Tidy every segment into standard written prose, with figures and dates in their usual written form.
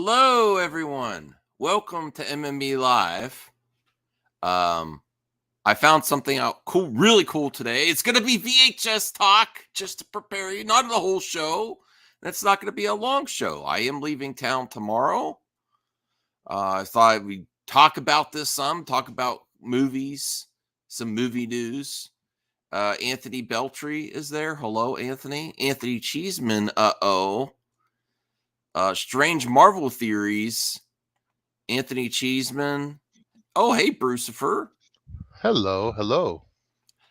Hello, everyone. Welcome to MME Live. I found something out cool, really cool today. It's going to be VHS talk, just to prepare you. Not the whole show. That's not going to be a long show. I am leaving town tomorrow. I thought we'd talk about this talk about movies, some movie news. Anthony Beltry is there. Hello, Anthony. Anthony Cheeseman. Strange Marvel theories. Anthony Cheeseman. Oh, hey, Brucifer. Hello.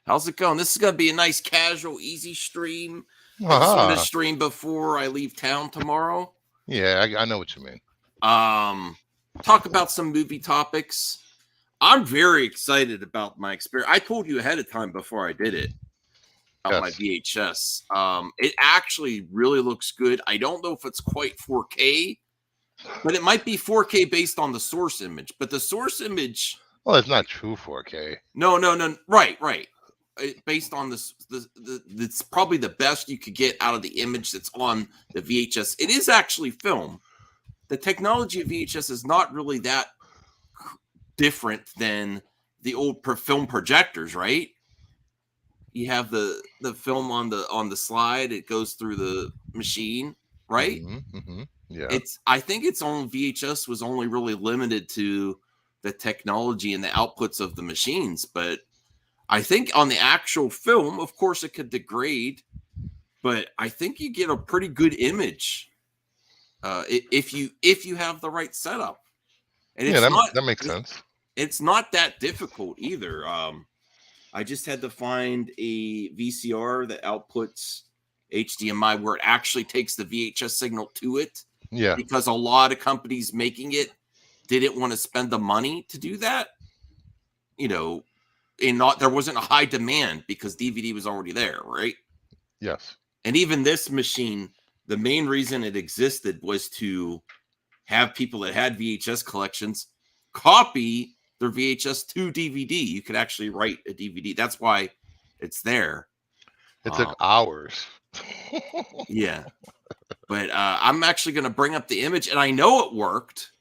How's it going? This is going to be a nice, casual, easy stream. I just wanted to Ah, stream before I leave town tomorrow. yeah, I know what you mean. Talk about some movie topics. I'm very excited about my experience. I told you ahead of time before I did it on my VHS. It actually really looks good. I don't know if it's quite 4K, but it might be 4K based on the source image. But the source image, Well, it's not true 4K. no. Right. Based on this, it's probably the best you could get out of the image that's on the VHS. It is actually film. The technology of VHS is not really that different than the old film projectors, right? You have the film on the slide. It goes through the machine, right? Yeah. I think its own VHS was only really limited to the technology and the outputs of the machines, but I think on the actual film, of course, it could degrade, but I think you get a pretty good image if you have the right setup. And Yeah, that makes sense. It's not that difficult either. I just had to find a VCR that outputs HDMI where it actually takes the VHS signal to it. Yeah. Because a lot of companies making it didn't want to spend the money to do that. There wasn't a high demand because DVD was already there, right? Yes. And even this machine, the main reason it existed was to have people that had VHS collections copy their VHS to DVD. You could actually write a DVD. That's why it's there. It took hours. Yeah. But I'm actually going to bring up the image, and I know it worked.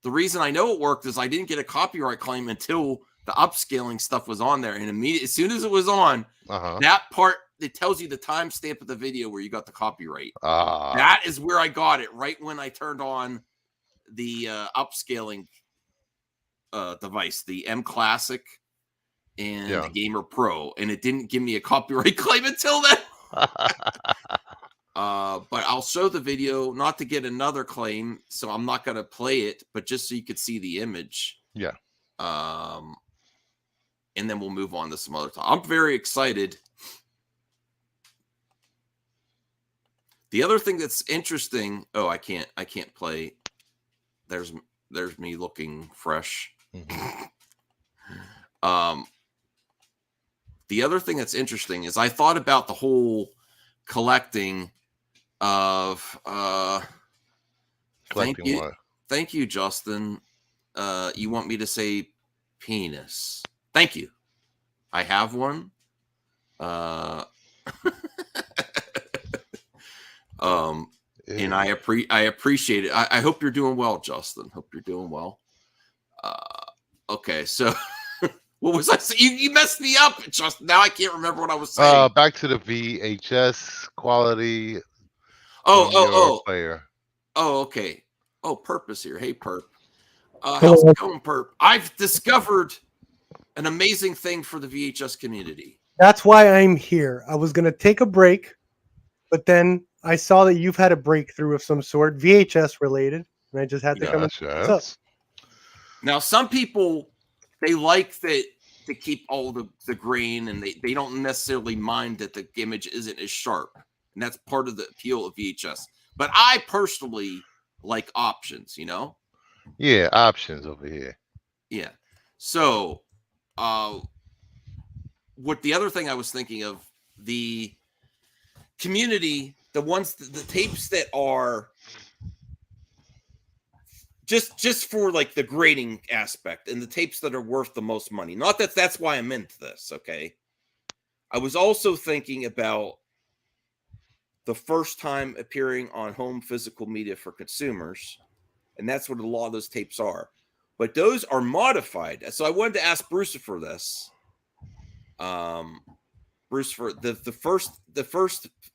The reason I know it worked is I didn't get a copyright claim until the upscaling stuff was on there. And immediately, as soon as it was on, that part, it tells you the timestamp of the video where you got the copyright. That is where I got it, right when I turned on the upscaling device, the M Classic and the Gamer Pro. And it didn't give me a copyright claim until then. But I'll show the video, not to get another claim, so I'm not going to play it, but just so you could see the image. Yeah. And then we'll move on to some other time. I'm very excited. The other thing that's interesting, I can't play. There's me looking fresh. The other thing that's interesting is I thought about the whole collecting of thank you, Justin. You want me to say penis? Thank you. I have one. And I appreciate it. I hope you're doing well, Justin. Hope you're doing well. Okay, so what was I saying? You messed me up, Justin. Now I can't remember what I was saying. Back to the VHS quality. Player. Oh, okay. Oh, Perp is here. Hey, Perp. How's it going, Perp? I've discovered an amazing thing for the VHS community. That's why I'm here. I was going to take a break, but then I saw that you've had a breakthrough of some sort, VHS related, and I just had to come and what's up. Now, some people, they like that to keep all the grain, and they don't necessarily mind that the image isn't as sharp. And that's part of the appeal of VHS. But I personally like options, Yeah, options over here. Yeah. So, what the other thing I was thinking of, the community, the tapes that are just for like the grading aspect and the tapes that are worth the most money. Not that that's why I'm into this, okay? I was also thinking about the first time appearing on home physical media for consumers, and that's what a lot of those tapes are. But those are modified. So I wanted to ask Bruce for this. Bruce, for the first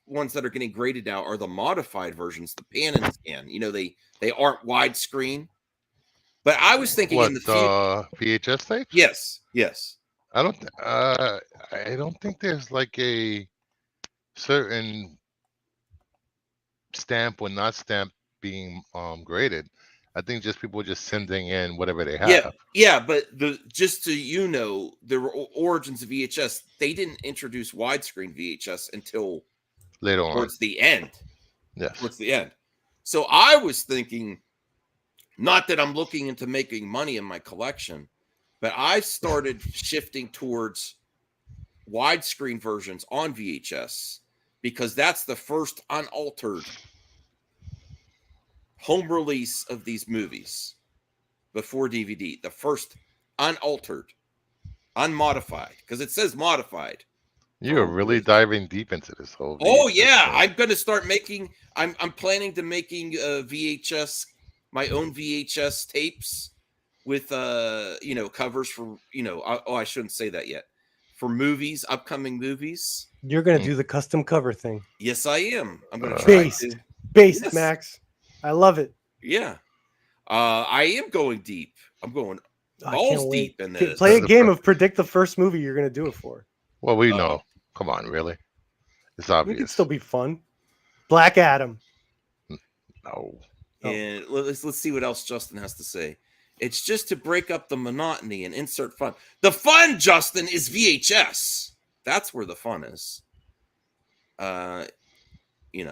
ones that are getting graded now are the modified versions, the pan and scan. They aren't widescreen. But I was thinking in the future, VHS tapes? Yes. I don't think there's like a certain stamp or not stamp being graded. I think just people just sending in whatever they have. Yeah, but just so you know, the origins of VHS, they didn't introduce widescreen VHS until later on. Towards the end. Yes. Towards the end. So I was thinking, not that I'm looking into making money in my collection, but I started shifting towards widescreen versions on VHS because that's the first unaltered home release of these movies before DVD. The first unaltered, unmodified, because it says modified. You're really diving deep into this whole. Oh yeah, thing. I'm going to start making. I'm planning to making VHS, my own VHS tapes with covers for I shouldn't say that yet. For movies, upcoming movies. You're going to do the custom cover thing. Yes, I am. I'm going to try based, yes. Max. I love it. Yeah. I am going deep. I'm going balls deep in this. Play a game of predict the first movie you're going to do it for. Well, we know. Come on, really? It's obvious. It could still be fun. Black Adam. No. And let's see what else Justin has to say. It's just to break up the monotony and insert fun. The fun, Justin, is VHS. That's where the fun is. Max is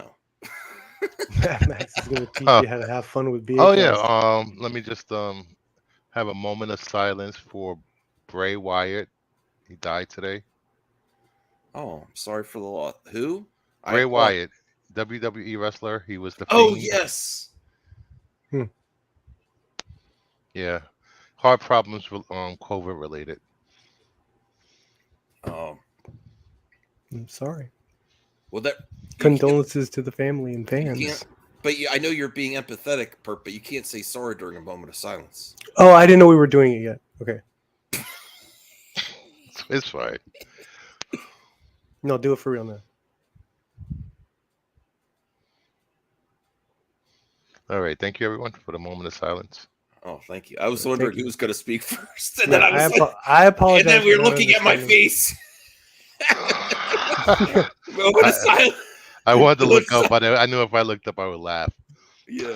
going to teach you how to have fun with VHS. Oh yeah. Let me just have a moment of silence for Bray Wyatt. He died today. Oh, I'm sorry for the loss. Who? Bray Wyatt, WWE wrestler. He was the Fiend. Oh yes. Yeah, heart problems COVID related. Oh, I'm sorry. Well, that condolences to the family and fans. But I know you're being empathetic, Perp, but you can't say sorry during a moment of silence. Oh, I didn't know we were doing it yet. Okay. It's fine. No, do it for real now. All right. Thank you, everyone, for the moment of silence. Oh, thank you. I was wondering who was going to speak first. And then I apologize. And then we were looking at my face. Moment of silence. I wanted to look up, but I knew if I looked up, I would laugh. Yeah.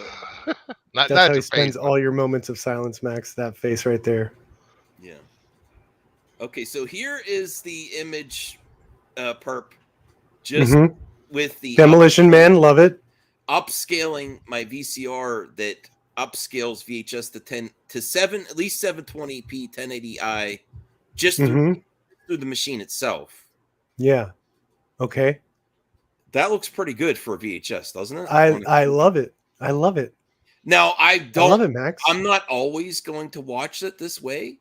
That's how he spends all your moments of silence, Max. That face right there. Yeah. Okay, so here is the image, Perp. Just with the Demolition Man, love it. Upscaling my VCR that upscales VHS to 7, at least 720p, 1080i, just through the machine itself. Yeah. Okay. That looks pretty good for a VHS, doesn't it? I love it. I love it. Now I love it, Max. I'm not always going to watch it this way,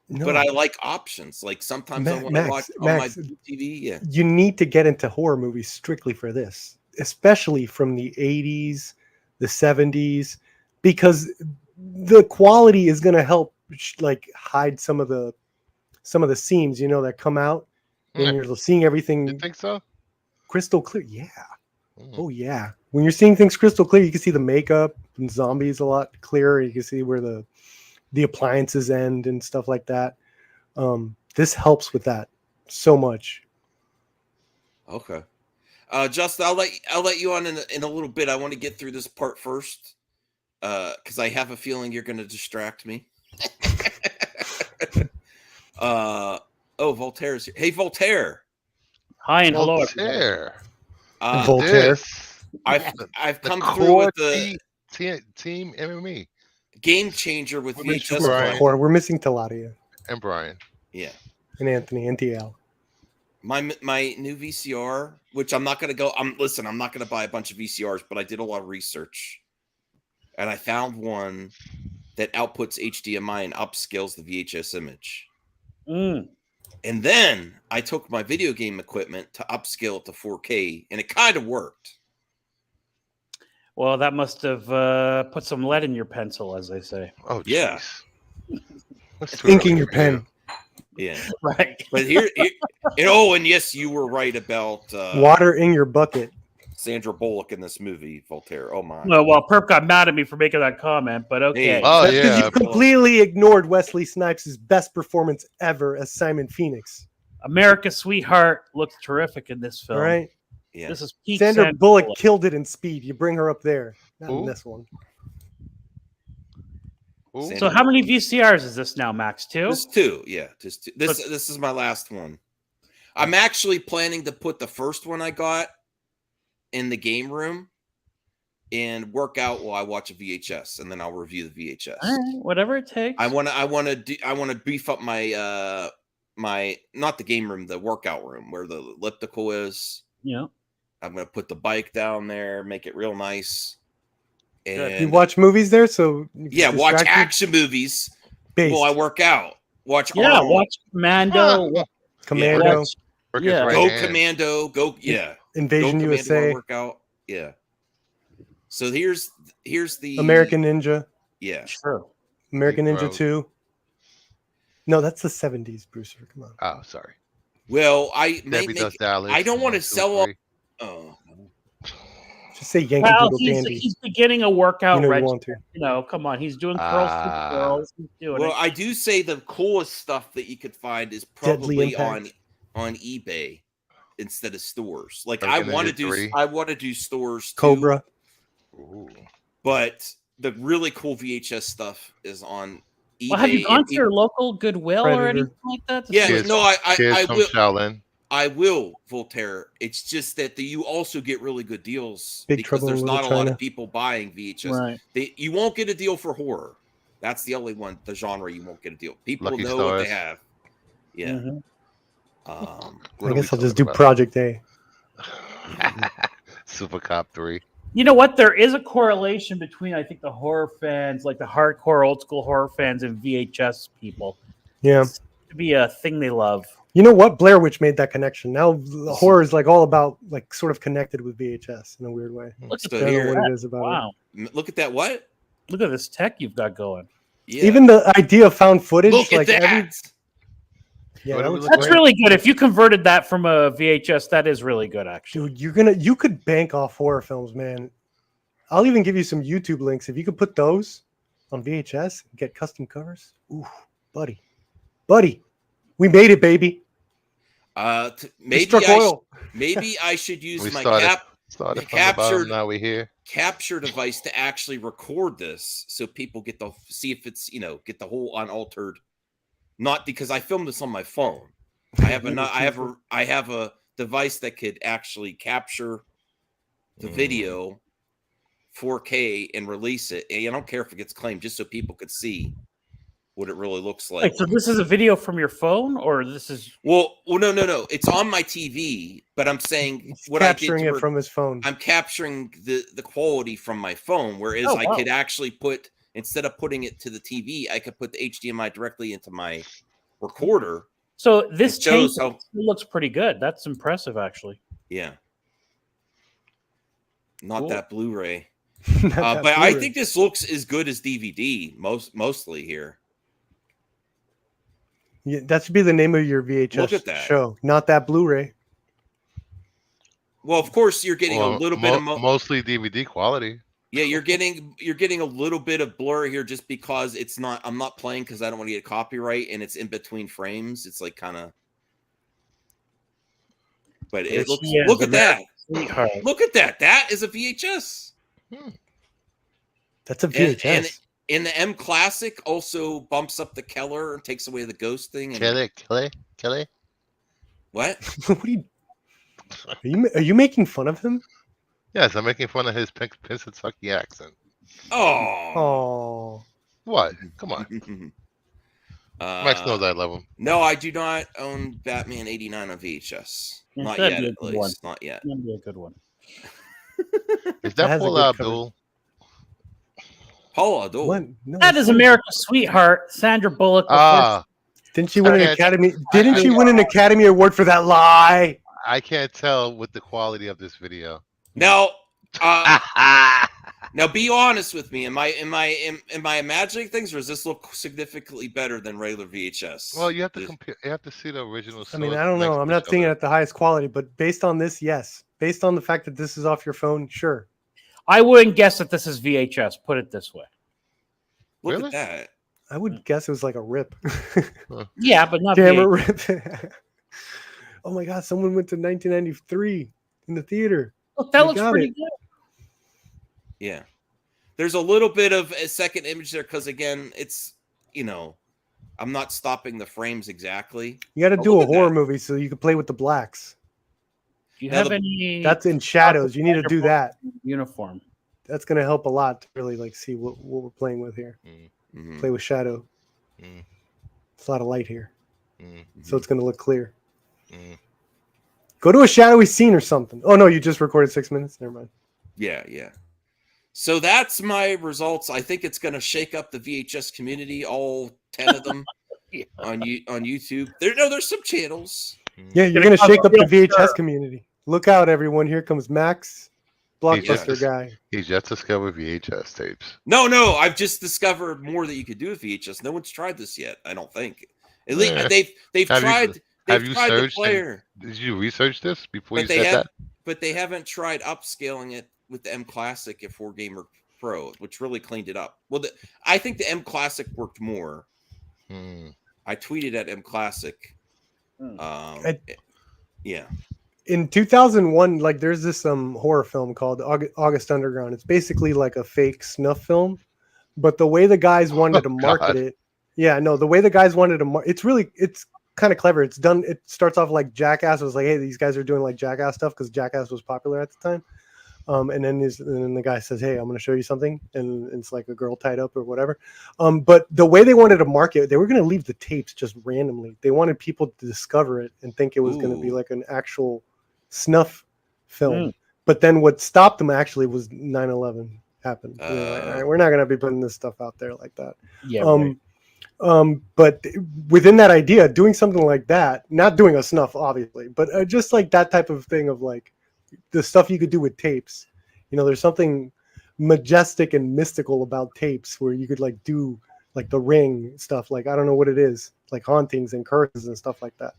but I like options. Like sometimes I want to watch on my TV. Yeah. You need to get into horror movies strictly for this, especially from the 80s, the 70s, because the quality is going to help like hide some of the seams, that come out when you're seeing everything. You think so? Crystal clear. Yeah. Oh yeah. When you're seeing things crystal clear, you can see the makeup and zombies a lot clearer. You can see where the appliances end and stuff like that. This helps with that so much. Okay. Justin, I'll let you on in a little bit. I want to get through this part first. Because I have a feeling you're going to distract me. Voltaire's here. Hey, Voltaire. Hi and hello. Voltaire. Voltaire. I've come through with the team MME Gamechanger with VHS. We're missing Taladia and Brian. Yeah. And Anthony and TL. My new VCR, which I'm not going to go. I'm not going to buy a bunch of VCRs, but I did a lot of research. And I found one that outputs HDMI and upscales the VHS image. And then I took my video game equipment to upscale it to 4K, and it kind of worked. Well, that must have put some lead in your pencil, as they say. Oh, Yeah. jeez. That's too Inking early your for pen. you. Yeah. Right. But here and yes, you were right about Water in your bucket. Sandra Bullock in this movie, Voltaire. Oh my. Well, Perp got mad at me for making that comment, but okay. Hey. Oh, That's because yeah. you completely ignored Wesley Snipes' best performance ever as Simon Phoenix. America's Sweetheart looks terrific in this film. All right. Yeah. This is peak Sandra Bullock killed it in Speed. You bring her up there. Not in Who? this one. Ooh. So how many VCRs is this now, Max? 2? This 2, yeah. Just 2. This is my last one. I'm actually planning to put the first one I got in the game room and work out while I watch a VHS, and then I'll review the VHS. All right, whatever it takes. I want to beef up my my not the game room, the workout room where the elliptical is. Yeah. I'm gonna put the bike down there, make it real nice. And You watch movies there, so you yeah, can watch distract you? action movies Based. while I work out. Watch Yeah, Arnold. watch Commando. Commando, Watch, Work his yeah. right Go hand. Commando. Go yeah. Invasion Go Commando while I USA, work out. Yeah. So here's the American Ninja, Yeah. Sure. American Big Ninja Bro. 2. No, that's the 70s, Brewster. Come on. Oh, sorry. Well, I may Debbie make, Does Dallas. I don't want to 1, 2, sell up. 3. Oh. Just say Yankee Well, Doodle Dandy. he's beginning a workout You know you regimen. want to. You know, come on. He's doing curls with Ah. girls. He's doing Well, it. I do say the coolest stuff that you could find is Deadly probably on Impact. eBay instead of stores. Like American I want to Ninja do 3. I want to do stores too, Cobra. Ooh. but the really cool VHS stuff is on eBay. Well, have you gone and to your local Goodwill or Predator. anything like that? to Yeah, see- Kids- no, Kids I from will. Shaolin. I will, Voltaire. It's just that you also get really good deals Big because Trouble in there's Little not a lot China. of people buying VHS. Right. You won't get a deal for horror. That's the only one, the genre you won't get a deal. People Lucky know what they Stars. have. Yeah. Mhm. What I are guess we I'll just talking do about? Project A. Super Cop 3. You know what? There is a correlation between, I think, the horror fans, like the hardcore old school horror fans, and VHS people. Yeah. It's to be a thing they love. You know what? Blair Witch made that connection. Now the horror is like all about like sort of connected with VHS in a weird way. Look at So I don't know here, what it is about it. Wow. look at that. What? Look at this tech you've got going. Yeah. Even the idea of found footage, look at like that. yeah, What that do we looks look That's great. really good. If you converted that from a VHS, that is really good, actually. Dude, you could bank off horror films, man. I'll even give you some YouTube links if you could put those on VHS and get custom covers. Ooh, buddy, we made it, baby. We Maybe struck oil. maybe I should use We my started the from the captured- bottom. Now we're here. capture device to actually record this, so people get to see if it's get the whole unaltered. Not because I filmed this on my phone. I have a device that could actually capture the video 4K and release it. And I don't care if it gets claimed, just so people could see what it really looks like. Wait, so this is a video from your phone, or this is? Well, no. It's on my TV, but I'm saying He's what capturing I did it from his phone. I'm capturing the quality from my phone, whereas Oh, I wow. could actually put, instead of putting it to the TV, I could put the HDMI directly into my recorder. So this It shows tape how- looks pretty good. That's impressive, actually. Yeah. Not Cool. that Blu-ray. Not that But I Blu-ray. think this looks as good as DVD mostly here. Yeah, that should be the name of your VHS Look at that. show. Not that Blu-ray. Well, of course you're getting a little bit of mostly DVD quality. yeah, you're getting a little bit of blur here just because I'm not playing because I don't want to get copyright, and it's in between frames. It's like kind of, but There it looks. she is, Look at that! Sweetheart. Look at that! That is a VHS. That's a And- VHS. And in the M Classic also bumps up the Keller and takes away the ghost thing. And Kelly. what? What are you making fun of him? Yes, I'm making fun of his Pennsylvania accent. Oh. Oh, What? Come on. Max knows I love him. No, I do not own Batman '89 on VHS. Yeah, Not that'd yet, be a at good least. one. Not yet. That'd be a good one. Is That that has a Paul good Abdul? Paula Abdul. what? No, That is America's Sweetheart, Sandra Bullock. Didn't she win an Okay. Academy? Didn't she win an Academy Award for that lie? I can't tell with the quality of this video. Now, Now, be honest with me. Am I imagining things, or does this look significantly better than regular VHS? Well, you have to compare. You have to see the original. I mean, source I don't next know. to I'm each not seeing it other. at the highest quality, but based on this, yes. Based on the fact that this is off your phone, sure. I wouldn't guess that this is VHS. Put it this way. Look Really? at that. I would guess it was like a rip. Yeah, but not Camera VHS. rip. Oh my God, someone went to 1993 in the theater. Look, that They looks got pretty it. good. Yeah. There's a little bit of a second image there because, again, it's, I'm not stopping the frames exactly. You got to Oh, do look a at horror that. movie so you can play with the blacks. Do you Now have the- any? That's in shadows. You need to do that. Uniform. That's going to help a lot to really like see what we're playing with here. Mhm. Play with shadow. Mm. It's a lot of light here, Mm. so it's going to look clear. Mm. Go to a shadowy scene or something. Oh no, you just recorded 6 minutes. Never mind. Yeah. So that's my results. I think it's going to shake up the VHS community, all 10 of them Yeah. on YouTube. There's some channels. Yeah, you're Gonna going to shake up the cause a real VHS stir. community. Look out, everyone! Here comes Max, blockbuster just- guy. He just discovered VHS tapes. No, I've just discovered more that you could do with VHS. No one's tried this yet, I don't think. At least Yeah. they've Have you- tried. have They've you tried the searched and- player, Did you research this before but you they said have, that? but they haven't tried upscaling it with the M Classic at 4Gamer Pro, which really cleaned it up. Well, I think the M Classic worked more. Hmm. I tweeted at M Classic. Yeah. In 2001, like there's this horror film called August Underground. It's basically like a fake snuff film, but the way the guys wanted to market God. it, the way the guys wanted to it's kind of clever. It's done. It starts off like Jackass. It was like, hey, these guys are doing like Jackass stuff because Jackass was popular at the time. And then the guy says, hey, I'm going to show you something, and it's like a girl tied up or whatever. But the way they wanted to market it, they were going to leave the tapes just randomly. They wanted people to discover it and think it was going to be Ooh. like an actual snuff film. But then what stopped them actually was 9/11 happened. They were like, all right, we're not going to be putting this stuff out there like that. Yeah. Right. But within that idea, doing something like that, not doing a snuff, obviously, but just like that type of thing of like the stuff you could do with tapes. There's something majestic and mystical about tapes where you could like do like the Ring stuff. Like, I don't know what it is, like hauntings and curses and stuff like that.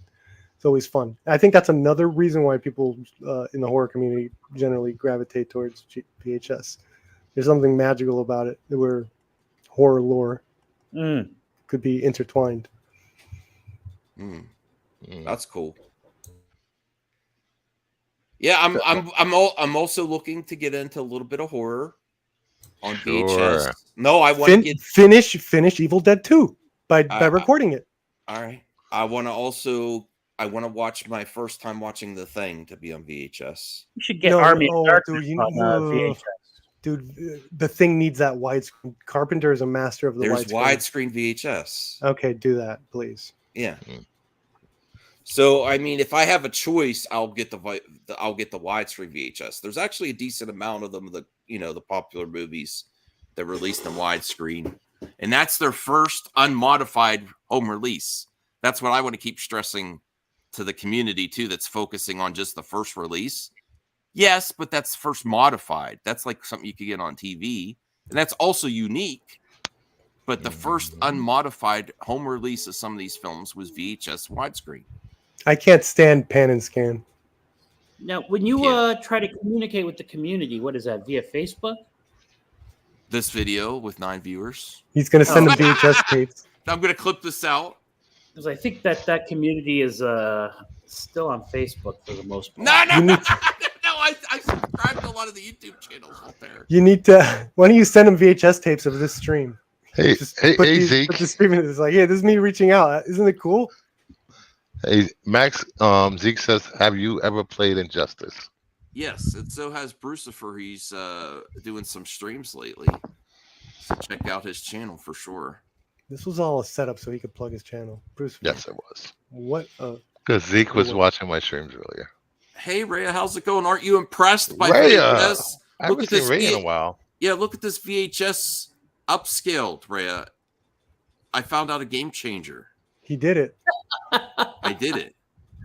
It's always fun. I think that's another reason why people in the horror community generally gravitate towards VHS. There's something magical about it where horror lore could be intertwined. That's cool. Yeah, I'm also looking to get into a little bit of horror on VHS. No, I want to get finish Evil Dead 2 by recording it. All right. I want to watch my first time watching The Thing to be on VHS. You should get Army of Darkness on VHS. Dude, The Thing needs that widescreen. Carpenter is a master of the There's widescreen. widescreen VHS. Okay, do that, please. Yeah. So I mean, if I have a choice, I'll get the widescreen VHS. There's actually a decent amount of them, the popular movies that released in widescreen, and that's their first unmodified home release. That's what I want to keep stressing to the community too. That's focusing on just the first release. Yes, but that's first modified. That's like something you could get on TV, and that's also unique. But the first unmodified home release of some of these films was VHS widescreen. I can't stand pan and scan. Now, when you try to communicate with the community, what is that, via Facebook? This video with 9 viewers. He's going to send them VHS tapes. I'm going to clip this out. Because I think that community is still on Facebook for the most part. No, I subscribe to a lot of the YouTube channels out there. You need to. Why don't you send them VHS tapes of this stream? Hey, Zeke. Put the stream in. It's like, hey, this is me reaching out. Isn't it cool? Hey, Max. Zeke says, "Have you ever played Injustice?" Yes, and so has Brucifer. He's doing some streams lately. So check out his channel for sure. This was all a setup so he could plug his channel. Bruce. Yes, it was. What? Because Zeke was watching my streams earlier. Hey, Rhea, how's it going? Aren't you impressed by Rhea, VHS? I haven't seen Ray in a while. Yeah, look at this VHS upscaled, Rhea. I found out a game changer. He did it. I did it.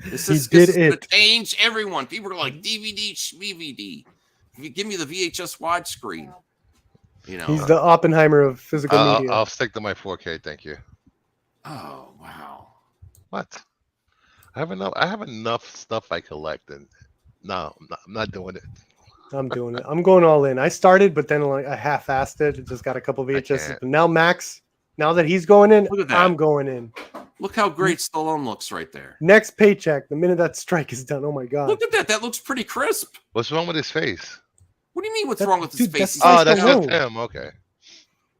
This He is did going it. to change everyone. People are like DVD, DVD. If you give me the VHS widescreen, You know. He's the Oppenheimer of physical media. I'll stick to my 4K. Thank you. Oh wow. What? I have enough stuff I collect, and no, I'm not doing it. I'm doing it. I'm going all in. I started, but then like I half-assed it. Just got a couple VHSs. can't. But now Max, now that he's going in, Look at that. I'm going in. Look how great Stallone looks right there. Next paycheck, the minute that strike is done. Oh my god. Look at that. That looks pretty crisp. What's wrong with his face? What do you mean? What's That- wrong with his dude, face? that's He's- Slice Oh, that's Stallone. just him. Okay.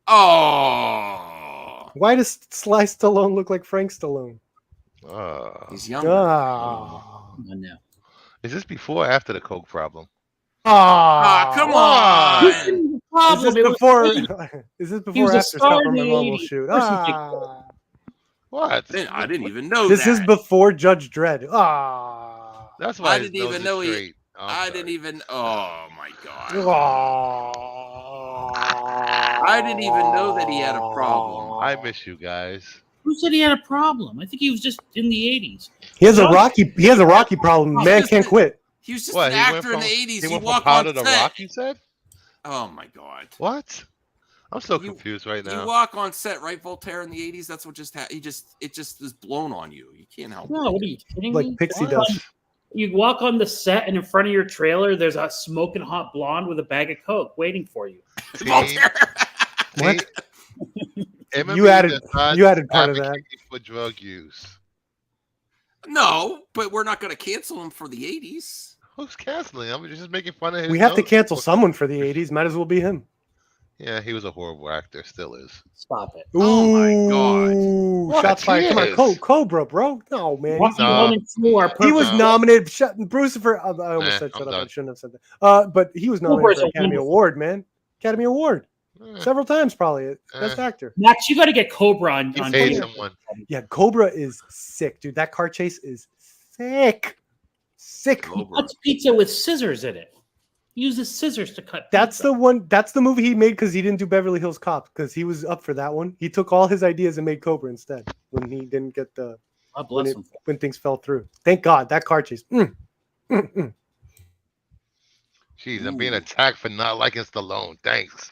Oh, Why does Sly Stallone look like Frank Stallone? he's younger. Ah. Come on now. Is this before or after the coke problem? Ah, come This on. is the Is problem. this It was before? fake. Is this He before was or a after star Stop in or My the Mom Will 80s. Shoot? Of course he did. Ah. What? I didn't even know This that. is before Judge Dredd. Ah. That's why I his didn't nose even is know he- straight. I didn't even. Oh my god. Ah. I didn't even know that he had a problem. I miss you guys. Who said he had a problem? I think he was just in the 80s. He has a Rocky problem. Man Just can't a- quit. He was just What? an actor in the 80s. He He went from walk powder on to set. rock. You said? Oh my god. What? I'm so You- confused right You now. walk on set, right, Voltaire, in the 80s? That's what just happened. It just is blown on you. You can't help No, what are you kidding Like me? pixie What? dust. You walk on the set, and in front of your trailer, there's a smoking hot blonde with a bag of coke waiting for you. it. See? Voltaire. What? MMA You added- does not you added part of that. advocate for drug use. No, but we're not going to cancel him for the 80s. Who's canceling? I'm just making fun of his. We have to nose. cancel someone for the 80s. Might as well be him. Yeah, he was a horrible actor. Still is. Stop it. Oh my God. Ooh, What? shots fired. Come He on, is. Cobra, bro. No, man. Rocky No. 1 and 2 are He was perfect. No. nominated. Bruce for. I almost Nah, said shut I'm up. I done. shouldn't have said that. But he was nominated Cobra's for a Academy wonderful- Award, man. Academy Award Eh, several times, probably best Eh. actor. Max, you got to get Cobra on. He on paid camera. someone. Yeah, Cobra is sick, dude. That car chase is sick. Sick. Cobra. Cuts pizza with scissors in it. He uses scissors to cut. That's pizza. the one. That's the movie he made because he didn't do Beverly Hills Cop because he was up for that one. He took all his ideas and made Cobra instead when he didn't get the God when, bless it, him. when things fell through. Thank God that car chase. Jeez, I'm being Ooh. attacked for not liking Stallone. Thanks.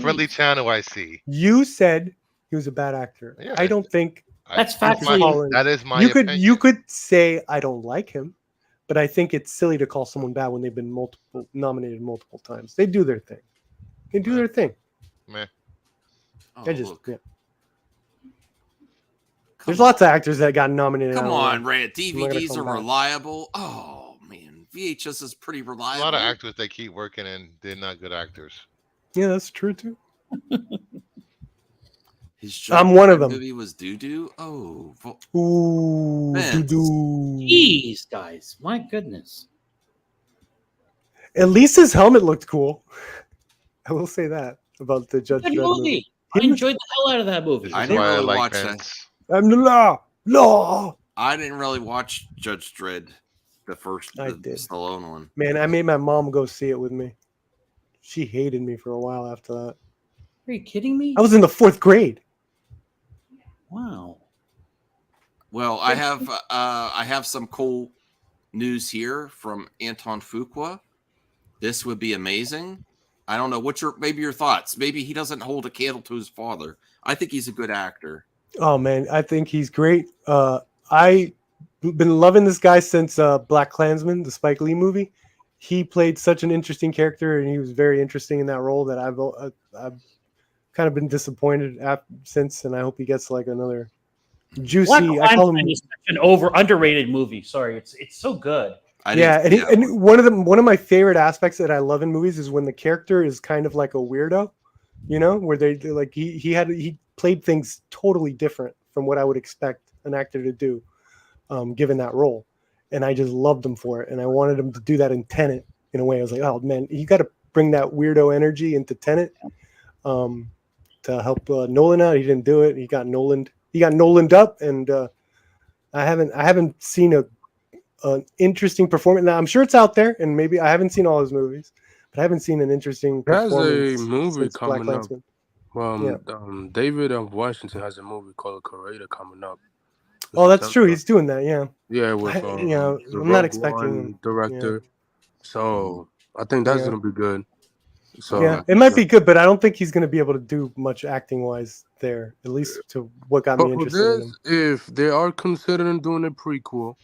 Friendly channel, I see. You said he was a bad actor. Yeah. I don't think That's That's my- factually. that is my you could opinion. you could say I don't like him, but I think it's silly to call someone bad when they've been nominated multiple times. They do their thing. They do their thing. Meh. Oh, I just look. yeah. Come There's on. lots of actors that got nominated. Come I don't on, know. Ray. not gonna DVDs come are back. reliable. Oh man, VHS is pretty A reliable. lot of actors they keep working and they're not good actors. Yeah, that's true too. His I'm one of them. Movie was doo doo. Oh, Ooh, Vince. doo-doo. Jeez, guys. My goodness. At least his helmet looked cool. I will say that about the Judge Good Dredd movie. movie. I He was- enjoyed the hell out of that movie. This I is didn't why I really like watch that. Vince. I'm the law. I didn't really watch Judge Dredd, the first I the did. Stallone one. Man, I made my mom go see it with me. She hated me for a while after that. Are you kidding me? I was in the 4th grade. Wow. Well, I have some cool news here from Anton Fuqua. This would be amazing. I don't know what's your thoughts. Maybe he doesn't hold a candle to his father. I think he's a good actor. Oh man, I think he's great. I've been loving this guy since Black Klansman, the Spike Lee movie. He played such an interesting character, and he was very interesting in that role that I've kind of been disappointed since, and I hope he gets like another juicy. Black I call him. Klansman is such an underrated movie. Sorry, it's so good. Yeah, and one of my favorite aspects that I love in movies is when the character is kind of like a weirdo, you know, where they like he played things totally different from what I would expect an actor to do, given that role, and I just loved him for it, and I wanted him to do that in Tenet in a way. I was like, oh man, you got to bring that weirdo energy into Tenet, to help Nolan out. He didn't do it. He got Nolaned up, and I haven't seen an interesting performance. Now I'm sure it's out there, and maybe I haven't seen all his movies, but I haven't seen an interesting There's performance a movie since Black coming up. Klansman. David of Washington has a movie called Creator coming up. Oh, that's true. He's doing that. Yeah. Yeah, with I'm the not Rogue expecting One him. director. So I think that's Yeah. gonna be good. So Yeah, it might be good, but I don't think he's going to be able to do much acting wise there. At least to what got me But for interested in this, him. if they are considering doing a prequel,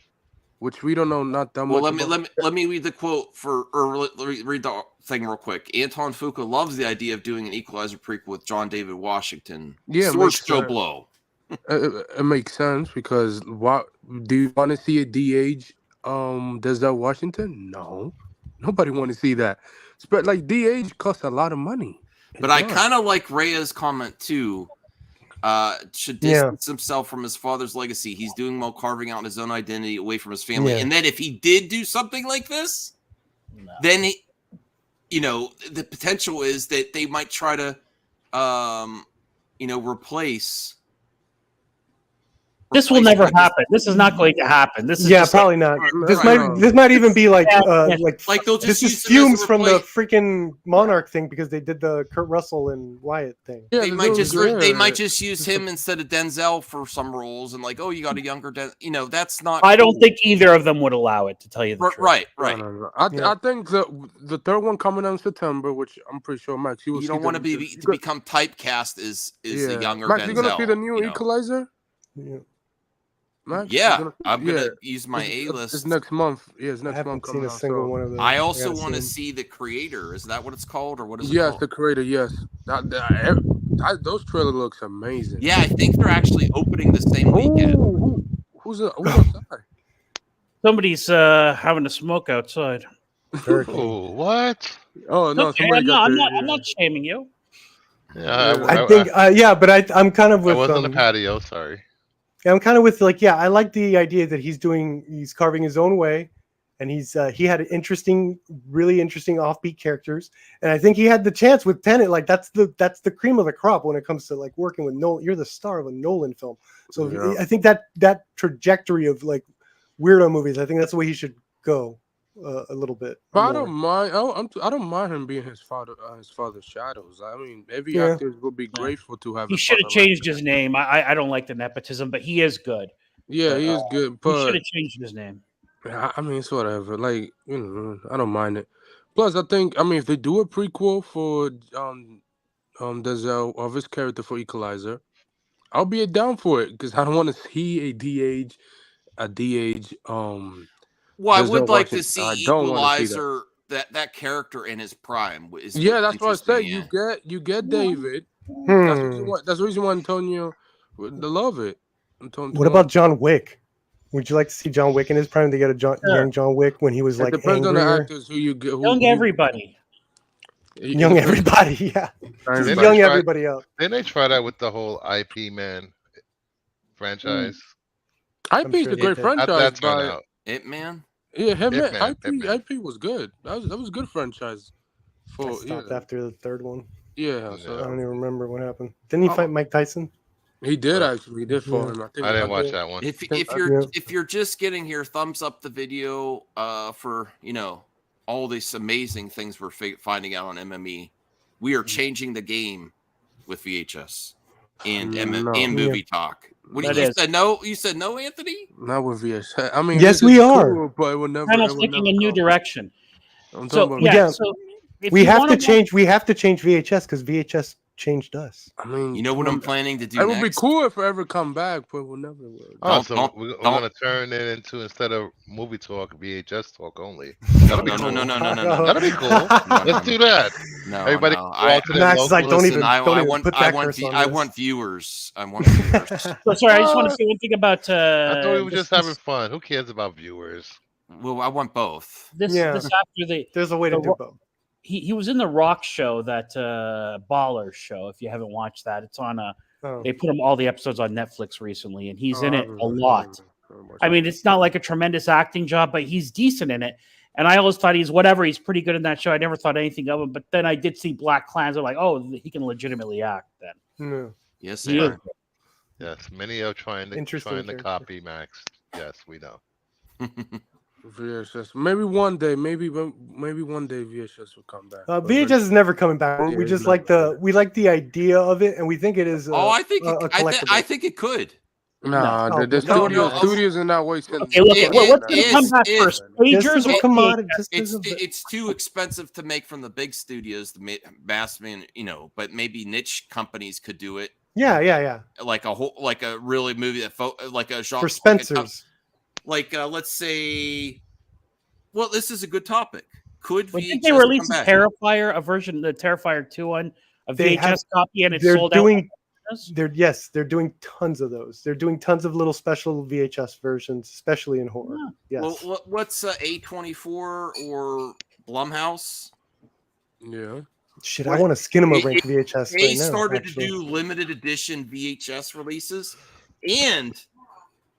which we don't know not that Well, much let me read the quote read the thing real quick. Anton Fuqua loves the idea of doing an Equalizer prequel with John David Washington. Yeah, it Source makes Joe sense. Blow. It makes sense because what do you want to see a DH? Denzel Washington? No, nobody want to see that. But like DH costs a lot of money. But I kind of like Rhea's comment too. Should distance himself from his father's legacy. He's doing well, carving out his own identity away from his family. Yeah. And then if he did do something like this, then he, the potential is that they might try to, replace. This will never happen. This is not going to happen. This is just probably not. This right. might even be like like they'll just this use is him as a fumes from the replace- freaking Monarch thing because they did the Kurt Russell and Wyatt thing. Yeah, they might just use him instead of Denzel for some roles and like, oh, you got a younger that's not. I don't think either of them would allow it, to tell you the truth. Right. No. I think the third one coming out in September, which I'm pretty sure Max, you don't want to become typecast as the younger Max, Denzel. you gonna see the new Equalizer? Yeah. Max, I'm gonna use my A list. It's next month. Yeah, it's I next month haven't seen coming a out. single So. one of them. I also want to see the creator. Is that what it's called, or what is it Yes, called? the creator. Yes, those trailer looks amazing. Yeah, I think they're actually opening the same weekend. Who's outside? Somebody's having a smoke outside. Oh, what? Oh no, Okay, somebody I'm not shaming you. Yeah, I think, but I'm kind of with. I was on the patio. Sorry. Yeah, I'm kind of with I like the idea that he's carving his own way, and he had really interesting offbeat characters, and I think he had the chance with Tenet. Like that's the cream of the crop when it comes to like working with Nolan. You're the star of a Nolan film, so I think that trajectory of like weirdo movies. I think that's the way he should go a little bit. But more. I don't mind. I don't mind him being his father's shadows. I mean, every actor will be grateful to have. He should have changed his name. I don't like the nepotism, but he is good. Yeah, he is good. But he should have changed his name. I mean, it's whatever. Like I don't mind it. Plus, I think if they do a prequel for Denzel of his character for Equalizer, I'll be down for it because I don't want to see a DH. Well, I would Denzel like to Washington. see I don't wanna see Equalizer. That character in his prime is. Yeah, that's what I said. interesting, You get David. That's the reason why Antonio would love it. What about John Wick? Would you like to see John Wick in his prime? They got a young John Wick when he was It like depends on the angrier. actors who you get. Young everybody. Young everybody, yeah. Just young everybody up. Didn't they try that with the whole IP Man franchise? IP is a great franchise. How'd that turn out? Hitman. Yeah, Hitman. IP was good. That was a good franchise. I stopped after the third one. Yeah, I don't even remember what happened. Didn't he fight Mike Tyson? He did actually. He did for him. I didn't watch that one. If you're just getting here, thumbs up the video for all these amazing things we're finding out on MME. We are changing the game with VHS and movie talk. What you said? No, you said no, Anthony. Not with VHS. I mean, yes, we are. Cool, but it would never. Kind of taking a new direction. So we have to change. We have to change VHS because VHS changed us. I mean, you know what I'm planning to do. It would be cool if it ever come back, but we'll never. We're gonna turn it into, instead of movie talk, VHS talk only. No. That'd be cool. Let's do that. No, everybody. No. Max is like, don't even. I want viewers. I want viewers. Sorry, I just want to say one thing about. I thought we were just having fun. Who cares about viewers? Well, I want both. This after there's a way to do both. He was in the Rock show, that Baller show. If you haven't watched that, it's on they put all the episodes on Netflix recently, and he's in it a lot. I mean, it's not like a tremendous acting job, but he's decent in it. And I always thought he's pretty good in that show. I never thought anything of him, but then I did see Black Clans. I'm like, oh, he can legitimately act then. No. Yes, he is. Yes, many are trying to copy Max. Yes, we know. VHS. Maybe one day VHS will come back. VHS is never coming back. We just like the idea of it, and we think it is. I think it could. Nah, No. the No, studios are not wasting. Okay, look, what's going to come it's- back it's- first? This Pagers is a or commodity. VHS? This is a It's too expensive to make from the big studios, the mass man, but maybe niche companies could do it. yeah. Like a really movie that like a genre For Spencer's. Let's say, well, this is a good topic. Could Well, VHS did they release come a back? Terrifier, a version, the Terrifier 2 on a They VHS have- copy, and it's They're sold doing. out? They're doing tons of those. They're doing tons of little special VHS versions, especially in horror. Yeah. Yes. Well, what's A24 or Blumhouse? Yeah. Shit, I want a Skinema Rank VHS They right now. started actually. to do limited edition VHS releases, and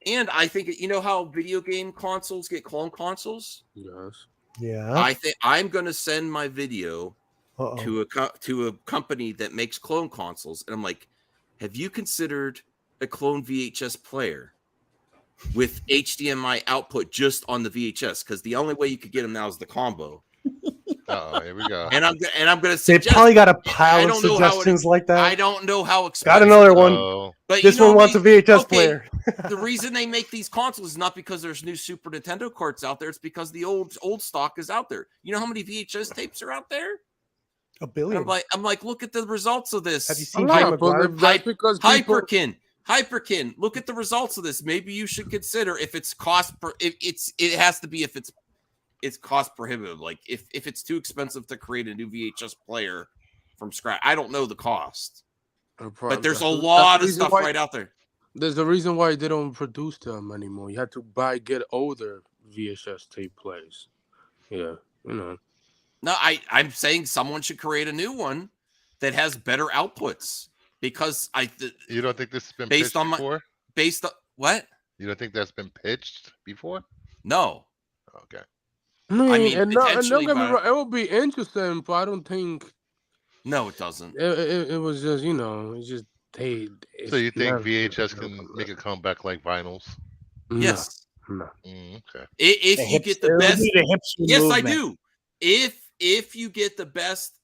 I think how video game consoles get clone consoles. Yes. Yeah. I think I'm going to send my video Uh-oh. to a company that makes clone consoles, and I'm like, have you considered a clone VHS player with HDMI output just on the VHS? Because the only way you could get them now is the combo. Here we go. And I'm going to They suggest. probably got a I pile of don't know how suggestions like that. I don't know how Got expensive. another one. Oh, But This one wants a VHS player. The reason they make these consoles is not because there's new Super Nintendo carts out there. It's because the old stock is out there. You know how many VHS tapes are out there? A billion. I'm like, look at the results of this. Have you A seen lot, Jay but McGuire? that's because people. Hyperkin. Look at the results of this. Maybe you should consider if it's it has to be if it's cost prohibitive. Like if it's too expensive to create a new VHS player from scratch. I don't know the cost, but there's a lot of stuff right out there. There's a reason why they don't produce them anymore. You have to get older VHS tape players. Yeah, No, I'm saying someone should create a new one that has better outputs because you don't think this has been based pitched on before? based on what? You don't think that's been pitched before? No. Okay. I mean, and don't potentially, get me but- wrong, it would be interesting, but I don't think No, it doesn't. it was just it's just they. So you think never- VHS can make a comeback like vinyls? No, Yes. no. Okay. If you get the best, yes, movement. I do. If you get the best,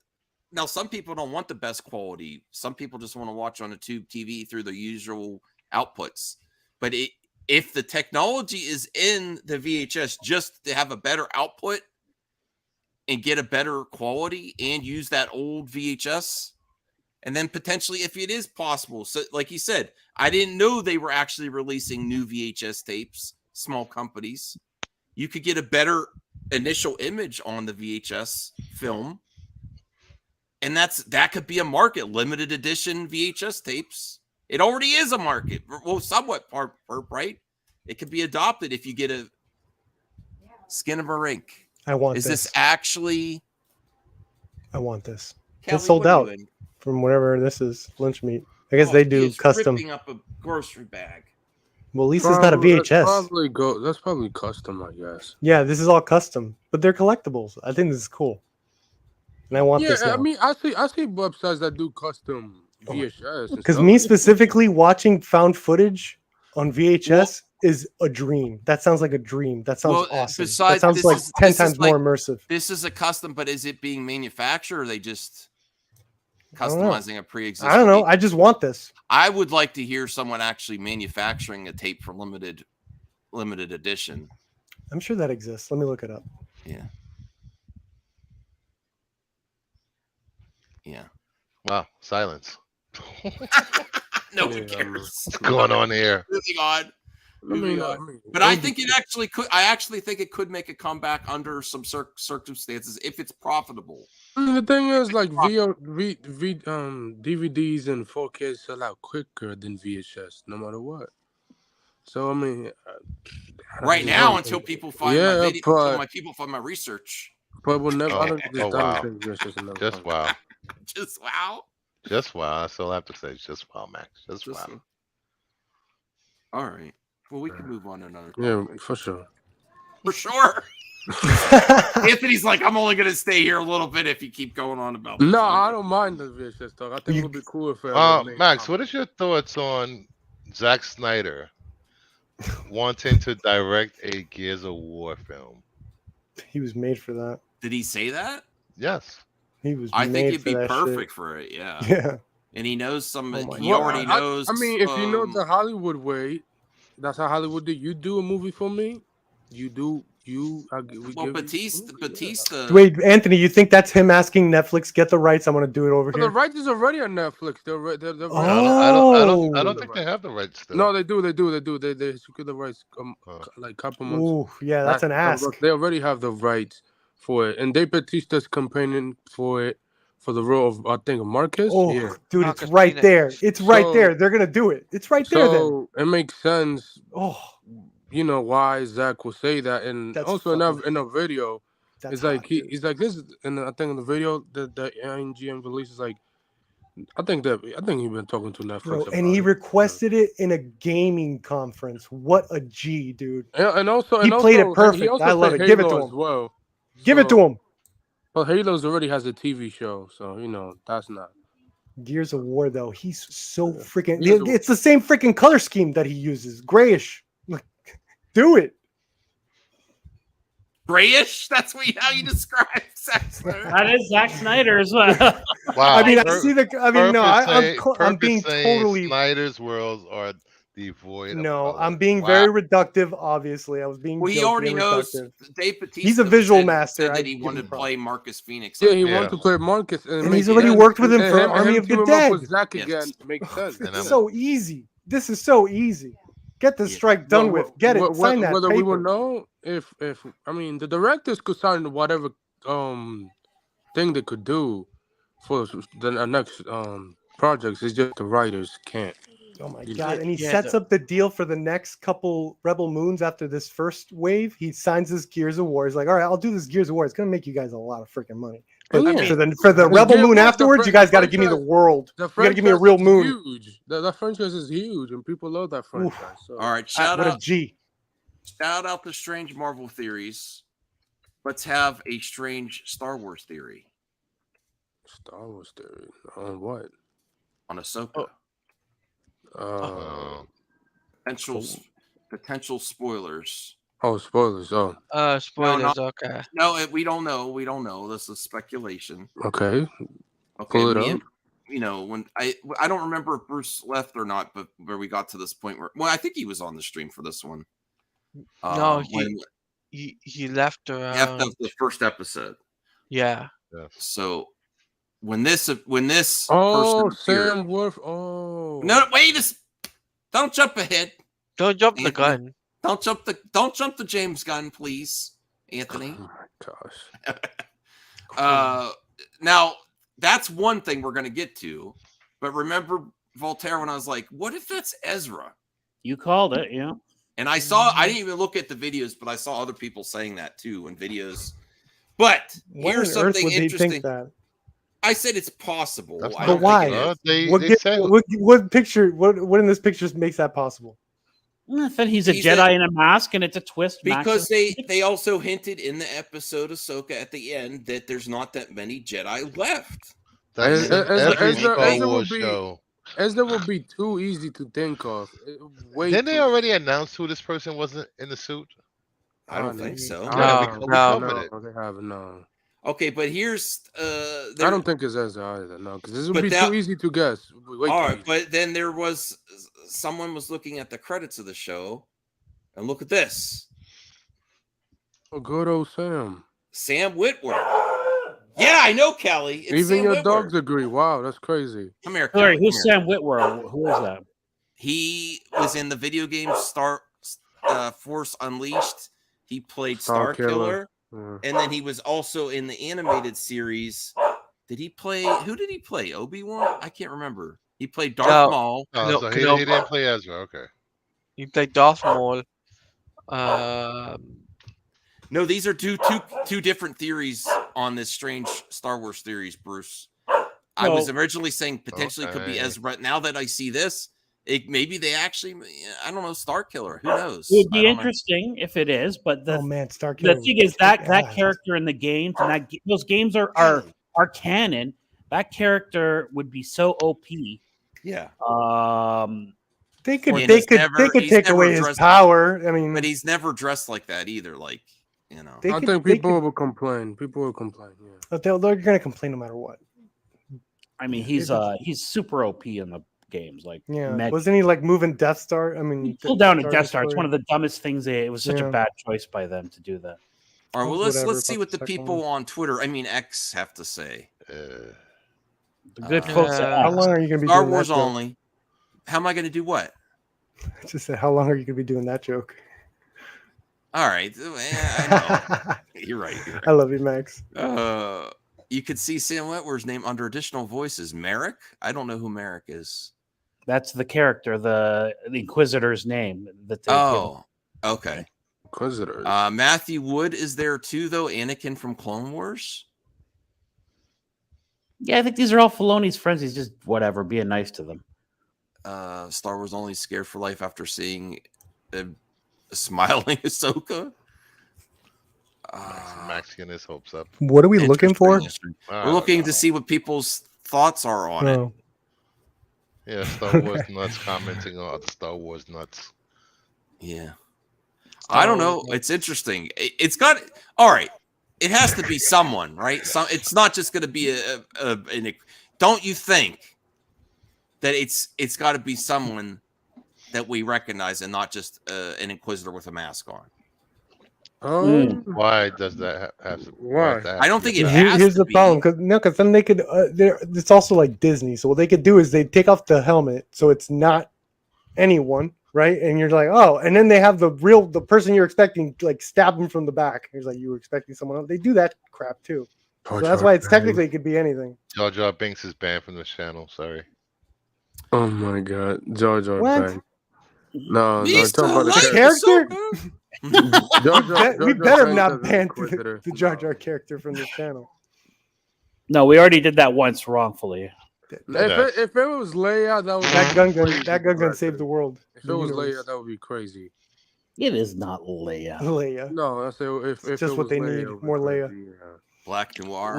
now some people don't want the best quality. Some people just want to watch on a tube TV through the usual outputs. But if the technology is in the VHS just to have a better output and get a better quality and use that old VHS, and then potentially if it is possible, so like you said, I didn't know they were actually releasing new VHS tapes, small companies. You could get a better initial image on the VHS film, and that could be a market. Limited edition VHS tapes. It already is a market. Well, somewhat right. It could be adopted if you get a skin of a rink. I want Is this. this actually? I want this. Kelly, It's sold what are out you in? from whatever this is. Lunch meat. I guess Oh, they he do is custom. ripping up a grocery bag. Well, at least it's not a VHS. That's probably custom, I guess. Yeah, this is all custom, but they're collectibles. I think this is cool, and I want this now. I mean, I see websites that do custom VHS. Because me specifically watching found footage on VHS is a dream. That sounds like a dream. That sounds awesome. That Besides, sounds this like is- 10 this is times like- more immersive. This is a custom, but is it being manufactured or are they just don't know. customizing a pre-existing? I don't know. tape? I just want this. I would like to hear someone actually manufacturing a tape for limited edition. I'm sure that exists. Let me look it up. Yeah. Yeah. Wow. Silence. No Yeah, one cares. What's going on here? Moving on. Moving on. But I think it actually could. I actually think it could make a comeback under some circumstances if it's profitable. The thing is, like DVDs and 4K sell out quicker than VHS, no matter what. So I mean, Right now, until people find my video, but- until my people find my research. but we'll never. I don't Oh, just wow. don't think VHS is never Just coming. wow. Just wow. Just wow. That's all I have to say. Just wow, Max. Just Just- wow. All right. Well, we can move on to another. Yeah, topic. for sure. For sure. Anthony's like, I'm only going to stay here a little bit if you keep going on about this. No, I don't mind the VHS talk. I think it would be cool if. Max, what is your thoughts on Zack Snyder wanting to direct a Gears of War film? He was made for that. Did he say that? Yes. He was. I made think it'd for be that perfect for it. Yeah. Shit. Yeah. And he knows some. Oh my he God. already knows. I mean, if you know the Hollywood way, That's how Hollywood do. You do a movie for me. You do. Well, Batista. Wait, Anthony, you think that's him asking Netflix, get the rights? I'm going to do it over But here. the rights is already on Netflix. They're I don't think they have the rights still. No, they do. They secure the rights. Like a couple months. Ooh, yeah, that's an ask. They already have the rights for it, and Dave Bautista's campaigning for it for the role of I think Marcus. Oh, yeah. dude, Marcus it's right Phoenix. there. It's right there. They're gonna do it. It's right there. Then So it makes sense. oh, You know why Zach will say that, and That's also in a video, that's it's like hot, dude. he's like this, and I think in the video the INGM release is like, I think he's been talking to Netflix, Bro, about and he it. requested it in a gaming conference. What a G, dude. And also He played it perfect. He also I love said it. Give it to Halo as him. well. Give it to him. Well, Halo's already has a TV show, so that's not. Gears of War though, he's so freaking. Gears of- It's the same freaking color scheme that he uses, grayish. Like, do it. Grayish? That's how you describe Zack Snyder. That is Zack Snyder as well. Wow. I mean, I see the. I mean, no, I'm being saying totally. Snyder's worlds are devoid. No, of color. I'm being Wow. very reductive. Obviously, I was being. Well, he jokey already and knows. reductive. Dave Bautista. He's a visual said master. that I he give wanted him to props. play Marcus Phoenix. Yeah, he wanted to play Marcus, and he's already worked with him for Army of the teaming Dead. up with Zach Yes. again makes sense. It's so easy. This is so easy. Get the strike done with. Get it. Sign that Whether paper. we will know if I mean the directors could sign whatever thing they could do for the next projects. It's just the writers can't. Oh my You god! just- And he sets up the deal for the next couple Rebel Moons after this first wave. He signs this Gears of War. He's like, all right, I'll do this Gears of War. It's gonna make you guys a lot of freaking money. But Oh, yeah. for the Rebel Gears Moon of War, afterwards, you guys got to give me the world. You got to give me a real moon. Huge. The franchise is huge, and people love that franchise. So. All right, shout What out a G. Shout out the strange Marvel theories. Let's have a strange Star Wars theory Star Wars theory on what? on Ahsoka. Potential spoilers. Oh, spoilers. Oh, Spoilers. Okay. No, we don't know. We don't know. This is speculation. okay. Okay, Pull it up. when I don't remember if Bruce left or not, but where we got to this point where I think he was on the stream for this one. No, when he left around. after the first episode. Yeah. So when this Oh, person appeared, Sam Wolf. Oh, no, wait, don't jump ahead. Don't jump the Anthony. gun. Don't jump the James Gunn, please, Anthony. Oh my gosh. Now that's one thing we're gonna get to, but remember Voltaire when I was like, what if that's Ezra? You called it, yeah. And I didn't even look at the videos, but I saw other people saying that too in videos. But here's something interesting. Think that? I said it's possible. But why? What picture? What in this picture makes that possible? Then he's a Jedi in a mask, and it's a twist. Because they also hinted in the episode of Ahsoka at the end that there's not that many Jedi left. Ezra will be too easy to think of. Didn't they already announce who this person wasn't in the suit? I don't think so. No, they haven't. No. Okay, but here's I don't think it's Ezra either. No, because this would be too easy to guess. All right, but then there was someone was looking at the credits of the show, and look at this. Oh, good old Sam. Sam Witwer. Yeah, I know, Kelly. It's Even Sam your Witwer. dogs agree. Wow, that's crazy. Come here, Sorry, Kelly. who's Sam Witwer? Who is that? He was in the video game Star Force Unleashed. He played Star Killer. Yeah. And then he was also in the animated series. Did he play? Who did he play? Obi-Wan? I can't remember. He played Darth Maul. Oh, so he didn't play Ezra. Okay. He played Darth Maul. No, these are two different theories on this strange Star Wars theories, Bruce. I was originally saying potentially could be Ezra. Now that I see this, maybe they actually, I don't know, Star Killer. Who knows? It would be interesting if it is, but Star Killer. The thing is that character in the games and those games are canon. That character would be so OP. Yeah. They could take away his power. I mean, but he's never dressed like that either. Like, you know, I think people will complain. People will complain. Yeah. But they're going to complain no matter what. I mean, he's super OP in the games. Like, Yeah, wasn't he like moving Death Star? I mean, he pulled down a Death Star. It's one of the dumbest things. It was such a bad choice by them to do that. All right, well, let's see what the people on Twitter, I mean X, have to say. The good folks. How long are you going to be Star doing Wars that joke? only? How am I going to do what? Just say, how long are you going to be doing that joke? All right, I know. You're right. I love you, Max. You could see Sam Witwer's name under additional voices. Merrick? I don't know who Merrick is. That's the character, the Inquisitor's name. Okay. Inquisitors. Matthew Wood is there too, though. Anakin from Clone Wars. Yeah, I think these are all Filoni's friends. He's just whatever, being nice to them. Star Wars only scared for life after seeing a smiling Ahsoka. Max getting his hopes up. What are we looking for? We're looking to see what people's thoughts are on it. Yeah, Star Wars nuts commenting on Star Wars nuts. Yeah. I don't know. It's interesting. It's got all right. It has to be someone, right? It's not just going to be don't you think that it's got to be someone that we recognize and not just an Inquisitor with a mask on? Why does that have to? Why? I don't think it has Here's to the be. problem, because then they could. It's also like Disney, so what they could do is they take off the helmet, so it's not anyone, right? And you're like, oh, and then they have the person you're expecting, like stab them from the back. He's like, you were expecting someone else. They do that crap too. So that's why it's technically it could be anything. Jar Jar Binks is banned from this channel. Sorry. Oh my God, Jar Jar What? Binks. No, Me talk about still the like character. We better Binks not as an ban Inquisitor. the Jar Jar character from this channel. No, we already did that once wrongfully. If it was Leia, that would That gun saved the world. If it was Leia, that would be crazy. It is not Leia. Leia. No, I say if It's it just was what they Leia, need. it would be More Leia. crazy, yeah. Black Noir.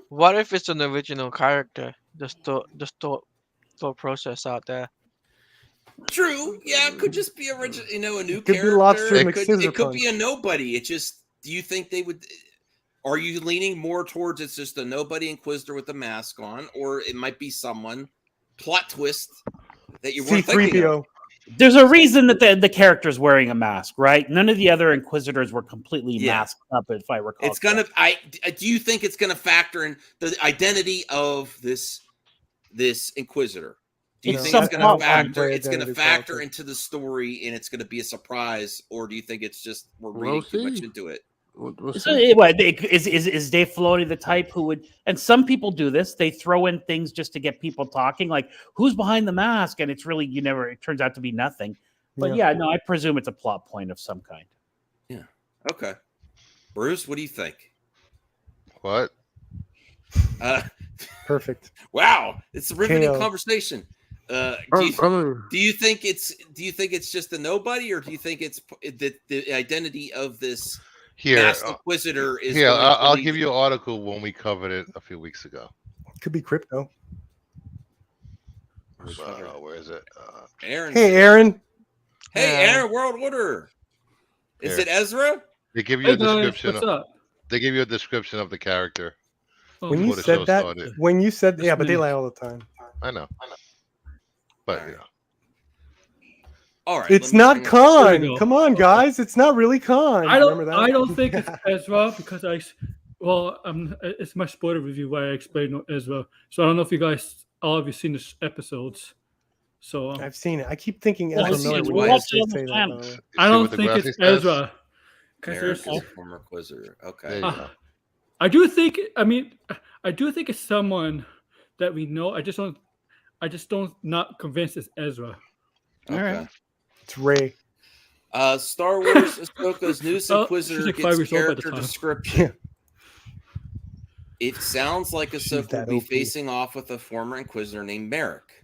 What if it's an original character? Just thought process out there. True. Yeah, it could just be original. A new Could be character. Lobster It McScissor could be a Punch. nobody. It just. Do you think they would? Are you leaning more towards it's just a nobody Inquisitor with a mask on, or it might be someone plot twist that you weren't thinking of? C-3PO. There's a reason that the character's wearing a mask, right? None of the other Inquisitors were completely masked up, if I recall. It's gonna. Do you think it's gonna factor in the identity of this Inquisitor? Do you think it's gonna factor? It's gonna factor into the story, and it's gonna be a surprise, or do you think it's just we're reading too much into it? Is Dave Filoni the type who would? And some people do this. They throw in things just to get people talking, like who's behind the mask, and it's really it turns out to be nothing. But no, I presume it's a plot point of some kind. Yeah. Okay. Bruce, what do you think? What? Perfect. Wow, it's a riveting conversation. Do you think it's just a nobody, or do you think it's the identity of this? Masked Inquisitor is. Here, I'll give you an article when we covered it a few weeks ago. Could be crypto. Where is it? Aaron. Hey, Aaron. Hey, Aaron. World Order. Is it Ezra? They give you a description. They give you a description of the character. When you said that, but they lie all the time. I know. But all right, it's not Khan. Come on, guys. It's not really Khan. I don't think it's Ezra because it's my spoiler review where I explained Ezra. So I don't know if you guys all of you seen the episodes. So I've seen it. I keep thinking Ezra Miller. I don't think it's Ezra. Former Inquisitor. Okay. I do think it's someone that we know. I just don't not convinced it's Ezra. Okay. All right. It's Ray. Star Wars Ahsoka's new Inquisitor gets character description. It sounds like Ahsoka will be facing off with a former Inquisitor named Merrick.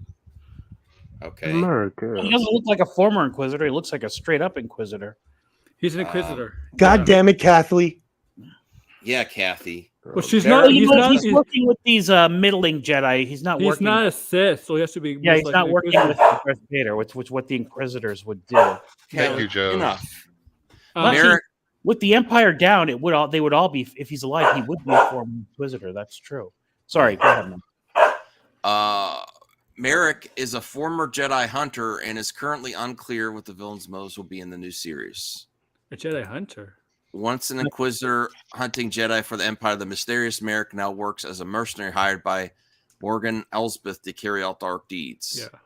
Okay. Merrick. He doesn't look like a former Inquisitor. He looks like a straight up Inquisitor. He's an Inquisitor. God damn it, Kathy. Yeah, Kathy. Well, he's working with these middling Jedi. He's not He's not a Sith, so he has to be. Yeah, he's not working with Darth Vader, which what the Inquisitors would do. Thank you, Joe. Enough. With the Empire down, they would all be. If he's alive, he would be a former Inquisitor. That's true. Sorry, go ahead, man. Merrick is a former Jedi hunter and is currently unclear what the villain's motives will be in the new series. A Jedi Hunter. Once an Inquisitor hunting Jedi for the Empire, the mysterious Merrick now works as a mercenary hired by Morgan Elsbeth to carry out dark deeds. Yeah.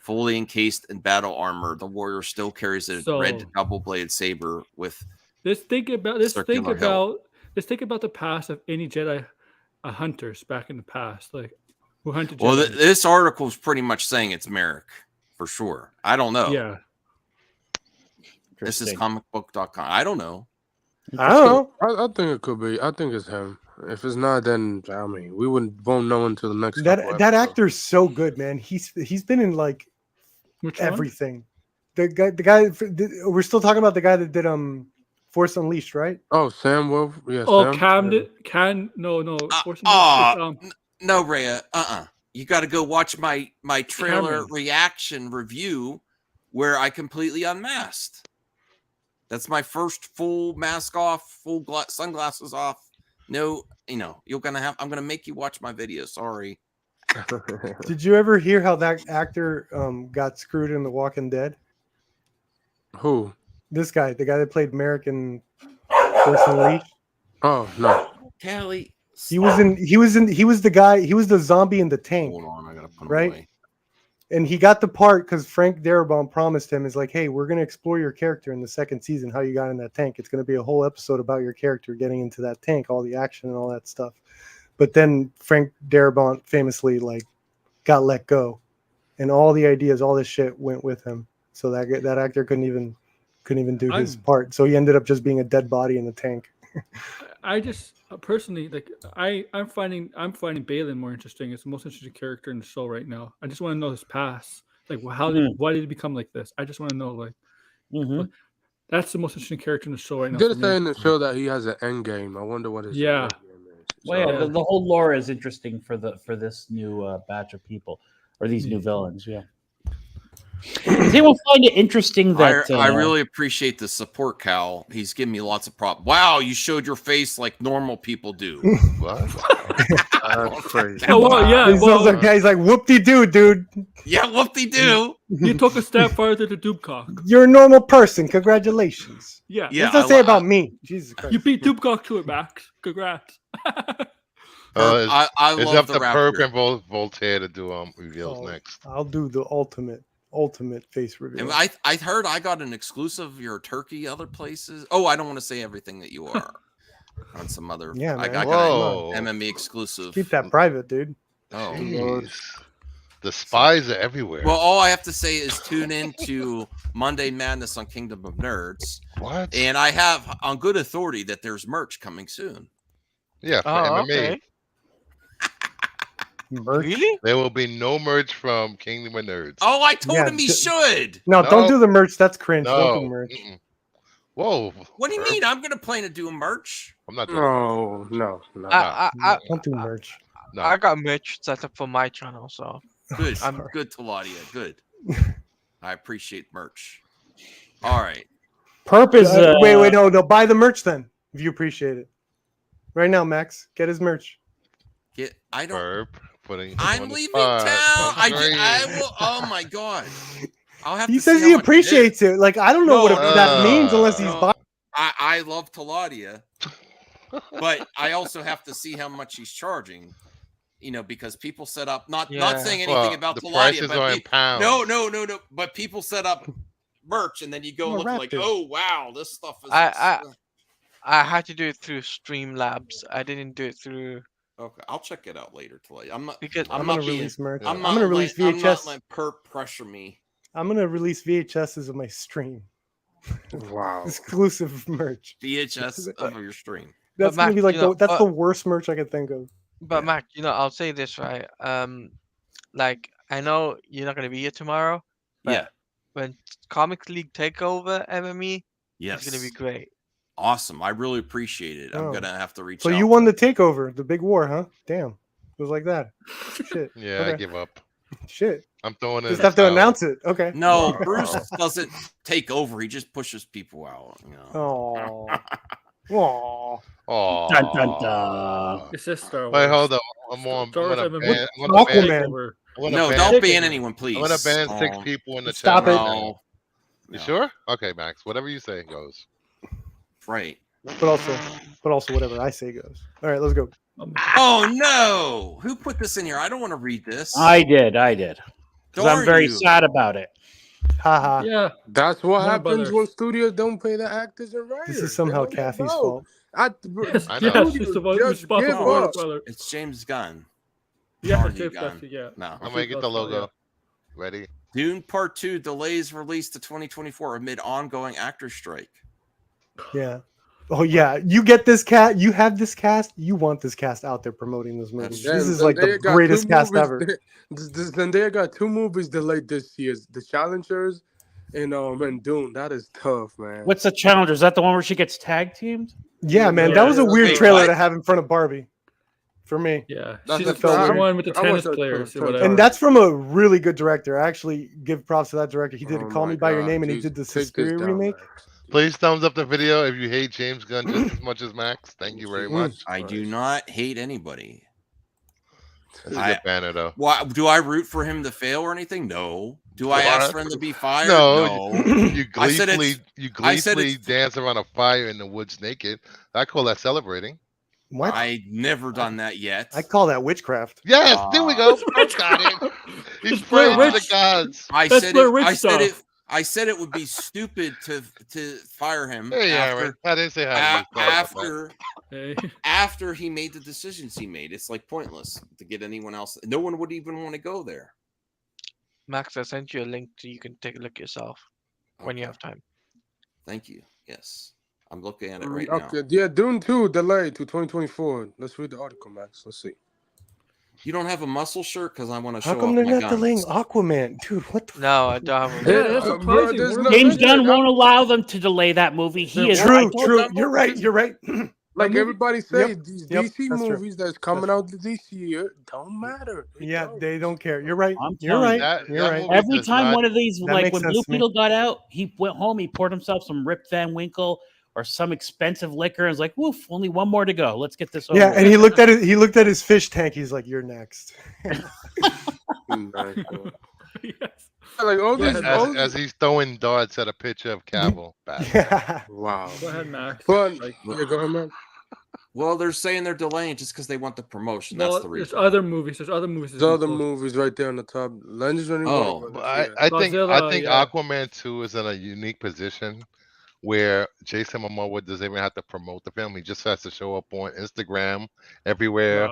Fully encased in battle armor, the warrior still carries a So- red double-bladed saber with Let's think about Circular hilt. the past of any Jedi hunters back in the past, like who hunted. Well, Jedi. this article is pretty much saying it's Merrick for sure. I don't know. Yeah. This is Interesting. comicbook.com. I don't know. I don't know. I think it could be. I think it's him. If it's not, then I mean, we won't know until the next. couple That episodes. actor's so good, man. He's been in like Which one? everything. The guy. We're still talking about the guy that did Force Unleashed, right? Oh, Sam Wolf. Yeah. Oh, Sam. Camden. No. Force Unleashed, No, Rhea. You got to go watch my trailer Cameron. reaction review where I completely unmasked. That's my first full mask off, full sunglasses off. No, I'm gonna make you watch my video. Sorry. Did you ever hear how that actor got screwed in The Walking Dead? Who? This guy, the guy that played Merrick in Force Unleashed. Oh no. Callie. He was the zombie in the tank, Hold on, I gotta put him right? away. and he got the part because Frank Darabont promised him, is like, hey, we're going to explore your character in the second season, how you got in that tank. It's going to be a whole episode about your character getting into that tank, all the action and all that stuff. But then Frank Darabont famously got let go, and all the ideas, all this shit went with him. So that actor couldn't even do his part. So he ended up just being a dead body in the tank. I just personally I'm finding Balin more interesting. It's the most interesting character in the show right now. I just want to know his past. Like, why did he become like this? I just want to know. That's the most interesting character in the show right now. Did say in the show that he has an end game. I wonder what his end game is. Well, yeah, the whole lore is interesting for this new batch of people or these new villains. Yeah. Does anyone find it interesting that I really appreciate the support, Cal? He's giving me lots of props. Wow, you showed your face like normal people do. What? That's crazy. Oh, well, yeah. He's like, whoop-de-doo, dude. Yeah, whoop-de-doo. You took a step farther to Dubcock. You're a normal person. Congratulations. Yeah. What does that say about me? Jesus Christ. You beat Dubcock to it, Max. Congrats. I It's love up the to Raptor. Perp and Voltaire to do reveals next. I'll do the ultimate face reveal. And I heard I got an exclusive. You're a turkey other places. Oh, I don't want to say everything that you are on some other. Yeah, I man. got an MME exclusive. Keep that private, dude. Oh, Jeez. The spies are everywhere. well, all I have to say is tune in to Monday Madness on Kingdom of Nerds, what? and I have on good authority that there's merch coming soon. Yeah, for Oh, MMA. okay. Merch? Really? There will be no merch from Kingdom of Nerds. Oh, I told Yeah, him he d- should. No, No. don't do the merch. That's cringe. No. Don't do merch. Mm-mm. Whoa. What do you Perp. mean? I'm gonna plan to do a merch. I'm not doing No. I Don't do merch. no. I got merch set up for my channel, so Good, I'm- good, Taladia. Good. I appreciate merch. All right. Purpose? Wait, no. Buy the merch then, if you appreciate it. Right now, Max, get his merch. I don't. Perp. Putting him I'm on the leaving spot. town. I'm I sorry. will. Oh my god. I'll have He to see says how he much it appreciates is. it. Like, I don't know what No, that means unless he's no. buying. I love Taladia, but I also have to see how much he's charging. Because people set up not saying anything Well, about the Taladia, prices but are in pounds. no. But people set up merch, and then you go and look like, Raptor. oh wow, this stuff is. I had to do it through Streamlabs. I didn't do it through Okay, I'll check it out later, Taladia. I'm not. because I'm not gonna being- release merch. I'm I'm not gonna release I'm not VHS. letting Perp pressure me. I'm gonna release VHSs of my stream. Wow. Exclusive merch. VHS of your stream. That's Mac, gonna be like that's but- the worst merch I could think of. But Yeah. Mac, I'll say this right. Like I know you're not gonna be here tomorrow. But Yeah. When Comics League take over MME, Yes. it's gonna be great. Awesome. I really appreciate it. I'm Oh. gonna have to reach So out. you won the takeover, the big war, huh? Damn, it was like that. Shit. Yeah, I Okay. give up. Shit. I'm throwing it. Just have to announce it. Okay. No, Bruce doesn't take over. He just pushes people out. Oh. Oh. Oh. Dun, dun, dun. It's just Star Wars. Wait, hold on. I'm on. Star Wars I'm MMA. gonna ban. Aquaman. No, ban don't ban 6. anyone, please. I'm gonna ban 6 Oh, people in the Stop chat it. right now. No, You no. sure? Okay, Max. Whatever you say goes. Right. But also whatever I say goes. All right, let's go. Oh no! Who put this in here? I don't want to read this. I did. Because I'm Darn very you. sad about it. Haha. Yeah. That's what Warner happens Brothers. when studios don't pay the actors and writers. This is They somehow don't even Kathy's know. fault. Yes, I know. yes, it's about Just responsible give for Warner up. Brothers. It's James Gunn. Yeah, Darn it's you, James Gunn. Gunn, yeah. No. I'm gonna get the logo. Ready? Dune Part 2 delays release to 2024 amid ongoing actor strike. Yeah. Oh yeah. You get this cast. You have this cast. You want this cast out there promoting this movie. That's This true. is like the Zendaya got greatest two cast movies- ever. Zendaya got 2 movies delayed this year: The Challengers and Dune. That is tough, man. What's the challenge? Is that the one where she gets tag teamed? Yeah, man. Yeah, That was a yeah, weird wait, trailer what? to have in front of Barbie. For me. Yeah, That's she's a the fact. one with the I watched tennis that players too. or whatever. And that's from a really good director. I actually give props to that director. He did Oh Call my Me by Your God, Name, and he Jesus. did the Take this Suspiria down, remake. Max. Please thumbs up the video if you hate James Gunn just as much as Max. Thank you very much. I do Christ. not hate anybody. This is a good banner though. Why do I root for him to fail or anything? No. Do I ask for him to be fired? No, No. You I said gleefully it's- dance around a fire in the woods naked. I call that celebrating. What? I never done that yet. I call that witchcraft. Yes, there we go. I got it. He's praying to the Witch. gods. I That's said Blair it. Witch I said it. stuff. I said it would be stupid to fire him Hey, Aaron. I didn't say hi to you. Sorry about that. Hey. after he made the decisions he made. It's like pointless to get anyone else. No one would even want to go there. Max, I sent you a link so you can take a look yourself when you Okay. have time. Thank you. Yes, I'm looking at it right now. Okay, yeah, Dune 2 delayed to 2024. Let's read the article, Max. Let's see. You don't have a muscle shirt because I want to show How come off they're my not guns. delaying Aquaman? Dude, what the No, I don't have a Yeah, link. that's Bro, surprising. there's Warner no- James Brothers- Gunn won't allow them to delay that movie. He is. I True, told true. them- You're right. You're right. Like movie- everybody say, Yep, these yep, DC that's true. movies that's coming That's out this year don't matter. They Yeah, don't. they don't care. You're right. I'm You're telling right. you. You're That right. movie- Every does time not- one of these, That like makes when sense Blue to me. Beetle got out, he went home, he poured himself some Rip Van Winkle or some expensive liquor and was like, woof, only one more to go. Let's get this over. Yeah, with." and he looked at his fish tank. He's like, "You're next." Yes. Like all Yeah, these, As he's throwing darts at a picture of Cavill. Bad. Yeah. wow. Go ahead, Max. But Like, yeah, go ahead, man. Well, they're saying they're delaying just because they want the promotion. That's well, the there's reason. other movies. There's other movies. There's other movies right there on the top. Legends running. Oh, I think Godzilla, yeah. Aquaman 2 is in a unique position where Jason Momoa doesn't even have to promote the film. He just has to show up on Instagram everywhere.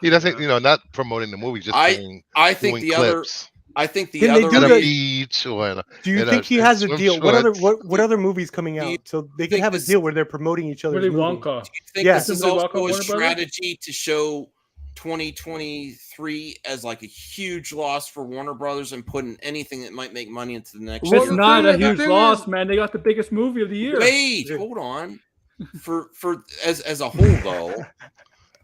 He doesn't, yeah. not promoting the movie, just I doing think the clips other Didn't they at do a the- beach or in a, Do you in think he in has a swim deal? shorts. What other movies coming Do you out so they can think have a this- deal where they're promoting each other's Willy movie? Wonka. I think Yeah. this is Willy Wonka, also a Warner Brothers? strategy to show 2023 as like a huge loss for Warner Brothers and putting anything that might make money into the next Well, It's the year. not thing a is- the huge thing loss, is- man. They got the biggest movie of the year. Wait, hold on. For as a whole though,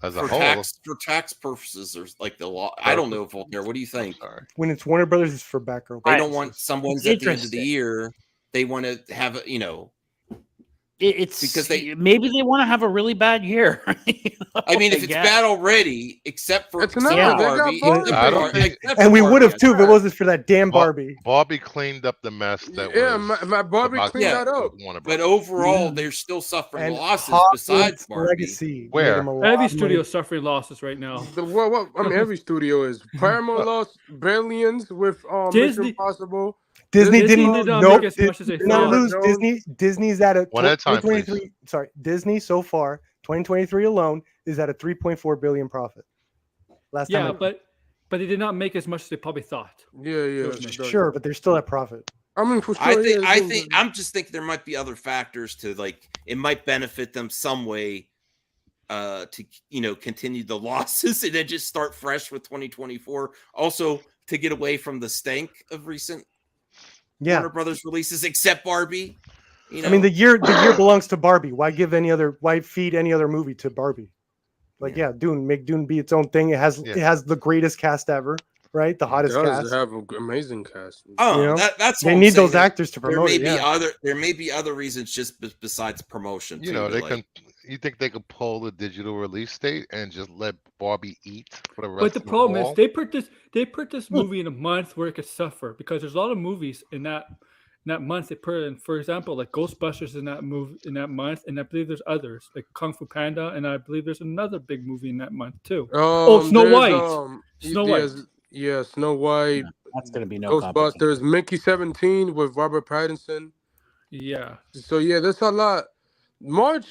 As a for whole. tax purposes, there's like the law. I don't know, Voltaire. What do you think? Sorry. When it's Warner Brothers, it's for Batgirl. They I- don't want someone's It's at the end of the interesting. year. They want to have It's Because maybe they want to have a really bad year. I mean, if it's guess. bad already, except for It's not. Yeah. They got Barbie, Barbie. I don't think- And we would have too if it wasn't for that damn Bar- Barbie. Barbie cleaned up the mess that Yeah, was my Barbie about cleaned Yeah. that up. Warner But Brothers. overall, they're still suffering And losses Hogwarts besides Barbie. Legacy. Where? made them a lot Every of studio money. is suffering losses right now. What? I mean, every studio is. Paramount lost billions with Disney- Mission Impossible. Disney Disney didn't. did not Nope. make as much as they Did not thought. lose. Disney's at a One at a time, 2023. Sorry, Disney so far 2023 alone is at a 3.4 billion profit. Last Yeah, time. but they did not make as much as they probably thought. Yeah. Sure, but they're still at profit. I mean, for sure. I yeah, think I'm just thinking there might be other factors to like it might benefit them some way to continue the losses and then just start fresh with 2024. Also to get away from the stank of recent Yeah. Warner Brothers releases, except Barbie. I mean, the year belongs to Barbie. Why feed any other movie to Barbie? Like, Dune, make Dune be its own thing. It has the greatest cast ever. right? The hottest does cast. have an amazing cast. Oh, You know? that's They what I'm need saying. those actors to promote it. There may be other reasons just besides promotion. You too, know, to, they like, can. You think they could pull the digital release date and just let Barbie eat for the rest But the of the problem is fall? they put this movie in a month where it could suffer because there's a lot of movies in that month they put in. For example, like Ghostbusters in that month, and I believe there's others like Kung Fu Panda, and I believe there's another big movie in that month too. Snow White. Snow White. Yeah, Snow White. That's gonna be no Ghostbusters, Mickey 17 with Robert Pattinson. Yeah. So yeah, there's a lot. March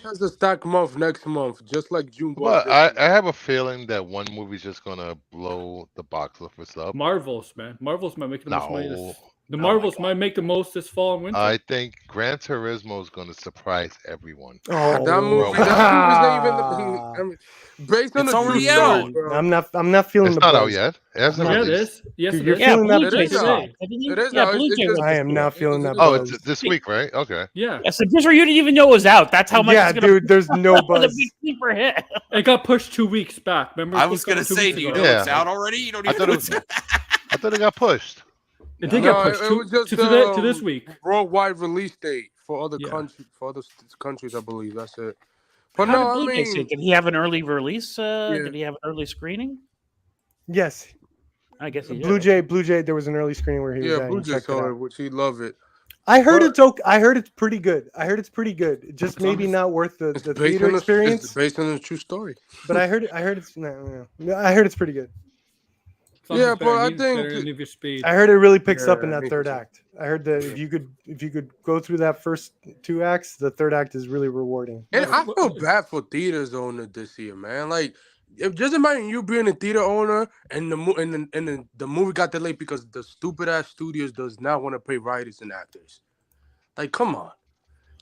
has a stack month next month, just like June was. But I have a feeling that one movie's just gonna blow the box office up. Marvels, man. Marvels might make the most money. The Oh Marvels might make the most this fall and winter. I think Gran Turismo is gonna surprise everyone. Oh, that movie's not even based on It's a true already story, out. bro. I'm not feeling It's the not buzz. out yet. It hasn't Yeah, it released. is. Yes, Dude, it you're is. feeling that Blue Jay buzz. saw it. It is Yeah, out. Blue Jay It's was just- I am not feeling that Oh, buzz. it's this week, right? Okay. Yeah. Yeah, so just for you to even know it was out. That's how much. Yeah, it's gonna dude, there's no the buzz. big sleeper hit. It got pushed 2 weeks back. Remember? I was gonna say, do you know it's Yeah. out already? You don't I even thought know it it's was- I thought it got pushed. It did No, get pushed it was just, to this week. Worldwide release date for other Yeah. countries, I believe. That's it. But How no, did I Blue Jay see mean, it? Did he have an early release? Yeah. Did he have an early screening? Yes, I guess he did. Blue Jay. There was an early screening where he was yeah, at. Blue and Jay checked it saw out. it, which he loved it. I heard But- it's okay. I heard it's pretty good. It just maybe not worth the It's theater It's experience. based on a true story. But I heard it's no, I heard it's pretty good. Yeah, but I think better than Need for Speed. I heard it really picks up in Yeah, that me third too. act. I heard that if you could go through that first 2 acts, the third act is really rewarding. And I feel bad for theaters owner this year, man. Like, just imagine you being a theater owner and the movie got delayed because the stupid ass studios does not want to pay writers and actors. Like, come on,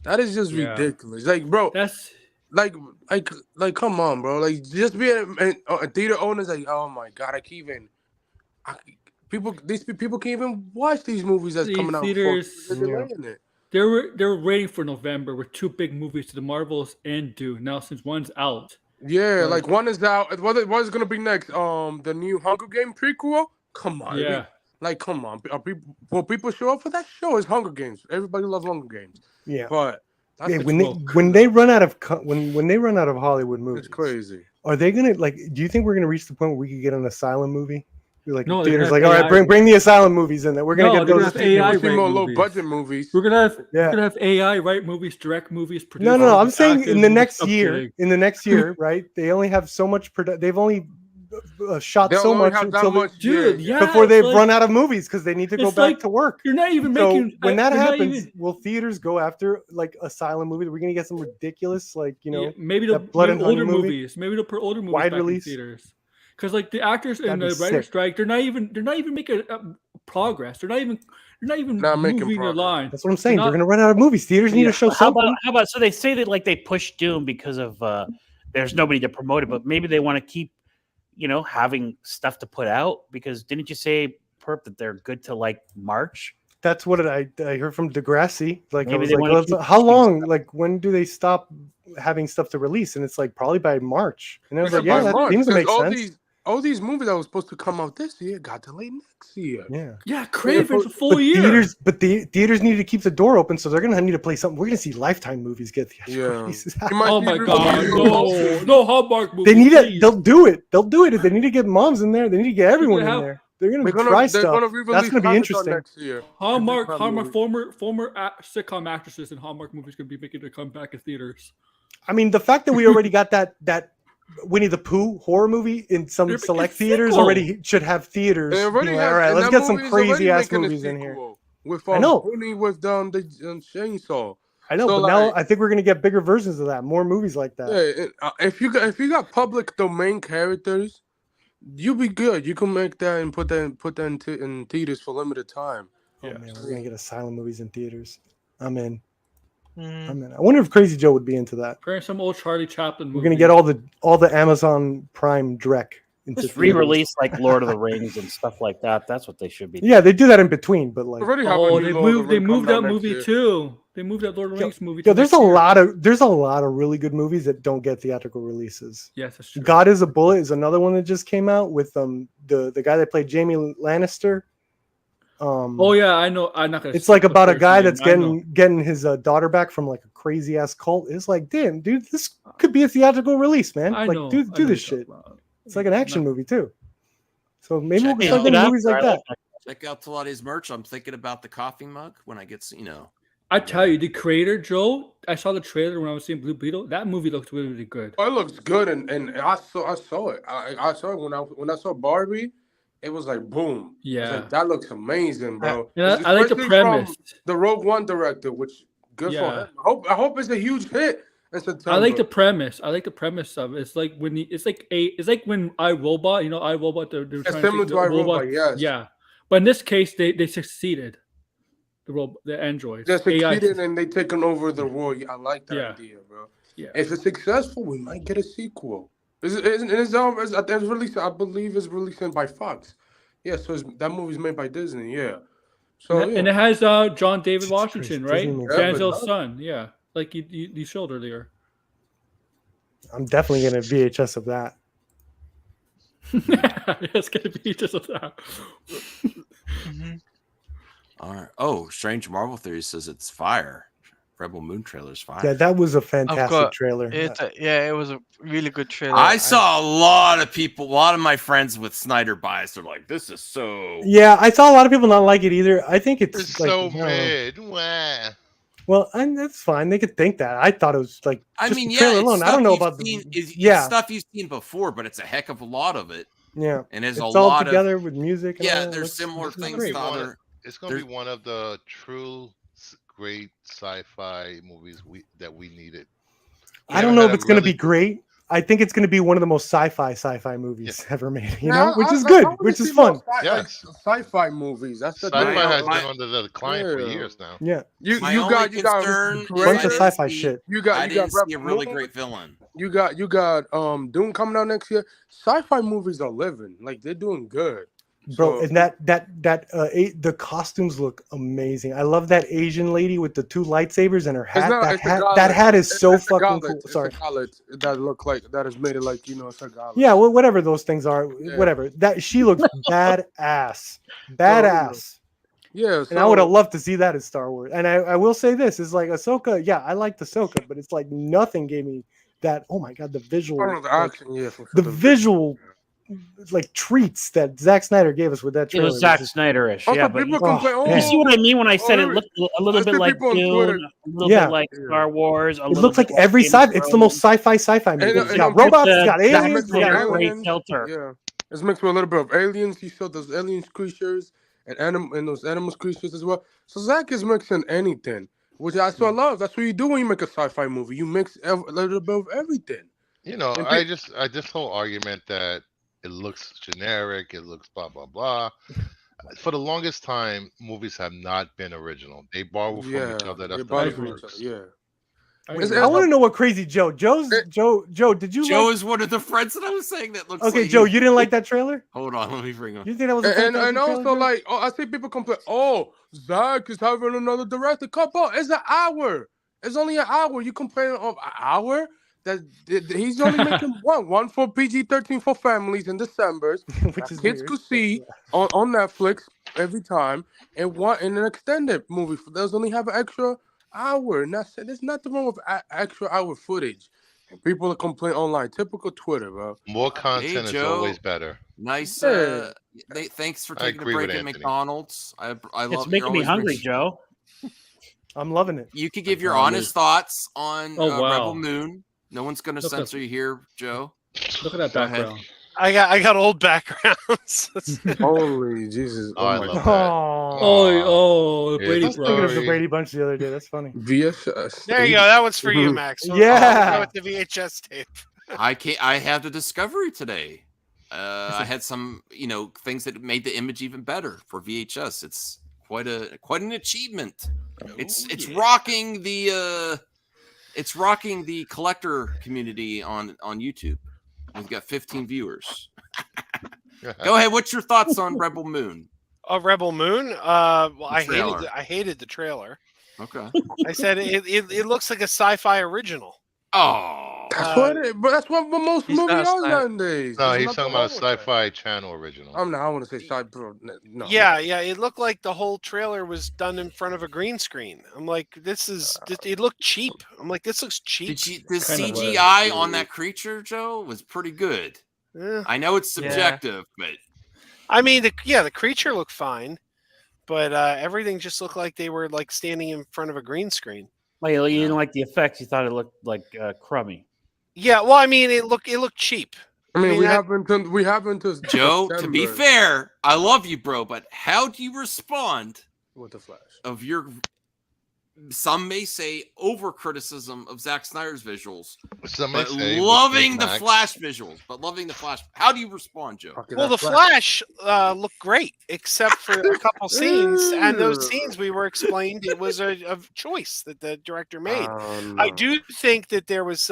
that is just Yeah. ridiculous. Like, bro, That's like, come on, bro. Like, just being a theater owner is like, oh my god, these people can't even watch these movies that's These coming out. theaters- They're delaying it. they were waiting for November with 2 big movies, to the Marvels and Dune. Now since one's out, Yeah, Like- like one is out. What is gonna be next? The new Hunger Game prequel. Come on, yeah, come on. Will people show up for that show? It's Hunger Games. Everybody loves Hunger Games. Yeah. But that's Yeah, the when smoke. they run out of when they run out of Hollywood movies, It's crazy. are they gonna do you think we're gonna reach the point where we could get an Asylum movie? Be like No, they're theaters, gonna like, all have right, AI. bring the Asylum movies in there. We're gonna No, get they're those. gonna have AI We'll see write more low movies. budget movies. we're gonna have Yeah. AI write movies, direct movies, produce. No, movies, I'm saying act in the movies. next I'm year. kidding. In the next year, right? They only have so much. They've only shot They'll so only much have that until much, Dude, yeah. yeah, before it's they've like- run out of movies because they need to go it's back like- to work. You're not even So making. when that you're not happens, even- will theaters go after like Asylum movies? We're gonna get some ridiculous, yeah, maybe the that Blood and older Honey movie? movies. Maybe they'll put older movies Wide back release? in theaters. Because like the actors That'd and be the writer sick. strike, they're not even making progress. They're not even Not making moving their progress. line. That's what I'm saying. They're They're not- gonna run out of movies. Theaters need to show How something. about so they say that like they pushed Doom because of there's nobody to promote it, but maybe they want to keep having stuff to put out because didn't you say, Perp, that they're good to like March? That's what I heard from Degrassi. Like I Maybe was they like, wanna well, keep how pushing long? Like when do they stop having stuff to release? And it's like probably by March. And I was like, yeah, By that March, seems to 'cause make sense. all these movies that were supposed to come out this year got delayed next year. Yeah. Yeah, Craven's a full But year. the theaters need to keep the door open, so they're gonna need to play something. We're gonna see Lifetime movies get theatrical Yeah. releases. You might Oh see my re- god, no Hallmark movies. They need it. please. They'll do it. They'll do it if they need to get moms in there. They need to get everyone in have- there. They're gonna They're try they're stuff. gonna That's re-release gonna be Avatar interesting. next year. Hallmark, Probably. former sitcom actresses and Hallmark movies gonna be making a comeback in theaters. I mean, the fact that we already got that Winnie the Pooh horror movie in some They're making select a theaters sequel. already should have theaters. They already being like, have- all right, and let's that get some movie is already crazy ass making a movies in here. sequel With I know. Rooney with the chainsaw. I know, So, but now like- I think we're gonna get bigger versions of that, more movies like that. Yeah, if you got public domain characters, you'll be good. You can make that and put that in theaters for limited time. Oh Yeah. man, we're gonna get Asylum movies in theaters. I'm in. Mm. I'm in. I wonder if Crazy Joe would be into that. Some old Charlie Chaplin movie. We're gonna get all the Amazon Prime Drek into Just theaters. re-release like Lord of the Rings and stuff like that. That's what they should be. Yeah, they do that in between, but like, Already have a Oh, new they Lord of the moved Ring that coming out next movie year. too. They moved that Lord of the Rings movie. yo, to there's next a year. lot of really good movies that don't get theatrical releases. Yes, that's true. God is a Bullet is another one that just came out with the guy that played Jamie Lannister. Oh yeah, I know. I'm not gonna. It's like about a put guy name. that's I know. getting his daughter back from like a crazy ass cult. It's like, damn, dude, this could be a theatrical release, man. I like, know. do I know this you're shit. talking about. It's like an action movie too. So maybe Check we'll it start out. getting Good movies like actor, I that. like Check out Talade's merch. I'm thinking about the coffee mug when I get, I tell you, the creator Joe. I saw the trailer when I was seeing Blue Beetle. That movie looked really, really good. Oh, it looks good, and I saw it. I saw it when I saw Barbie. It was like boom. I was Yeah. like, that looks amazing, bro. And I like the Especially premise. from the Rogue One director, which good for Yeah. him. I hope it's a huge hit in September. I like the premise. I like the premise of it. It's like it's like when iRobot. You know, iRobot. They're It's trying similar to to the iRobot, robot- yes. Yeah, but in this case, they succeeded. The androids. They AI. succeeded and they taken over the world. I like that Yeah. idea, bro. Yeah. If it's successful, we might get a sequel. It's released. I believe it's released by Fox. Yeah, so that movie's made by Disney. Yeah. So And it has John David Jesus Washington, Christ, right? Disney makes Yeah, but Denzel's no. son. Yeah, like you showed earlier. I'm definitely gonna VHS of that. It's gonna be just a that. All right. Oh, Strange Marvel Theory says it's fire. Rebel Moon trailer's fire. Yeah, that was a fantastic course. trailer. It was a really good trailer. I saw a lot of my friends with Snyder bias are like, this is so. Yeah, I saw a lot of people not like it either. I think it's It's like, so I don't know. mid. Wah. Well, and that's fine. They could think that. I thought it was like I just mean, the yeah, trailer it's alone. I don't stuff know you've about seen, it's yeah, stuff you've seen before, but it's a heck of a lot of it. yeah. And there's It's a all lot together of with music. And all yeah. that. There's Looks- similar looks things great. to other. It's gonna be one of the true great sci-fi movies that we needed. I don't know if it's going to be great. I think it's going to be one of the most sci-fi movies ever made. You know, which is good, which is fun. Yes. Sci-fi movies. That's the Sci-fi thing. has been under the decline for years now. Yeah. You My got only concern is Bunch I of didn't sci-fi see- shit. I didn't see a Rebel really Moon. great villain. You got Doom coming out next year. Sci-fi movies are living. Like they're doing good. Bro, So- and the costumes look amazing. I love that Asian lady with the two lightsabers and her hat. That hat is so It's a fucking gauntlet. cool. It's Sorry. a gauntlet that look like that has made it like it's a gauntlet. Yeah, whatever those things are, Yeah. whatever. That she looks badass. Yeah, And I would have loved to see that in Star Wars. And I will say this is like Ahsoka. Yeah, I liked Ahsoka, but it's like nothing gave me that. Oh my god, the visual, I don't know the like, action. Yeah, for the sure. visual, like treats that Zack Snyder gave us with that It trailer. was Zack just- Snyder-ish, Also, yeah. But people Oh, complain. man. you see what I mean when I said it really? looked a little I bit see like people on Dune, Twitter- a little Yeah. bit like Star Wars. It looks like every sci. It's the most sci-fi movie. It's and got on robots, it's the got Zack aliens, it's got Snyder everything. great aliens. filter. Yeah, it's mixed with a little bit of aliens. You saw those alien creatures and those animal creatures as well. So Zach is mixing anything, which I love. That's what you do when you make a sci-fi movie. You mix a little bit of everything. You know, And I this whole argument that it looks generic, it looks blah blah blah. For the longest time, movies have not been original. They borrow from each other. That's they the bought way it it from each works. other. Yeah. I It's- agree. I want to know what crazy Joe. Joe. Did you? Joe like... is one of the friends that I was saying that looks. Okay, like Joe, he- you didn't like that trailer? Hold on, let me bring him. You think that was a And fantastic also trailer, Joe? like I see people complain. Oh, Zach is having another director. Come on, it's an hour. It's only an hour. You complaining of an hour? That he's only making one for PG-13 for families in December. Which is Kids weird. could see on Netflix every time, and one in an extended movie. Those only have an extra hour. And that's it. There's nothing wrong with extra hour footage. And people are complaining online. Typical Twitter, bro. More content is Joe. always better. Nice. Yeah. Thanks for I taking a agree break with at Anthony. McDonald's. I love. It's you're making me always hungry, rich. Joe. I'm loving it. You could give your Oh, honest thoughts on Oh, wow. Rebel Moon. No one's going to Look at- censor you here, Joe. Look at that Go ahead. background. I got old backgrounds. Holy Jesus! Oh, I my love God. that. Oh, the Yeah, Brady I was thinking of the Sorry. Brady Bunch the other day. That's funny. VHS. There you go. That one's for you, Max. Yeah. Go with the VHS tape. I had the discovery today. I had some, things that made the image even better for VHS. It's quite an achievement. It's rocking the collector community on YouTube. We've got 15 viewers. Go ahead. What's your thoughts on Rebel Moon? Rebel Moon. Well, I trailer. hated the trailer. Okay. I said it looks like a sci-fi original. Oh, That's what it is, but that's what most He's movies not are sci- nowadays. No, There's he's nothing talking wrong about a with that. Sci-Fi Channel original. I want to say side, bro. No. Yeah, it looked like the whole trailer was done in front of a green screen. I'm like, it looked cheap. I'm like, this looks cheap. the Kinda was. CGI on that creature, Joe, was pretty good. Eh. I know it's Yeah. subjective, but I mean, the creature looked fine, but everything just looked like they were like standing in front of a green screen. Like, you didn't like the effects. You thought it looked like crummy. Yeah, well, I mean, it looked cheap. I mean, I mean, we that- haven't to Joe, to be December fair, I love you, bro, but how do you respond with the Flash. of your, some may say, over criticism of Zack Snyder's visuals, Some may but say loving with the Max. Flash visuals, but loving the Flash? How do you respond, Joe? Fucking Well, the that Flash looked great, except for a couple scenes, and those scenes we were explained it was a choice that the director made. I do think that there was,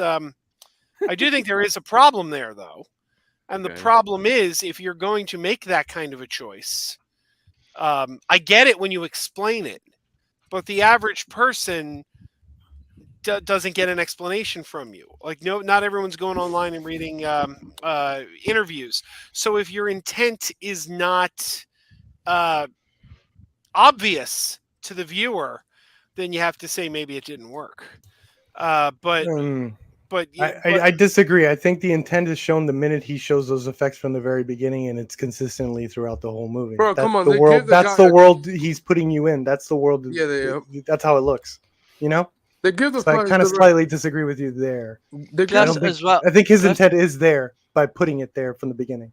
I do think there is a problem there, though, and the Okay. problem is if you're going to make that kind of a choice, I get it when you explain it, but the average person doesn't get an explanation from you. Like, no, not everyone's going online and reading interviews. So if your intent is not obvious to the viewer, then you have to say maybe it didn't work. But I disagree. I think the intent is shown the minute he shows those effects from the very beginning, and it's consistently throughout the whole movie. Bro, That's come on, the they world. give the That's guy the a- world he's putting you in. That's the world. Yeah, That's how it looks. You know. They give the So I Flash kind of the- slightly disagree with you there. They I give Plus don't think. as well, I think his plus- intent is there by putting it there from the beginning.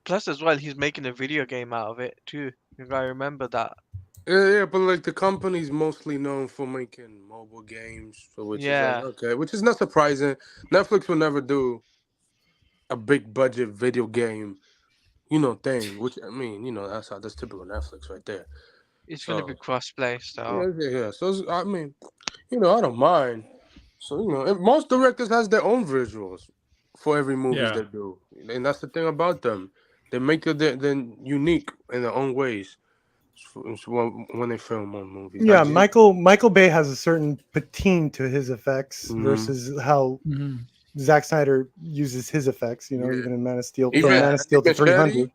plus as well, he's making a video game out of it too. You gotta remember that. Yeah, but like the company's mostly known for making mobile games, so which Yeah. is like, okay, which is not surprising. Netflix will never do a big budget video game, thing. Which I mean, that's typical Netflix right there. It's gonna be So- crossplay, so Yeah. So I mean, I don't mind. So and most directors has their own visuals for every movie Yeah. they do, and that's the thing about them. They make it then unique in their own ways when they film on movies. Yeah, Like, Michael Bay has a certain patina to his effects Mhm. versus how Zack Snyder uses his effects. Yeah. Even in Man of Steel, Even from Man of Steel to Anthony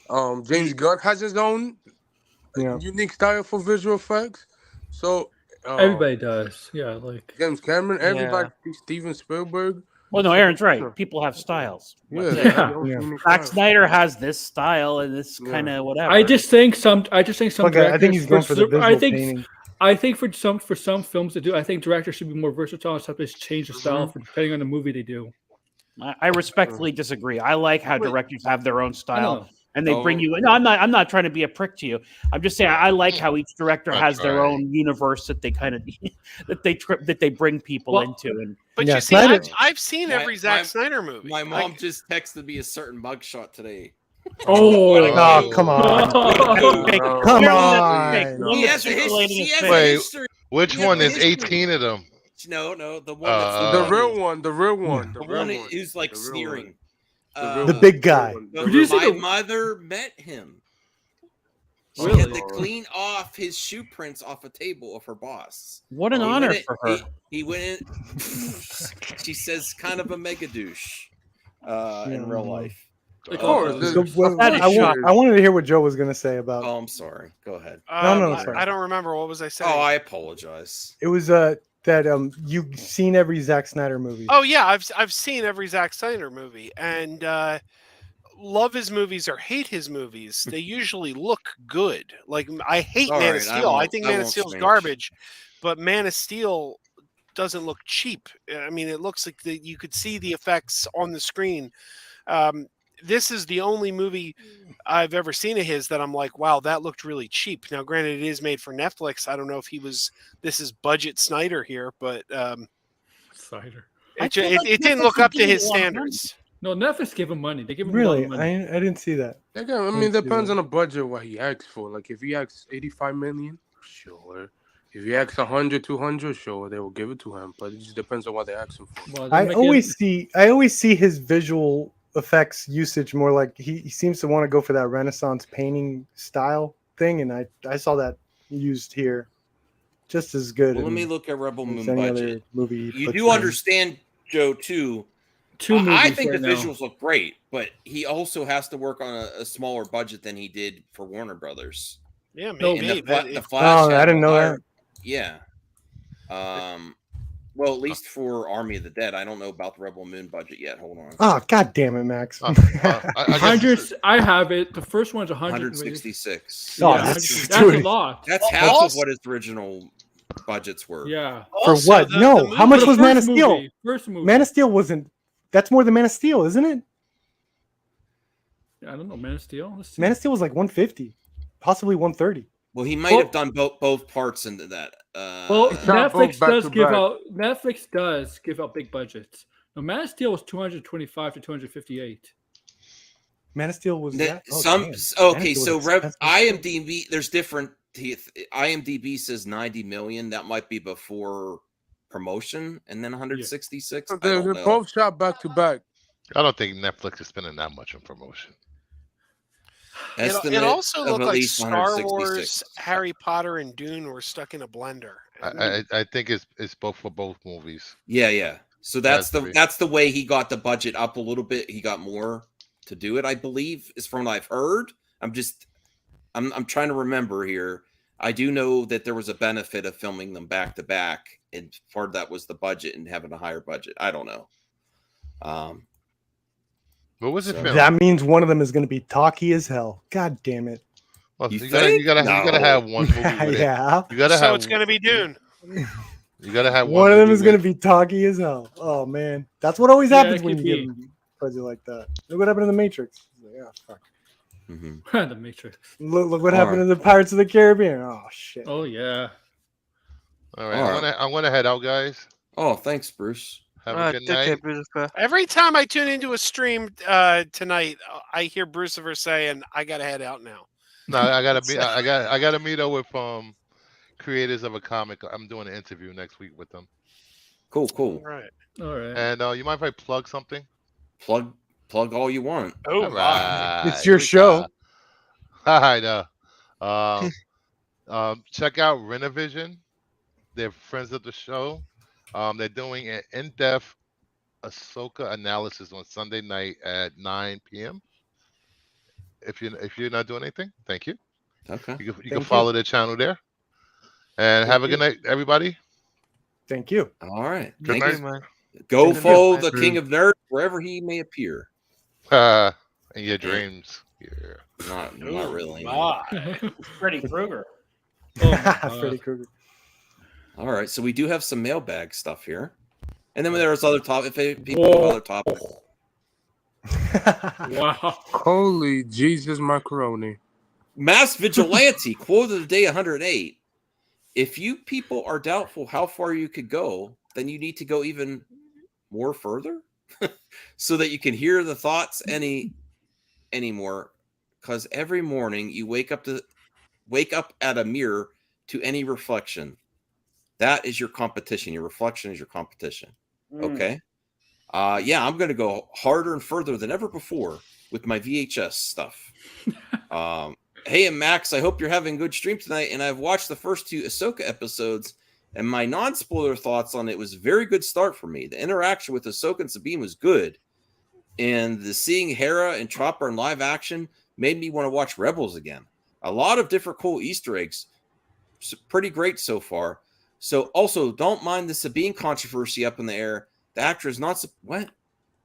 300. James Gunn has his own Yeah. unique style for visual effects. So Everybody does. Yeah, like James Cameron, everybody, Steven Spielberg. Well, no, Aaron's right. People have styles. Yeah, But, they Yeah. have their own Yeah. unique Zack style. Snyder has this style and this Yeah. kind of whatever. I just think some Okay, I directors think he's going for the some- visual painting. I think for some films to do, I think directors should be more versatile and sometimes change the style for depending on the movie they do. I respectfully disagree. I like how Wait. directors have their own I style know. and they bring you. No, I'm not trying to be a prick to you. I'm just saying I like how each director That's has their right. own universe that they kind of that they bring people Well, into. And But Yeah, you see, Snyder- I've seen My- every Zack my- Snyder movie. My Like, mom just texted me a certain mugshot today. Oh, Oh, come on. No. Come Here's on. the thing. He has a Articulating history. his He has face. a Wait. history. Which Yeah, one but is history- 18 of them? No, the one that's The Uh, real one, the real one, the the one real one. who's like The real sneering. one. The big guy. But Did you see my the- mother met him. She Really? had to clean off his shoe prints off a table of her boss. What an He honor went in- for her. He went in. She says, kind of a mega douche in real life. Like, Of course, uh, there's- So, of well, That is I shocking. wanted to hear what Joe was going to say about. Oh, I'm sorry. Go ahead. No, sorry. I don't remember. What was I saying? Oh, I apologize. It was that you've seen every Zack Snyder movie. Oh yeah, I've seen every Zack Snyder movie, and love his movies or hate his movies. They usually look good. Like, I hate All Man of right, I Steel. I won't- think I Man of won't Steel's change. garbage, but Man of Steel doesn't look cheap. I mean, it looks like you could see the effects on the screen. This is the only movie I've ever seen of his that I'm like, wow, that looked really cheap. Now, granted, it is made for Netflix. I don't know if this is budget Snyder here, but Cider. I it feel like didn't Netflix look is up to giving his a lot of money. standards. No, Netflix gave him money. They give him a Really? lot of money. I didn't see that. Again, I mean, it depends on the budget what he asks for. Like, if he asks 85 million, sure. If he asks 100, 200, sure, they will give it to him. But it just depends on what they ask him for. Well, they I might always see his visual effects usage more like he seems to want to go for that Renaissance painting style thing, and I saw that used here just as good. Well, let me look at Rebel Moon any budget. other movie. You do understand, Joe, too. Two movies I think right the now. visuals look great, but he also has to work on a smaller budget than he did for Warner Brothers. Yeah, No, maybe. The Flash. I didn't know that. Yeah. Well, at least for Army of the Dead. I don't know about the Rebel Moon budget yet. Hold on. Oh, god damn it, Max. I have it. The first one's 166. Oh, Yeah, that's that's a lot. That's half of what his original budgets were. Yeah. For Also, what? the No. movie- How much The was Man of first Steel? movie, First movie. Man of Steel wasn't. That's more than Man of Steel, isn't it? I don't know. Man of Steel. Let's see. Man of Steel was like 150, possibly 130. Well, he might have done both parts into that. Well, Not both Netflix back does to give back. out. Netflix does give out big budgets. No, Man of Steel was 225 to 258. Man of Steel was that? Oh, some damn. okay. Man of Steel So was expensive. IMDb, there's different. IMDb says 90 million. That might be before promotion, and then 166. I They're don't know. both shot back to back. I don't think Netflix is spending that much on promotion. Estimate It also of looked at like least Star 166. Wars, Harry Potter, and Dune were stuck in a blender. I think it's both for both movies. Yeah. So that's That's that's the way he got the budget up a little bit. He got more to do it, I believe, is from what I've heard. I'm trying to remember here. I do know that there was a benefit of filming them back to back, and part of that was the budget and having a higher budget. I don't know. What was it? So- filmed? That means one of them is going to be talky as hell. God damn it. Well, You you gotta think? have one movie with it. Yeah. You gotta So have. it's going to be Dune. You gotta have One of them movie is going to with- be talky as hell. Oh, man. That's what always Yeah, happens it when could you be. give them a budget like that. Look what happened in The Matrix. Yeah, fuck. Mhm. The Matrix. Look what All happened right. in the Pirates of the Caribbean. Oh, shit. Oh yeah. All right, All I'm gonna head out, guys. Oh, thanks, Bruce. Have a good night. Every time I tune into a stream tonight, I hear Brucifer saying, "I got to head out now." No, I gotta meet up with creators of a comic. I'm doing an interview next week with them. Cool. All right. All right. And you mind if I plug something? Plug all you want. Oh, All right. It's your show. I know. Check out Renovision. They're friends of the show. They're doing an in-depth Ahsoka analysis on Sunday night at 9 p.m. If you're not doing anything, thank you. Okay. You can follow their channel there. And have a good night, everybody. Thank you. All right. Good Thank night. you. Go Good night, follow man. the King of Nerds wherever he may appear. In your dreams. Yeah. Not really. Freddy Krueger. Oh, my God. Freddy Krueger. All right. So we do have some mailbag stuff here. And then there's other topics. If people have other topics. Wow. Holy Jesus macaroni. Mass Vigilante, quote of the day 108. If you people are doubtful how far you could go, then you need to go even more further so that you can hear the thoughts anymore. Because every morning you wake up at a mirror to any reflection. That is your competition. Your reflection is your competition. Okay. Yeah, I'm going to go harder and further than ever before with my VHS stuff. Hey, and Max, I hope you're having a good stream tonight. And I've watched the first 2 Ahsoka episodes, and my non-spoiler thoughts on it was a very good start for me. The interaction with Ahsoka and Sabine was good, and the seeing Hera and Chopper in live action made me want to watch Rebels again. A lot of different cool Easter eggs. Pretty great so far. So also, don't mind the Sabine controversy up in the air. The actor is not what?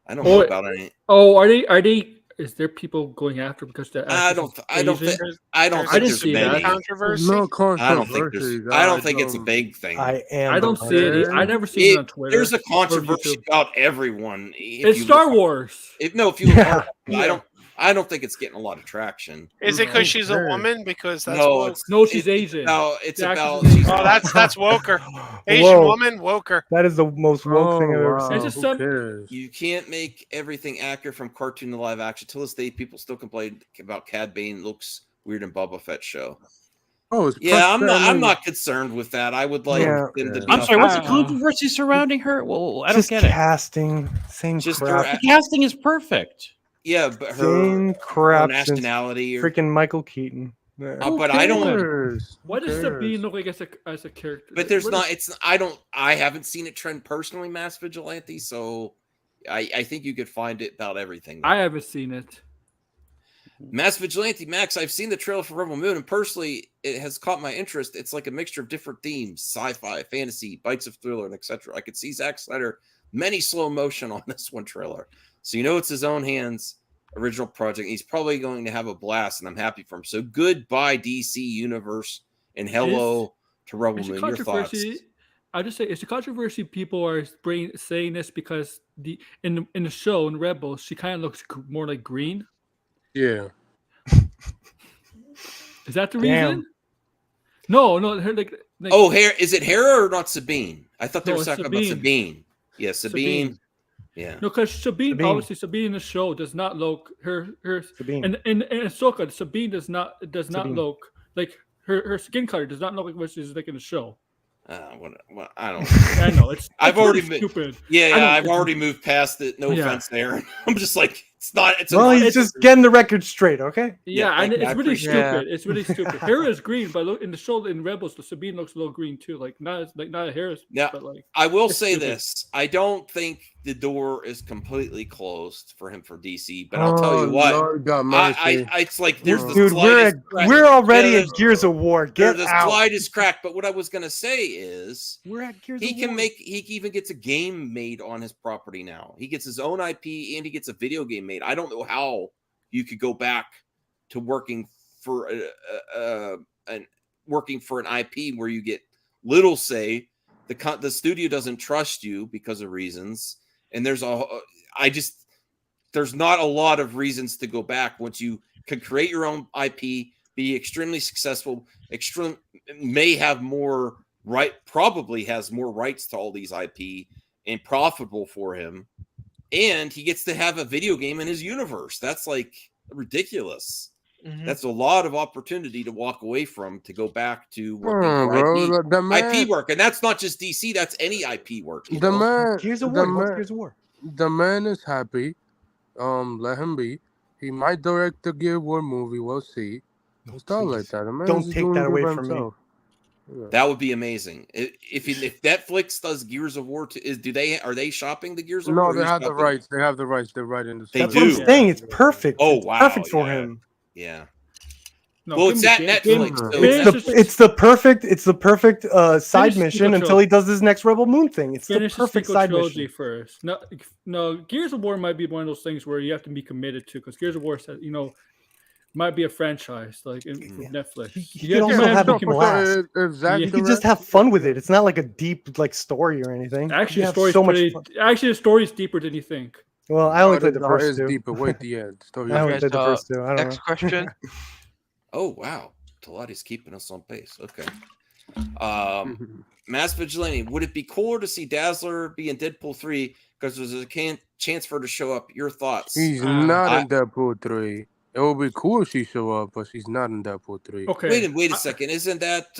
I don't know about any. Oh, are they? Is there people going after because the? I don't think there's many controversy. No I don't think it's a big thing. I don't see it. I never see it on Twitter. There's a controversy about everyone. It's Star Wars. If you look, I don't think it's getting a lot of traction. Is it because she's a woman? Because that's she's Asian. No, it's about. That's woker. Asian woman, woker. That is the most woke thing I've ever seen. You can't make everything accurate from cartoon to live action. Till this day, people still complain about Cad Bane looks weird in Boba Fett show. Oh, yeah, I'm not concerned with that. I would like them to be. I'm sorry. What's the controversy surrounding her? Well, I don't get it. Casting, same Just crap. The casting is perfect. Yeah, but Same her crap since nationality or freaking Michael Keaton. but I don't. Why does Sabine look like as a character? But there's What not. is- It's I haven't seen it trend personally, Mass Vigilante. So I think you could find it about everything. I haven't seen it. Mass Vigilante Max. I've seen the trailer for Rebel Moon, and personally, it has caught my interest. It's like a mixture of different themes: sci-fi, fantasy, bites of thriller, and etc. I could see Zack Snyder many slow motion on this one trailer, so you know it's his own hands. Original project. He's probably going to have a blast, and I'm happy for him. So goodbye, DC Universe, and hello to Rebel Moon. Your thoughts? I'll just say it's a controversy. People are saying this because in the show in Rebels, she kind of looks more like green. Yeah. Is that the reason? No, her like oh, hair. Is it Hera or not Sabine? I thought they were talking about Sabine. Sabine. Yeah, Sabine. Yeah. No, because Sabine obviously Sabine in the show does not look her Sabine. and in Ahsoka, Sabine does not Sabine. look like her skin color does not look like what she's like in the show. I don't. I know it's. I've already stupid. Yeah, I've already moved past it. No offense there. I'm just like it's not. It's well, he's just getting the record straight, okay? Yeah, and it's really stupid. It's really stupid. Hera is green, but look in the show in Rebels, the Sabine looks a little green too. Like not a Hera's. Yeah, but like I will say stupid. this: I don't think the door is completely closed for him for DC. But I'll tell you what, Lord God it's like there's the dude, slightest crack. we're already at Gears of War. Get there's out. the slightest crack. But what I was gonna say is, we're at Gears he of can War. he even gets a game made on his property now. He gets his own IP and he gets a video game made. I don't know how you could go back to working for working for an IP where you get little say. The studio doesn't trust you because of reasons, and there's not a lot of reasons to go back once you can create your own IP, be extremely successful, probably has more rights to all these IP and profitable for him. And he gets to have a video game in his universe. That's like ridiculous. Mm-hmm. That's a lot of opportunity to walk away from to go back to working for IP work. And that's not just DC, that's any IP work. Gears of War. The man is happy. Let him be. He might direct the Gears of War movie. We'll see. Stuff like that. The man don't take that away from me. Yeah. That would be amazing. If Netflix does Gears of War, are they shopping the Gears of War? No, they have the rights. They have the rights. They're right in the. They That's do. what I'm saying. It's perfect. Oh it's wow, perfect for him. Yeah. No, well, it's at Netflix. It's the perfect side mission until he does his next Rebel Moon thing. It's the perfect side mission. First. No, Gears of War might be one of those things where you have to be committed to because Gears of War says, might be a franchise like in Netflix. You can also have a blast. You can just have fun with it. It's not like a deep like story or anything. Actually, the story is deeper than you think. Well, I only played the first two. Deeper. Wait, the end. I only played the first two. I don't next know. question. Oh wow, Talati's keeping us on pace. Okay. Mass Vigilante. Would it be cooler to see Dazzler be in Deadpool 3 because there's a chance for her to show up? Your thoughts? He's not in Deadpool 3. It would be cool if she show up, but she's not in Deadpool 3. Okay. Wait a second. Isn't that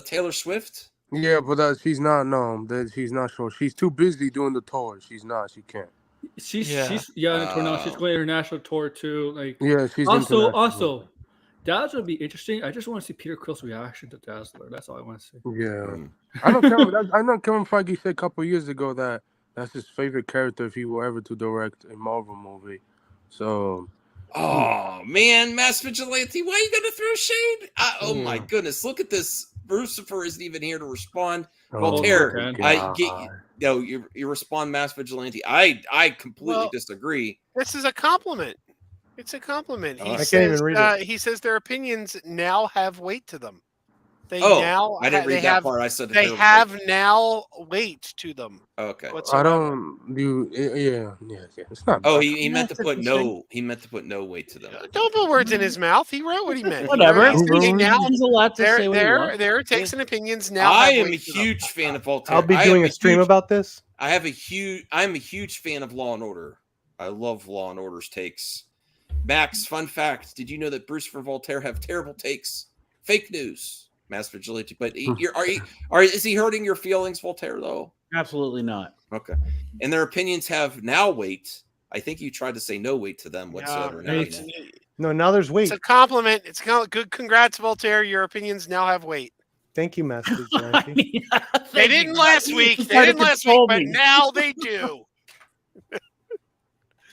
Taylor Swift? Yeah, but she's not. No, she's not sure. She's too busy doing the tour. She's not. She can't. She's on the tour now. She's going international tour too. Like she's also. Dazzler would be interesting. I just want to see Peter Quill's reaction to Dazzler. That's all I want to see. Yeah, I know Kevin Feige said a couple years ago that that's his favorite character if he were ever to direct a Marvel movie. So. Oh man, Mass Vigilante, why are you gonna throw shade? Oh my goodness, look at this. Lucifer isn't even here to respond. Voltaire, you respond, Mass Vigilante. I completely disagree. This is a compliment. It's a compliment. I can't even read it. He says their opinions now have weight to them. I didn't read that part. I said they have now weight to them. Okay. Whatsoever. I don't do. Yeah. It's not. Oh, he meant to put no. He meant to put no weight to them. Don't put words in his mouth. He wrote what he meant. Whatever. He's a lot to say. Their takes and opinions now. I am a huge fan of Voltaire. I'll be doing a stream about this. I'm a huge fan of Law and Order. I love Law and Order's takes. Max, fun fact: did you know that Bruce for Voltaire have terrible takes? Fake news. Mass Vigilante, but is he hurting your feelings, Voltaire? Though absolutely not. Okay, and their opinions have now weight I think you tried to say no weight to them whatsoever. Now you know. No, now there's weight. It's a compliment. It's good. Congrats, Voltaire. Your opinions now have weight. Thank you, Master I Vigilante. mean, They didn't last week. They didn't last week, but now they do.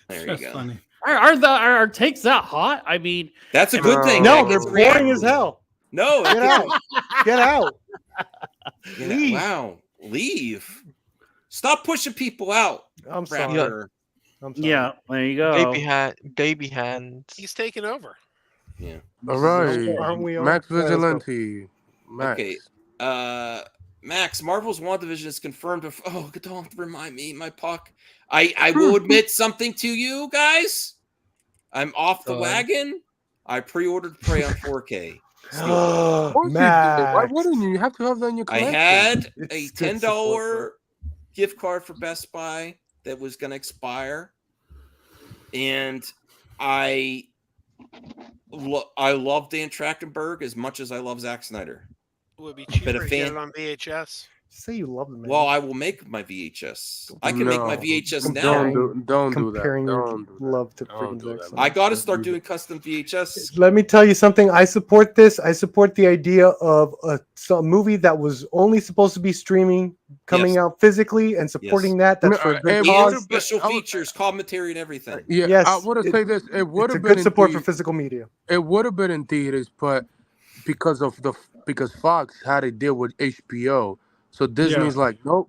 There you That's go. funny. Are our takes that hot? I mean, That's a good thing. No, That they're gets boring reacted. as hell. No, Get out. Get out. You know, Leave. wow, leave. Stop pushing people out. I'm sorry. Raptor. I'm sorry. yeah, there you go. Baby hands. He's taking over. Yeah. All right, Aren't we all? Max All right, let's go. Vigilante. Max. Okay. Max, Marvel's WandaVision is confirmed. Oh, don't remind me, my puck. I will admit something to you guys. I'm off the wagon. I pre-ordered Prey on 4K. Of course you did. Why wouldn't you? You have to have that in your I collection. had a It's good $10 support, gift card for Best Buy that was going to expire, and I love Dan Trachtenberg as much as I love Zack Snyder. It would be Been a cheaper to get fan- it on VHS. Say you love them, man. Well, I will make my VHS. I can make my No. VHS now. Don't do that. comparing your Don't do that. love to Don't freaking do Zack that. I Snyder. got to start doing custom VHS. Let me tell you something. I support this. I support the idea of a movie that was only supposed to be streaming, coming Yes. out physically, and supporting that. That's No, for a good it cause. And special I would- features, commentary, and everything. Yeah, Yes, I would have said this. It would It's a have been good in support for the- physical media. It would have been in theaters, but because Fox had a deal with HBO, so Disney's like, nope.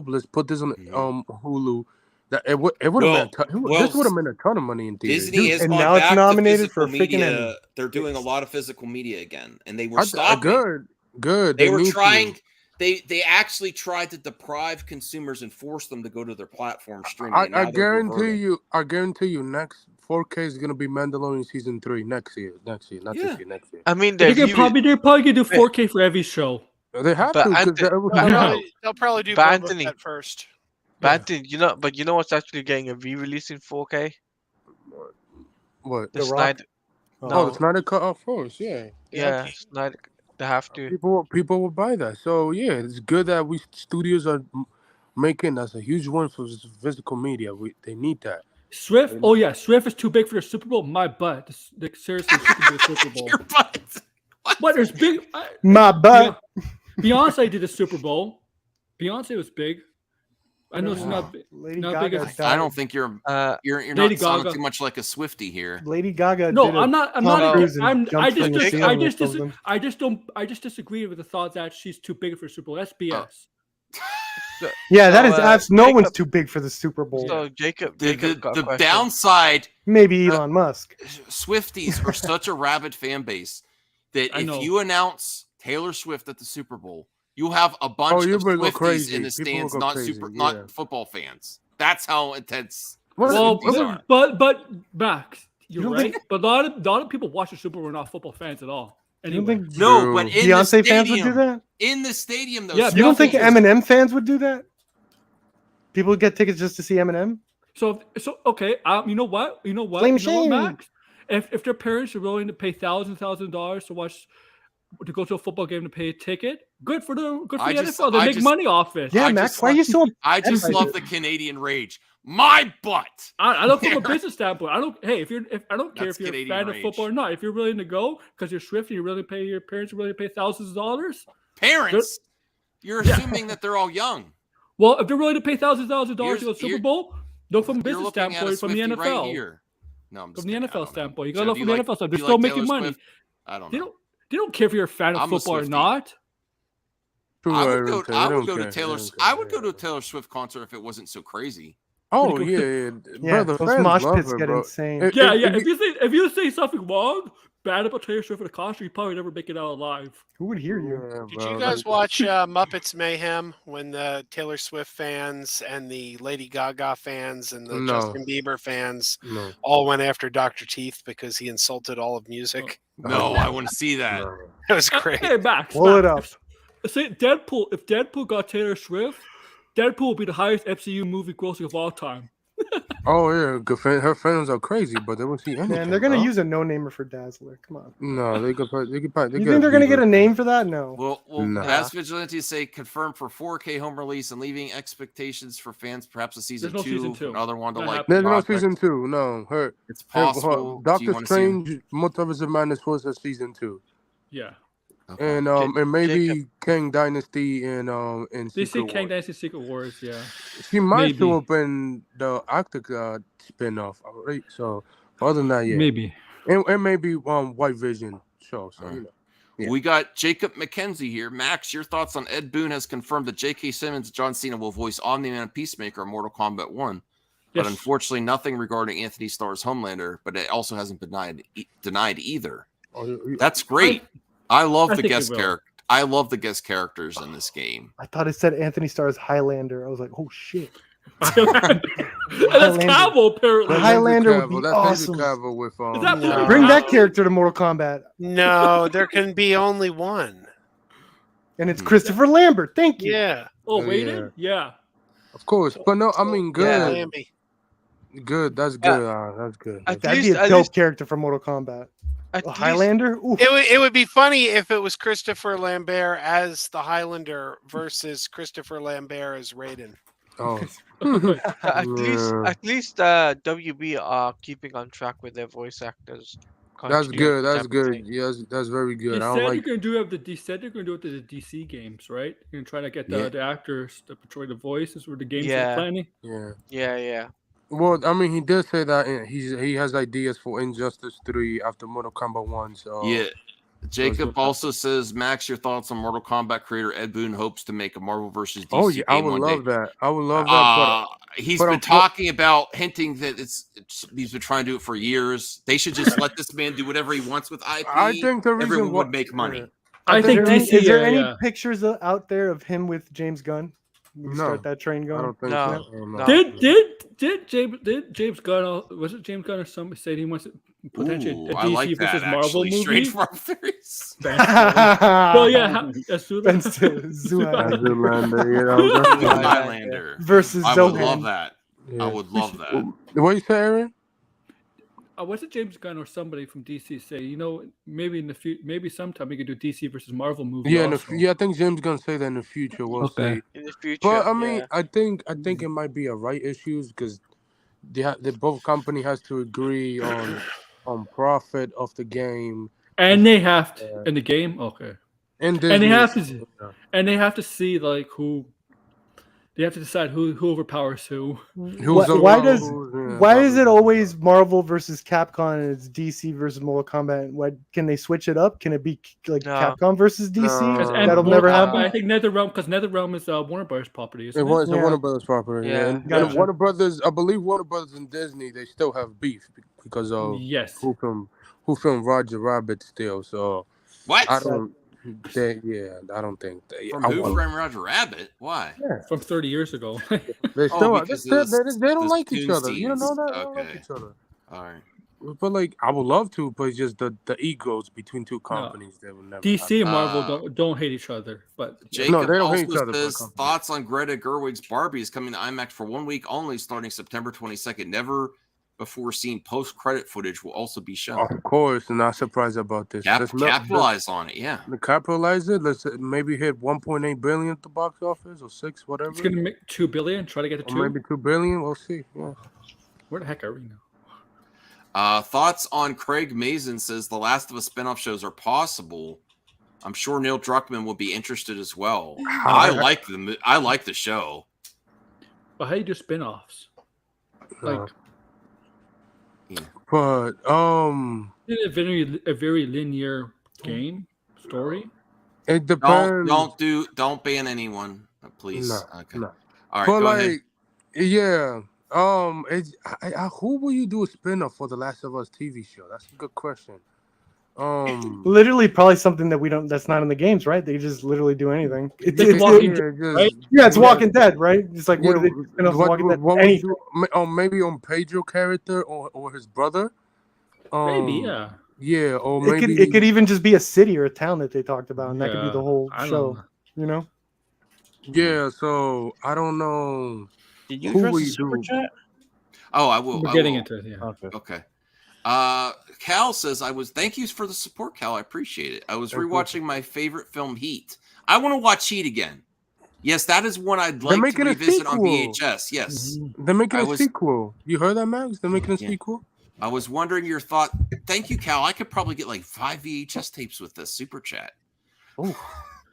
Let's put this on Hulu. That it would have been this would have been a ton of money in theaters. Disney has and gone now it's back to nominated for physical a freaking media. Emmy. They're doing a lot of physical media again, and they were stopping. Good. They were need trying. to. They actually tried to deprive consumers and force them to go to their platform streaming. and now I they're guarantee reverting. you. I guarantee you. Next 4K is gonna be Mandalorian season 3 next year. Not this year. Next year. I mean, They're probably gonna do 4K for every show. They have But to. 'Cause Anthony- They'll probably do But Boba Anthony- Fett first. But you know what's actually getting a re-release in 4K? What? The The Rock? Snyder. Oh. No. Oh, the Snyder Cut, of course. Yeah. Yeah, Snyder. They have to. People will buy that. So yeah, it's good that we studios are making. That's a huge one for physical media. They need that. Swift. Oh yeah, Swift is too big for the Super Bowl. My butt. Seriously, she can do the Super Bowl. Your butt. What? There's big. My butt. Beyonce did the Super Bowl. Beyonce was big. I know it's not big. Lady not big Gaga. as- I don't think you're not Lady sounding Gaga. too much like a Swiftie here. Lady Gaga. No, did a I'm not. I'm Tom not. Cruise and I'm. I jumped from the just. ceiling I or just. something. I just disagree with the thought that she's too big for Super Bowl. That's BS. Yeah, that is So, abs. No Jacob- one's too big for the Super Bowl. So Jacob The got a question. downside, Maybe Elon Musk. Swifties are such a rabid fan base that I if know. you announce Taylor Swift at the Super Bowl, you'll have a bunch you of will go Swifties crazy. in the People will stands, go not crazy, yeah. not football fans. That's how intense. Well, Swifties are. but Max, you're don't right. think- But a lot of people watch the Super Bowl are not football fans at all. You don't Anyway, think No, True. but in Beyonce the fans would do stadium, that? in the stadium, though, Yeah, You don't think Beyonce- Eminem fans would do that? People would get tickets just to see Eminem? so okay. You know what? Flame You know what, shame. Max? If their parents are willing to pay thousands of dollars to go to a football game to pay a ticket, good for the I NFL. just- They I make just- money off it. Yeah, I Max, just why are you like- so I just Anti- love the Canadian rage. My butt. I don't from a business standpoint. I don't. Hey, I don't care That's if you're Canadian a fan rage. of football or not. If you're willing to go because you're Swift and you're willing to pay your parents are willing to pay thousands of dollars. Parents, you're Yeah. assuming that they're all young. Well, if they're willing to pay thousands of dollars to go to the Super You're- Bowl, look from a You're business looking at a standpoint, from the Swiftie NFL. right here. No, I'm just From the kidding. I NFL don't know. standpoint, you So gotta look do from the you NFL standpoint. do They're you still like making Taylor money. Swift? I don't They know. don't care if you're a fan of I'm a football or Swiftie. not. I would They go. don't I care, would go they to Taylor. don't care, I would yeah. go to a Taylor Swift concert if it wasn't so crazy. Oh Pretty yeah, good. Yeah, brother. those fans mosh love pits her, get bro. insane. Yeah. If you say something wrong, bad about Taylor Swift at a concert, you probably never make it out alive. Who would hear you? Yeah, Did bro, you guys like- watch Muppets Mayhem when the Taylor Swift fans and the Lady Gaga fans and the No. Justin Bieber fans No, all went after Dr. Teeth because he insulted all of music? No, I want to see that. no. It was great. Hey, Max. Pull it Max, Say Deadpool. If Deadpool got Taylor Swift, Deadpool would be the highest MCU movie grossing of all time. Oh yeah, her fans are crazy, but they won't see anything. Man, they're gonna bro. use a no-namer for Dazzler. Come on. No, they could probably. You think they're gonna get a name for that? No. Well, No. as Vigilantes say, confirmed for 4K home release and leaving expectations for fans, perhaps a season, There's no season 2. another one to Not like. happening. There's no project. season 2. No, It's possible. Do you Doctor wanna see him? Strange, Multiverse of Madness was a season 2, Yeah. Okay. and maybe Kang Dynasty and They say Secret Kang Wars. Dynasty Secret Wars. Yeah. She might Maybe. show up in the Arctic spin-off, right? So other than that, yeah, Maybe. and maybe White Vision show. So you know. Yeah. We got Jacob McKenzie here. Max, your thoughts on Ed Boon has confirmed that J.K. Simmons and John Cena will voice Omni-Man and Peacemaker in Mortal Kombat 1. But Yes. unfortunately, nothing regarding Anthony Starr's Homelander, but it also hasn't been denied either. That's great. I love I the think guest it will. character. I love the guest characters in this game. I thought it said Anthony Starr's Highlander. I was like, oh shit. And that's Cavill, apparently. Highlander would be That's awesome. Cavill with Is that No. Bring that character to Mortal Kombat. No, there can be only one. And it's Christopher Lambert. Thank you. Yeah. Oh, Yeah. waited? Yeah. Of course, but no, I mean, good, Lamby. good. That's good. That's good. At That'd least, be a at dope least, character for Mortal Kombat. at A least, Highlander? Ooh. It would be funny if it was Christopher Lambert as the Highlander versus Christopher Lambert as Raiden. Oh, at least WB are keeping on track with their voice actors. that's continuity good. That's type of good. thing. Yes, that's very good. They I said don't they're like. gonna do have the said they're gonna do it to the DC games, right? You're gonna try to get Yeah. the actors to portray the voices or the games Yeah. they're planning. Yeah. Yeah. Well, I mean, he did say that he has ideas for Injustice 3 after Mortal Kombat 1. So Yeah. Jacob also says, Max, your thoughts on Mortal Kombat creator Ed Boon hopes to make a Marvel versus DC oh yeah, I game would one love day. that. I would love that. He's but been I'm- talking about hinting that he's been trying to do it for years. They should just let this man do whatever he wants with IP. I think the reason everyone why- would make money. yeah. I think Is there any- DC. is there yeah, any yeah. pictures out there of him with James Gunn? We No. start that train I going. don't think No. so. No. Did James Gunn, was it James Gunn or somebody said he wants to potentially Ooh, a I DC like that, versus Marvel actually. movie? Straight from theories. Well, yeah, Spencer Zoolander Zoolander, you know, that's Yeah, yeah. Highlander. versus I would Zohan. love that. Yeah. I would love that. What you say, Aaron? Was it James Gunn or somebody from DC say, maybe in the future, maybe sometime we could do DC versus Marvel movie? Yeah, also. I think Jim's gonna say that in the future. We'll Okay. see. In the future. But I mean, yeah. I think it might be a right issues because they both company has to agree on profit of the game And they have to in the game. Okay. and And they have Disney- to, and they have to see like who. They have to decide who overpowers who. Who's the Why one does who's, yeah, why is it probably- always Marvel versus Capcom and it's DC versus Mortal Kombat? What can they switch it up? Can it be like No. Capcom versus DC? No. And That'll Mortal never Kombat, happen. I think NetherRealm, because NetherRealm is Warner Brothers property. Isn't It was a Yeah. Warner Brothers property. Yeah. And Gotcha. Warner Brothers, I believe Warner Brothers and Disney, they still have beef because of Yes. who filmed Roger Rabbit still. So What? I don't think they. From I Who want- Framed Roger Rabbit? Why? From 30 years ago. They still because they of this- don't this like each other. You don't know Toon that? scenes. They don't like Okay. each other. All right. But like, I would love to, but it's just the egos between two companies that will never. DC and Marvel Uh, don't hate each other, but Jacob they don't also hate each other, but says come on. thoughts on Greta Gerwig's Barbie is coming to IMAX for 1 week only, starting September 22nd. Never before seen post-credit footage will also be shown. Of course, and not surprised about this. Capitalize on it, yeah. Capitalize it. Let's maybe hit 1.8 billion at the box office or 6, whatever. it's gonna make 2 billion. Try to get to or 2. maybe 2 billion. We'll see. Yeah. Where the heck are we now? Thoughts on Craig Mazin says The Last of Us spinoff shows are possible. I'm sure Neil Druckmann will be interested as well. I like the show. But how do you do spin-offs? Like But isn't it a very linear game story? it depends. Don't ban anyone, please. No, Okay. no. All right, But go like, ahead. yeah. Who will you do a spin-off for the Last of Us TV show? That's a good question. Literally, probably something that we don't. That's not in the games, right? They just literally do anything. It's, Like it's, Walking it- Dead, right? yeah, it's Walking Dead, right? It's like what Yeah, do they spin off what Walking Dead? would you Anything. do? Maybe on Pedro character or his brother. Maybe, yeah. Yeah, or It maybe could even just be a city or a town that they talked about, and that could be Yeah, the whole I don't show. know. You know? Yeah, so I don't know. Did you Who address will the you super do? chat? Oh, I will. We're I getting will. into it. Yeah. Okay. Okay. Cal says, thank you for the support, Cal. I appreciate it. I was Thank you. rewatching my favorite film, Heat. I want to watch Heat again. Yes, that is one I'd They're like to making a revisit on sequel. VHS. Yes. Mhm. They're making I a was- sequel. You heard that, Max? They're making a Yeah. sequel. I was wondering your thought. Thank you, Cal. I could probably get like 5 VHS tapes with this super chat. Oh,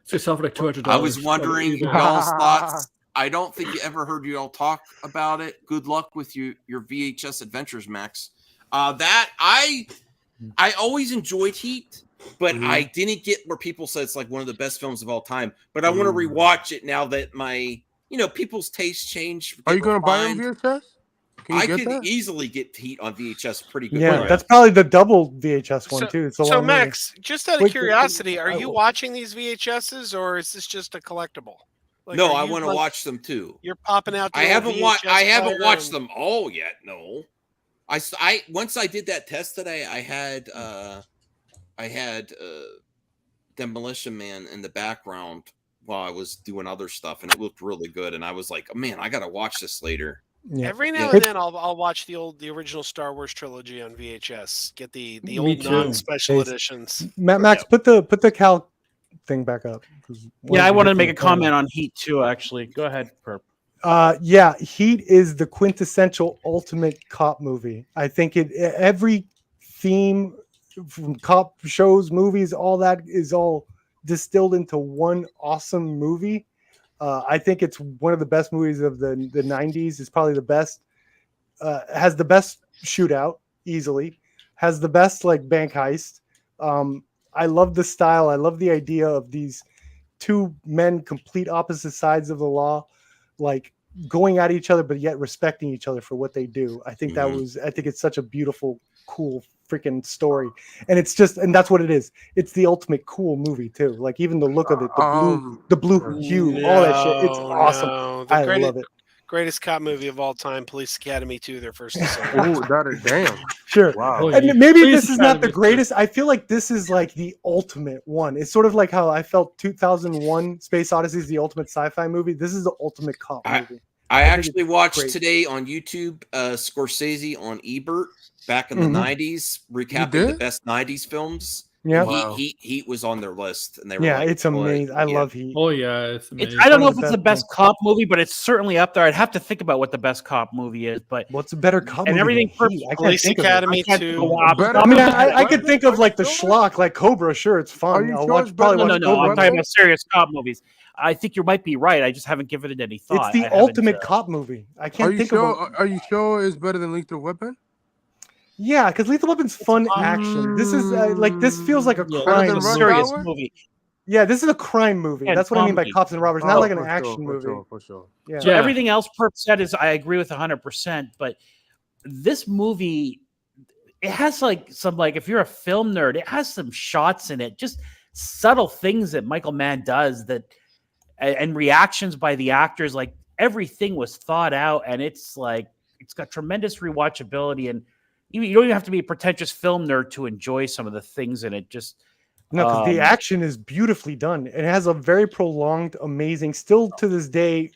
It's yourself like $200. I was wondering Either. y'all's thoughts. I don't think you ever heard y'all talk about it. Good luck with your VHS adventures, Max. That I always enjoyed Heat, but Mhm. I didn't get where people said it's like one of the best films of all time. But I want to rewatch it now that my people's tastes change. Are you get gonna buy on refined. VHS? Can you I get could that? easily get Heat on VHS pretty good. Yeah, yeah. that's probably the double VHS one too. It's a So long movie. Max, just out of Wait, curiosity, are I you will- watching these VHSs or is this just a collectible? Like, No, are I you, want to like, watch them too. You're popping out. The I old haven't watched. VHS I haven't player watched and- them all yet. No, I once I did that test today. I had Demolition Man in the background while I was doing other stuff, and it looked really good. And I was like, man, I gotta watch this later. Yeah. Every now Yeah. and then, I'll watch the original Star Wars trilogy on VHS. Get the Me old too. non-special Hey, editions. Max, put the Cal thing back up. 'cause one Yeah, of I the wanted to good make a things about comment on Heat too. Actually, go ahead, Perp. Yeah, Heat is the quintessential ultimate cop movie. I think every theme from cop shows, movies, all that is all distilled into one awesome movie. I think it's one of the best movies of the 90s. It's probably the best. Has the best shootout easily. Has the best like bank heist. I love the style. I love the idea of these two men, complete opposite sides of the law, like going at each other, but yet respecting each other for what they do. I think I think it's such a beautiful, cool freaking story. And and that's what it is. It's the ultimate cool movie too. Like even the look of it, the blue hue, all that shit. It's awesome. No, I love it. Greatest cop movie of all time, Police Academy 2, their first assault. Oh, that is damn. Sure. Wow. And maybe Please this is not the Academy. greatest. I feel like this is like the ultimate one. It's sort of like how I felt 2001 Space Odyssey is the ultimate sci-fi movie. This is the ultimate cop movie. I think actually it's watched great. today on YouTube Scorsese on Ebert back in the Mhm. 90s, recapping the did? best 90s films. Yeah. Wow. Heat was on their list, and they were Yeah, like, it's boy, amazing. I yeah. love Heat. Oh yeah, it's amazing. I don't know One if of it's the the best best cop movie, but it's certainly up there. I'd have to think about what the best cop movie is, but What's a better cop and movie everything than for Heat? I can't Police think of it. Academy I can't think 2. of what- Better I mean, than I could Weapon? think of Are like you the sure? schlock, like Cobra. Sure, it's Are fun. you I'll sure watch it's probably better watch than no, Cobra. I'm talking about serious cop movies. I think you might be right. I just haven't given it any thought. It's I the haven't, ultimate cop movie. I Are can't you think sure? of. Are you sure it's better than Lethal Weapon? Yeah, because Lethal Weapon's fun action. This is like this feels like a Yeah, Better crime than it's a Rush movie. serious Hour? movie. Yeah, this is a crime movie. Yeah, That's what I mean by comedy. cops and robbers, not Oh, like an for action sure, movie. For sure. Yeah. So Yeah. everything else Perp said is I agree with 100%. But this movie, it has like some like if you're a film nerd, it has some shots in it, just subtle things that Michael Mann does that and reactions by the actors. Like everything was thought out, and it's like it's got tremendous rewatchability. And you don't even have to be a pretentious film nerd to enjoy some of the things in it. Just No, because the action is beautifully done. It has a very prolonged, amazing, still to this day,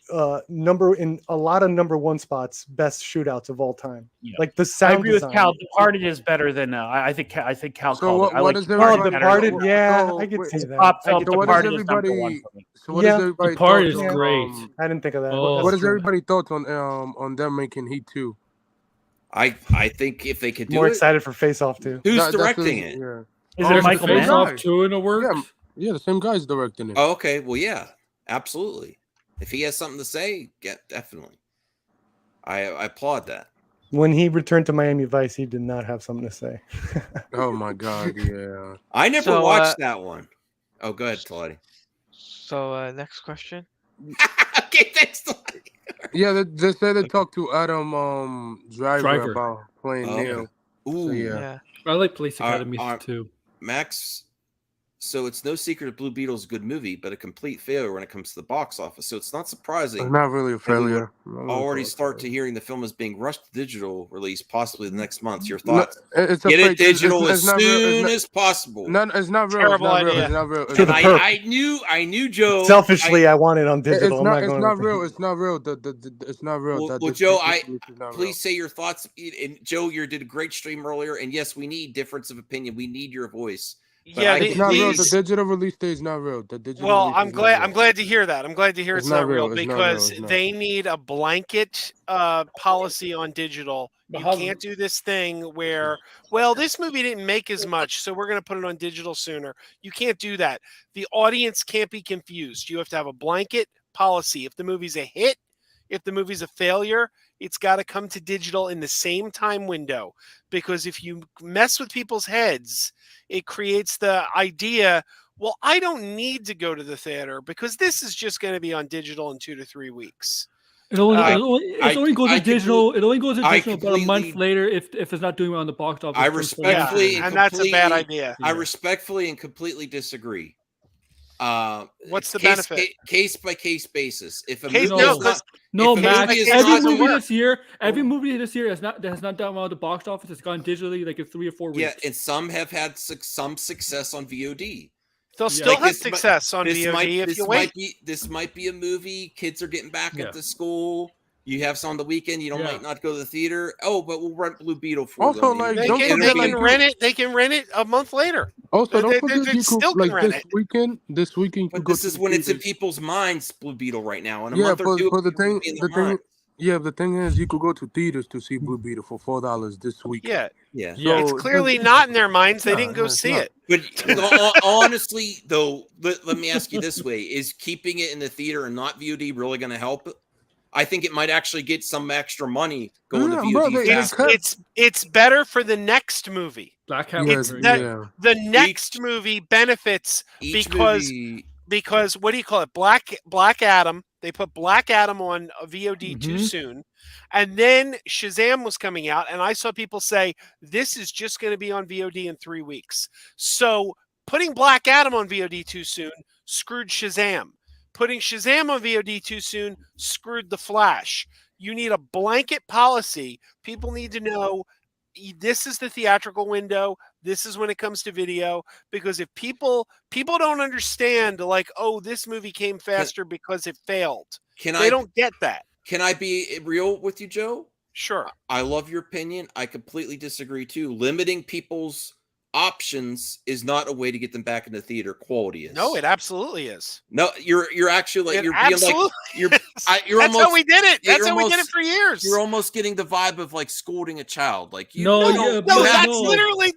number in a lot of number one spots, best shootouts of all time. Yeah. Like the I sound agree design. with Cal. Departed is better than I think. I think Cal So called what- it. I what like is Oh, everybody- Departed, so- yeah, so I could wait, see As a that. pop I film, could So think what of is Departed that. is number one everybody? for me. So what Yeah. is everybody Departed thoughts is Yeah. on, great. I didn't think of that. Oh. That's What is true. everybody thoughts on them making Heat 2? I think if they could do More it, excited for Face Off too. who's That's directing the- it? Yeah. Is Oh, it it's the Michael same Face Mann? guy. Off 2 in the works. Yeah, the same guy's directing it. Oh, okay. Well, yeah, absolutely. If he has something to say, definitely. I applaud that. When he returned to Miami Vice, he did not have something to say. Oh my god, yeah. I never So, watched that one. Oh, go ahead, Talati. So next question. Okay, thanks, Talati. Yeah, they said they talked to Adam Driver about playing Oh, okay. Neil. Ooh, So, yeah. Yeah. I like Police All right, Academy all right. too. Max, So it's no secret that Blue Beetle is a good movie, but a complete failure when it comes to the box office. So it's not surprising. It's not really a that we would failure. already start to hearing the film is being rushed to digital release possibly the next month. Your No, thoughts? it's a Get it fake. It's digital as not real. soon as possible. No, it's not real. Terrible It's not real. idea. It's not real. To And the I knew Joe. Selfishly, I want it on digital. It's I'm not. not It's going not with real. the- It's not real. It's not real. Well, That well, this Joe, release is not real. please say your thoughts. And Joe, you did a great stream earlier. And yes, we need difference of opinion. We need your voice. But Yeah, I It's not real. The these. digital release date is not real. The digital. Well, release I'm is not glad. real. I'm glad to hear that. I'm glad to hear it's not real It's not real. because It's not. they need a blanket policy on digital. But You how- can't do this thing where, well, this movie didn't make as much, so we're going to put it on digital sooner. You can't do that. The audience can't be confused. You have to have a blanket policy. If the movie's a hit, if the movie's a failure, it's got to come to digital in the same time window. Because if you mess with people's heads, it creates the idea, well, I don't need to go to the theater because this is just going to be on digital in 2 to 3 weeks. It only, I- it only goes I to digital. It only goes to I digital about a month completely- later if it's not doing well on the box office. I for respectfully Yeah, and and that's a bad completely- idea. I respectfully and completely disagree. What's the case, benefit? Case by case basis. If a Case- movie no, is not, No, if a Max. movie is Every not- movie work. this year, that has not done well at the box office has gone digitally like in 3 or 4 weeks. yeah, and some have had some success on VOD. They'll Yeah. still Like have this might- success on This VOD might if this you might wait. be a movie. Kids are getting back Yeah. into school. You have some on the weekend. You don't Yeah. might not go to the theater. Oh, but we'll rent Blue Beetle for Also, them. like, They don't can, forget, they can rent it. They can rent it a month later. Also, don't They forget you still could can like rent this it. weekend. This weekend, you But go this to is the when it's in theaters. people's minds, Blue Beetle right now. In a Yeah, month or two, but the it will thing, be in the their thing, minds. yeah, the thing is, you could go to theaters to see Blue Beetle for $4 this week. Yeah, Yeah. Yeah. it's So, clearly not in their minds. They No, didn't go it's see not. it. But honestly, though, let me ask you this way: is keeping it in the theater and not VOD really going to help? I think it might actually get some extra money going to Yeah, VOD bro, they faster. cut- It's better for the next movie. Black Cat Yeah, was It's very that- good. The next movie benefits Each because movie, because what do you call it? Black Adam. They put Black Adam on a VOD too Mhm. soon, and then Shazam was coming out, and I saw people say this is just going to be on VOD in 3 weeks. So putting Black Adam on VOD too soon screwed Shazam. Putting Shazam on VOD too soon screwed The Flash. You need a blanket policy. People need to know this is the theatrical window. This is when it comes to video. Because if people don't understand, like, oh, this movie came faster because it failed. They don't get that. Can I be real with you, Joe? Sure. I love your opinion. I completely disagree too. Limiting people's options is not a way to get them back in the theater. Quality is. No, it absolutely is. No, you're actually like It you're being absolutely like you're is. you're That's almost how we did it. you're That's how we did it almost- for years. you're almost getting the vibe of like scolding a child. Like you No, don't- yeah, you but No, have- that's no. literally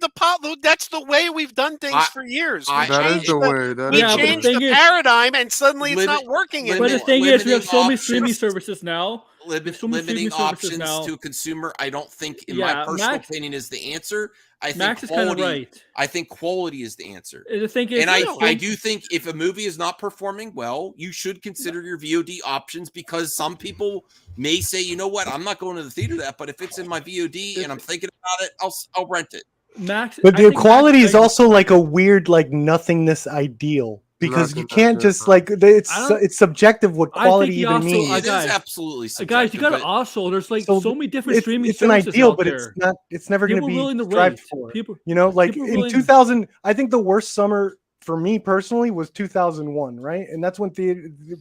that's the way we've done things I- for years. We I- That is changed the way. That we is Yeah, the but the changed way. the thing is- paradigm, and suddenly it's not Limit- working limit- But the anymore. thing is, we have limiting so many streaming options- services now. Limit, so many limiting streaming services options now. to a consumer, I don't think, in Yeah, my personal Max- opinion, is the answer. I think Max is kind of quality. right. I think quality is the answer. The thing is, And I think- do think if a movie is not performing well, you should consider your VOD options because some people may say, you know what, I'm not going to the theater that, but if it's in my VOD and I'm thinking about it, I'll rent it. Max, But I the think quality Max is also like a weird, like nothingness ideal because you Nothing, can't nothing, just like it's I don't- it's subjective what I think quality he even also- means. It is guys- absolutely guys, subjective. you got to but also. There's like So so many different streaming it's an services ideal, out but there. it's not. It's never going to People be willing to strived wait. for. People, You know, like people in willing- 2000, I think the worst summer for me personally was 2001, right? And that's when the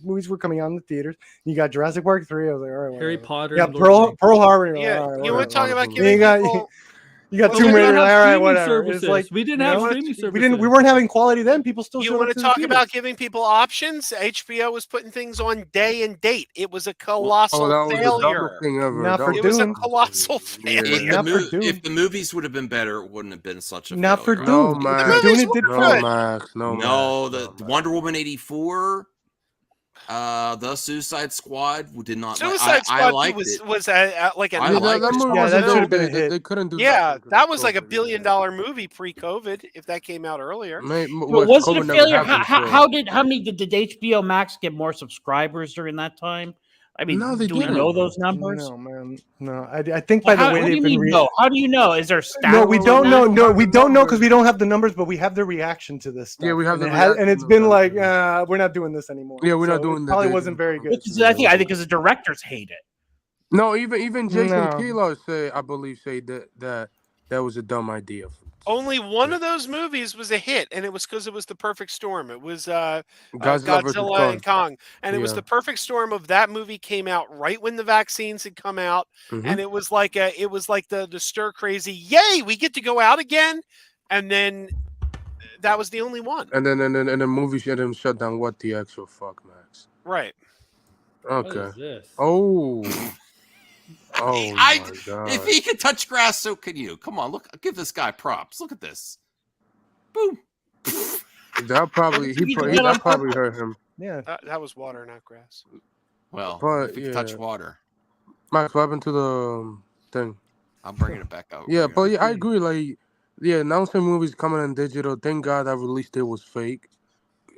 movies were coming out in the theaters. You got Jurassic Park 3. I was like, all right, Harry whatever. Potter. Yeah, and Lord of the Pearl Rings. Harbor. You're like, Yeah, all right, you want to talk whatever. about You giving got- people. You got Well, Tomb we Raider. don't All have right, streaming whatever. It's services. like We didn't you have know, streaming services. we weren't having quality then. People still You showed want up to to talk the about theaters. giving people options? HBO was putting things on day and date. It was a colossal Oh, that was the failure. dumbest thing ever. Not That for It was a Dune. colossal Yeah. failure. Not for Dune. if the movies would have been better, it wouldn't have been such a Not for failure. No, Dune. Max. The movies Dune it were did good. No, fine. Max. No, No, Max. the Wonder Woman 84, the Suicide Squad did not. Suicide I Squad liked was it. like a I Yeah, liked that it. movie Yeah, was that a should no. have been a hit. They couldn't do. yeah, nothing that was like a COVID, $1 billion movie pre-COVID. If that came out earlier, But But was it a failure? How did HBO Max get more subscribers during that time? I mean, No, they do we didn't. know those numbers? No, man. No, I think Well, by the way what do they've you been. mean, no? How do you know? Is there stats? No, we don't on know. that? No, we don't know because we don't have the numbers, but we have the reaction to this stuff. Yeah, we have and the and it's reaction been of like, that. we're not doing this anymore. Yeah, we're not So doing it that. probably They wasn't didn't very come good. out. I think because the directors hate it. No, even Jason No. Kilo say, I believe, that was a dumb idea. Only one of those movies was a hit, and it was because it was the perfect storm. It was Godzilla versus Godzilla and Kong, and it was Yeah. the perfect storm of that movie came out right when the vaccines had come out, Mhm. and it was like the stir crazy, yay, we get to go out again, and then that was the only one. And then the movie shut down. What the actual fuck, Max? Right. What Okay. is this? Oh. Oh my god. If he can touch grass, so can you. Come on, look, give this guy props. Look at this. Boom. That probably that probably hurt him. Yeah. That was water, not grass. Well, But if he can touch water, Max, what happened to the thing? I'm bringing it back out. Yeah, but I agree. Like, announcing movies coming in digital. Thank God that release date was fake.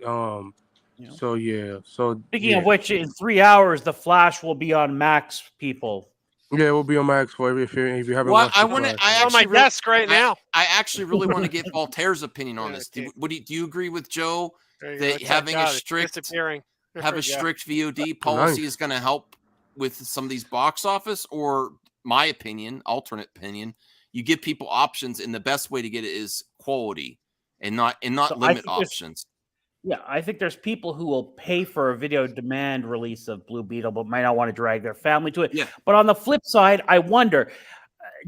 So yeah. So Speaking of which, in 3 hours, The Flash will be on Max. People. Yeah, it will be on Max for if you haven't Well, watched I The want to. Flash. I on my actually really- desk right now. I actually really want to get Voltaire's opinion on Yeah, this. okay. Do you agree with Joe There you that go. It's having like, a God, it's strict disappearing. have a Yeah. strict VOD policy is going to help with some of these box office? Or my opinion, alternate opinion, you give people options, and the best way to get it is quality, and not So I limit think there's- options. Yeah, I think there's people who will pay for a video demand release of Blue Beetle, but might not want to drag their family to it. Yeah. But on the flip side, I wonder.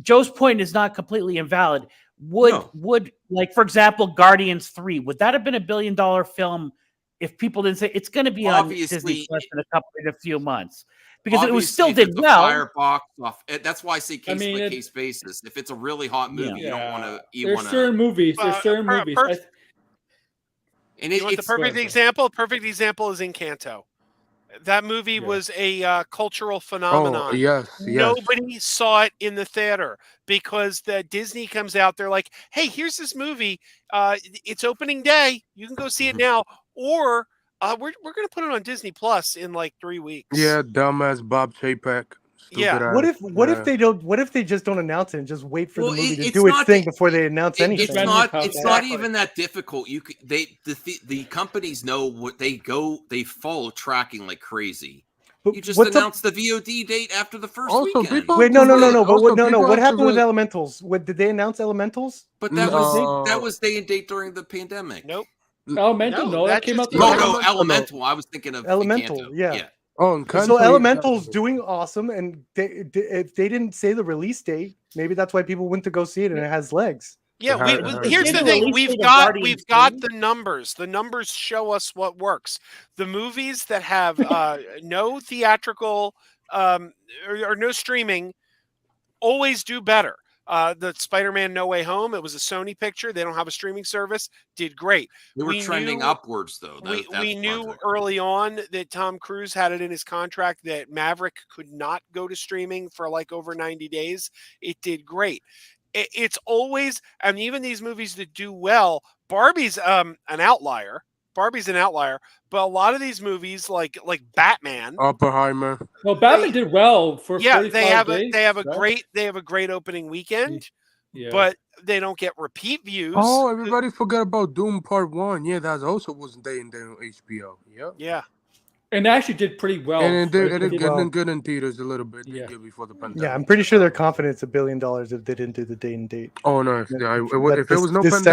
Joe's point is not completely invalid. Would like, for example, Guardians 3, would that have been $1 billion film if people didn't say it's going to be on Disney Plus in a few months? Because it was still Obviously, if did it's a well. fire box off. That's why I say case by case basis. If it's a really hot movie, you don't want to. There's certain movies. There's certain movies. And you want the perfect example? Perfect example is Encanto. That movie was a cultural phenomenon. Oh, yes. Nobody saw it in the theater because the Disney comes out. They're like, "Hey, here's this movie. It's opening day. You can go see it now, or we're going to put it on Disney Plus in like 3 weeks." Yeah, dumbass Bob Chapek. Yeah. What if they don't? What if they just don't announce it and just wait for the movie to it's do its not thing before they announce anything? It's not even that difficult. The companies know what they follow tracking like crazy. You just announce the VOD date after the first weekend. Wait, no. But what happened with Elementals? Did they announce Elementals? But that was day and date during the pandemic. Nope. Elemental, no, that came out. Elemental. I was thinking of Elemental. Encanto. Yeah. Oh, so Elemental's doing awesome, and if they didn't say the release date, maybe that's why people went to go see it, and it has legs. Yeah, here's the thing: we've got the numbers. The numbers show us what works. The movies that have no theatrical or no streaming always do better. The Spider-Man No Way Home, it was a Sony picture. They don't have a streaming service. Did great. They were trending upwards, though. We knew early on that Tom Cruise had it in his contract that Maverick could not go to streaming for like over 90 days. It did great. It's always, and even these movies that do well, Barbie's an outlier. Barbie's an outlier, but a lot of these movies, like Batman, Oppenheimer. No, Batman did well for they have days, they have a great opening weekend, but they don't get repeat views. Oh, everybody forgot about Doom Part 1. Yeah, that also wasn't day and day on HBO. Yeah. And actually did pretty well. And it did good in theaters a little bit before the pandemic. Yeah, I'm pretty sure they're confident it's $1 billion if they didn't do the day and date. Oh no! If there was no this pandemic,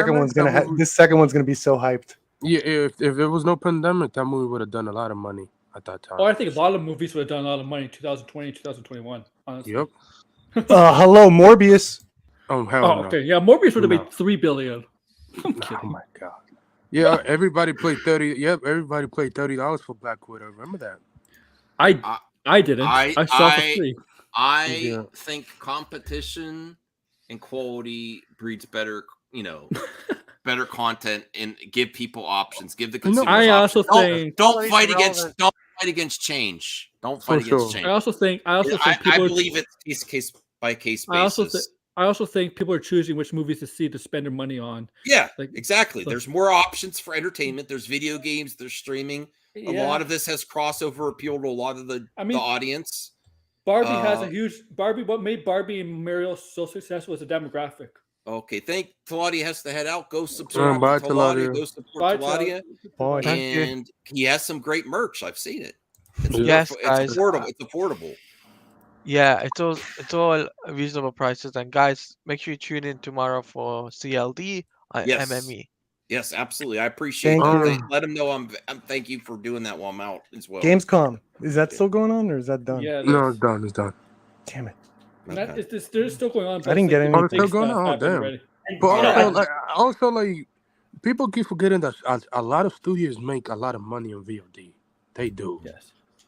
second one's gonna be so hyped. Yeah, if there was no pandemic, that movie would have done a lot of money at that time. Oh, I think a lot of movies would have done a lot of money in 2020, 2021. Honestly. Yep. Hello, Morbius. Oh hell no. Okay, yeah, Morbius would have made $3 billion. Oh my god. Yeah, everybody played $30. Yep, everybody played $30 for Black Widow. Remember that? I didn't. I saw it for free. I think competition and quality breeds better, better content, and give people options. Give the consumers I options. also think don't fight against change. Don't fight against change. I also think I believe it's case by case basis. I also think people are choosing which movies to see to spend their money on. Yeah, exactly. There's more options for entertainment. There's video games. There's streaming. A lot of this has crossover appeal to a lot of the audience. Barbie has a huge Barbie. What made Barbie and Mario so successful was the demographic. Okay, Taladia has to head out. Go subscribe to Taladia. Go support Taladia. And he has some great merch. I've seen it. Yes, guys. It's affordable. It's affordable. Yeah, it's all reasonable prices. And guys, make sure you tune in tomorrow for CLD on MME. Yes, absolutely. I appreciate that. Let him know I'm thank you for doing that while I'm out as well. Gamescom. Is that still going on or is that done? Yeah, no, it's done. It's done. Damn it. Okay. There's still going on. I didn't get anything. It's still going on. Oh, damn. But also, people keep forgetting that a lot of studios make a lot of money on VOD. They do.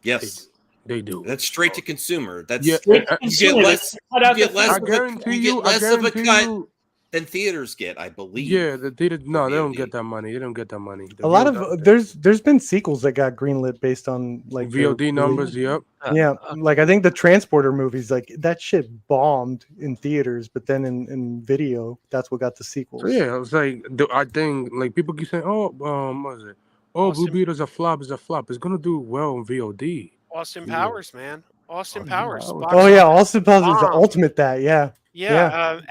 Yes. They do. That's straight to consumer. That's you get less. You get less. I guarantee you. Of a cut than theaters get, I believe. Yeah, the theaters. No, they don't get that money. They don't get that money. A lot of there's been sequels that got greenlit based on like VOD numbers. Yep. Yeah, like I think the Transporter movies, like that shit bombed in theaters, but then in video, that's what got the sequels. So yeah, it was like I think like people keep saying, "Oh, what is it? Oh, Blue Beetle's a flop. Is a flop. It's gonna do well in VOD." Austin Powers, man. Austin Powers. Oh yeah, Austin Powers is the ultimate. That Yeah,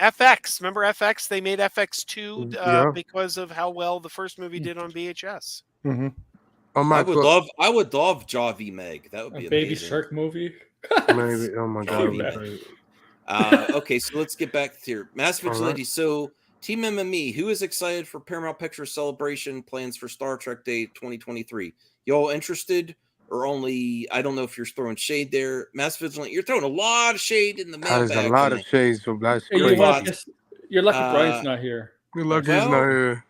FX. Remember FX? They made FX2 because of how well the first movie did on VHS. Mm-hmm. I would love Jaw v Meg. That would be a amazing. Baby Shark movie. Maybe. Oh my god. Okay, so let's get back here. Mass Vigilante. Right. So Team MME, who is excited for Paramount Pictures celebration plans for Star Trek Day 2023? Y'all interested? Or only, I don't know if you're throwing shade there. Mass Vigilante, you're throwing a lot of shade in the mailbag. There's a lot of shades, so that's you're lucky Brian's not here. You're lucky he's not here.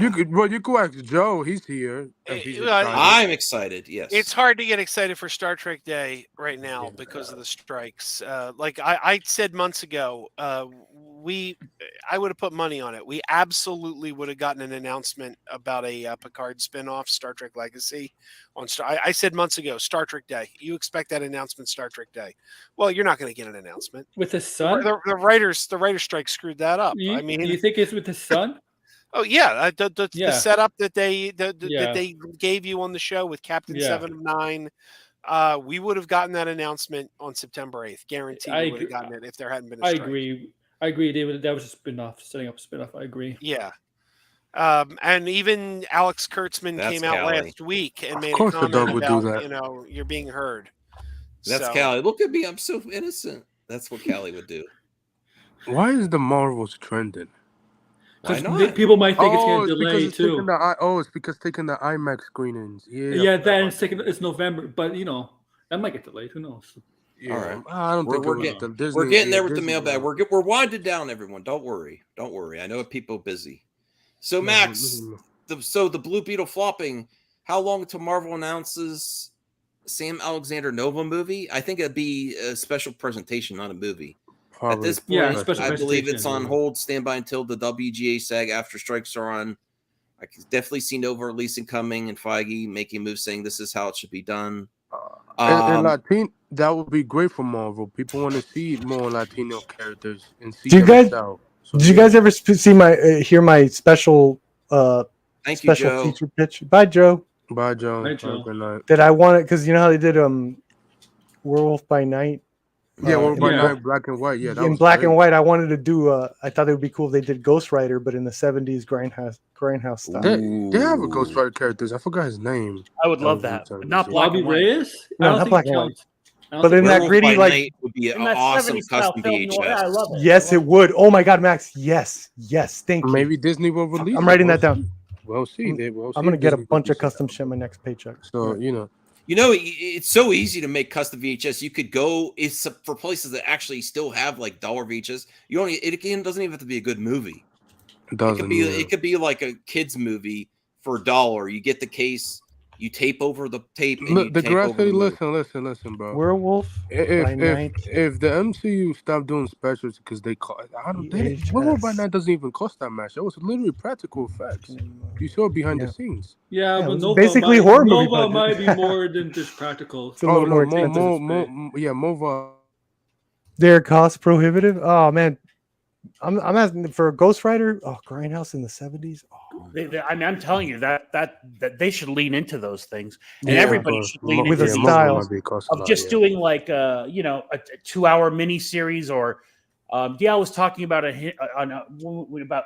You could ask Joe. He's here. I'm excited. Yes, it's hard to get excited for Star Trek Day right now because of the strikes. Like I said months ago, I would have put money on it. We absolutely would have gotten an announcement about a Picard spinoff, Star Trek Legacy. I said months ago, Star Trek Day. You expect that announcement, Star Trek Day. Well, you're not going to get an announcement with the sun. The writers strike screwed that up. I mean, do you think it's with the sun? Oh yeah, the setup that they that they gave you on the show with Captain 7 of 9. We would have gotten that announcement on September 8th. Guaranteed, we would have gotten it if there hadn't been a strike. I agree, David. That was a spin-off, setting up a spin-off. I agree. Yeah. And even Alex Kurtzman came out last week and made a comment about, you're being heard. That's Callie. Look at me. I'm so innocent. That's what Callie would do. Why is the Marvels trending? Because people might think it's going to delay too. It's because taking the IMAX screenings. Yeah, then it's November, but that might get delayed. Who knows? Yeah. All right. I don't think we're getting there with the mailbag. We're winding down, everyone. Don't worry. I know people are busy. So Max, the Blue Beetle flopping. How long until Marvel announces Sam Alexander Nova movie? I think it'd be a special presentation, not a movie. Probably. At this point, I believe it's on hold. Stand by until the WGA SAG after strikes are on. I can definitely see Nova releasing coming and Feige making moves saying this is how it should be done. That would be great for Marvel. People want to see more Latino characters and see. Did you guys ever see hear my special feature pitch? Bye, Joe. Bye, Joe. Good night. That I wanted because you know how they did Werewolf by Night. Yeah, Werewolf by Night, black and white. Yeah, in black and white. I wanted to do. I thought it would be cool if they did Ghost Rider, but in the '70s grindhouse style. They have a Ghost Rider characters. I forgot his name. I would love that. But not Bobby Reyes. No, not black and white. But in that gritty, like, would be an awesome custom VHS. I love it. Yes, it would. Oh my God, Max. Yes. Thank you. Maybe Disney will release. I'm writing that down. We'll see. I'm gonna get a bunch of custom shit my next paycheck. So it's so easy to make custom VHS. You could go. It's for places that actually still have like dollar VHS. It doesn't even have to be a good movie. It could be like a kids movie for $1. You get the case. You tape over the tape. And Listen, bro. Werewolf. If the MCU stopped doing specials because Werewolf by Night doesn't even cost that much. That was literally practical effects. You saw it behind the scenes. Yeah, but Nova basically horror movie. Nova might be more than just practical. It's a little more expensive. Nova. They're cost prohibitive. Oh man, I'm asking for a Ghost Rider. Oh, Grindhouse in the 70s. Oh, I mean, I'm telling you that they should lean into those things, and Yeah, everybody but should lean With into a most of these them style. might be cost a of lot, just yeah. doing like a 2-hour mini series or DL was talking about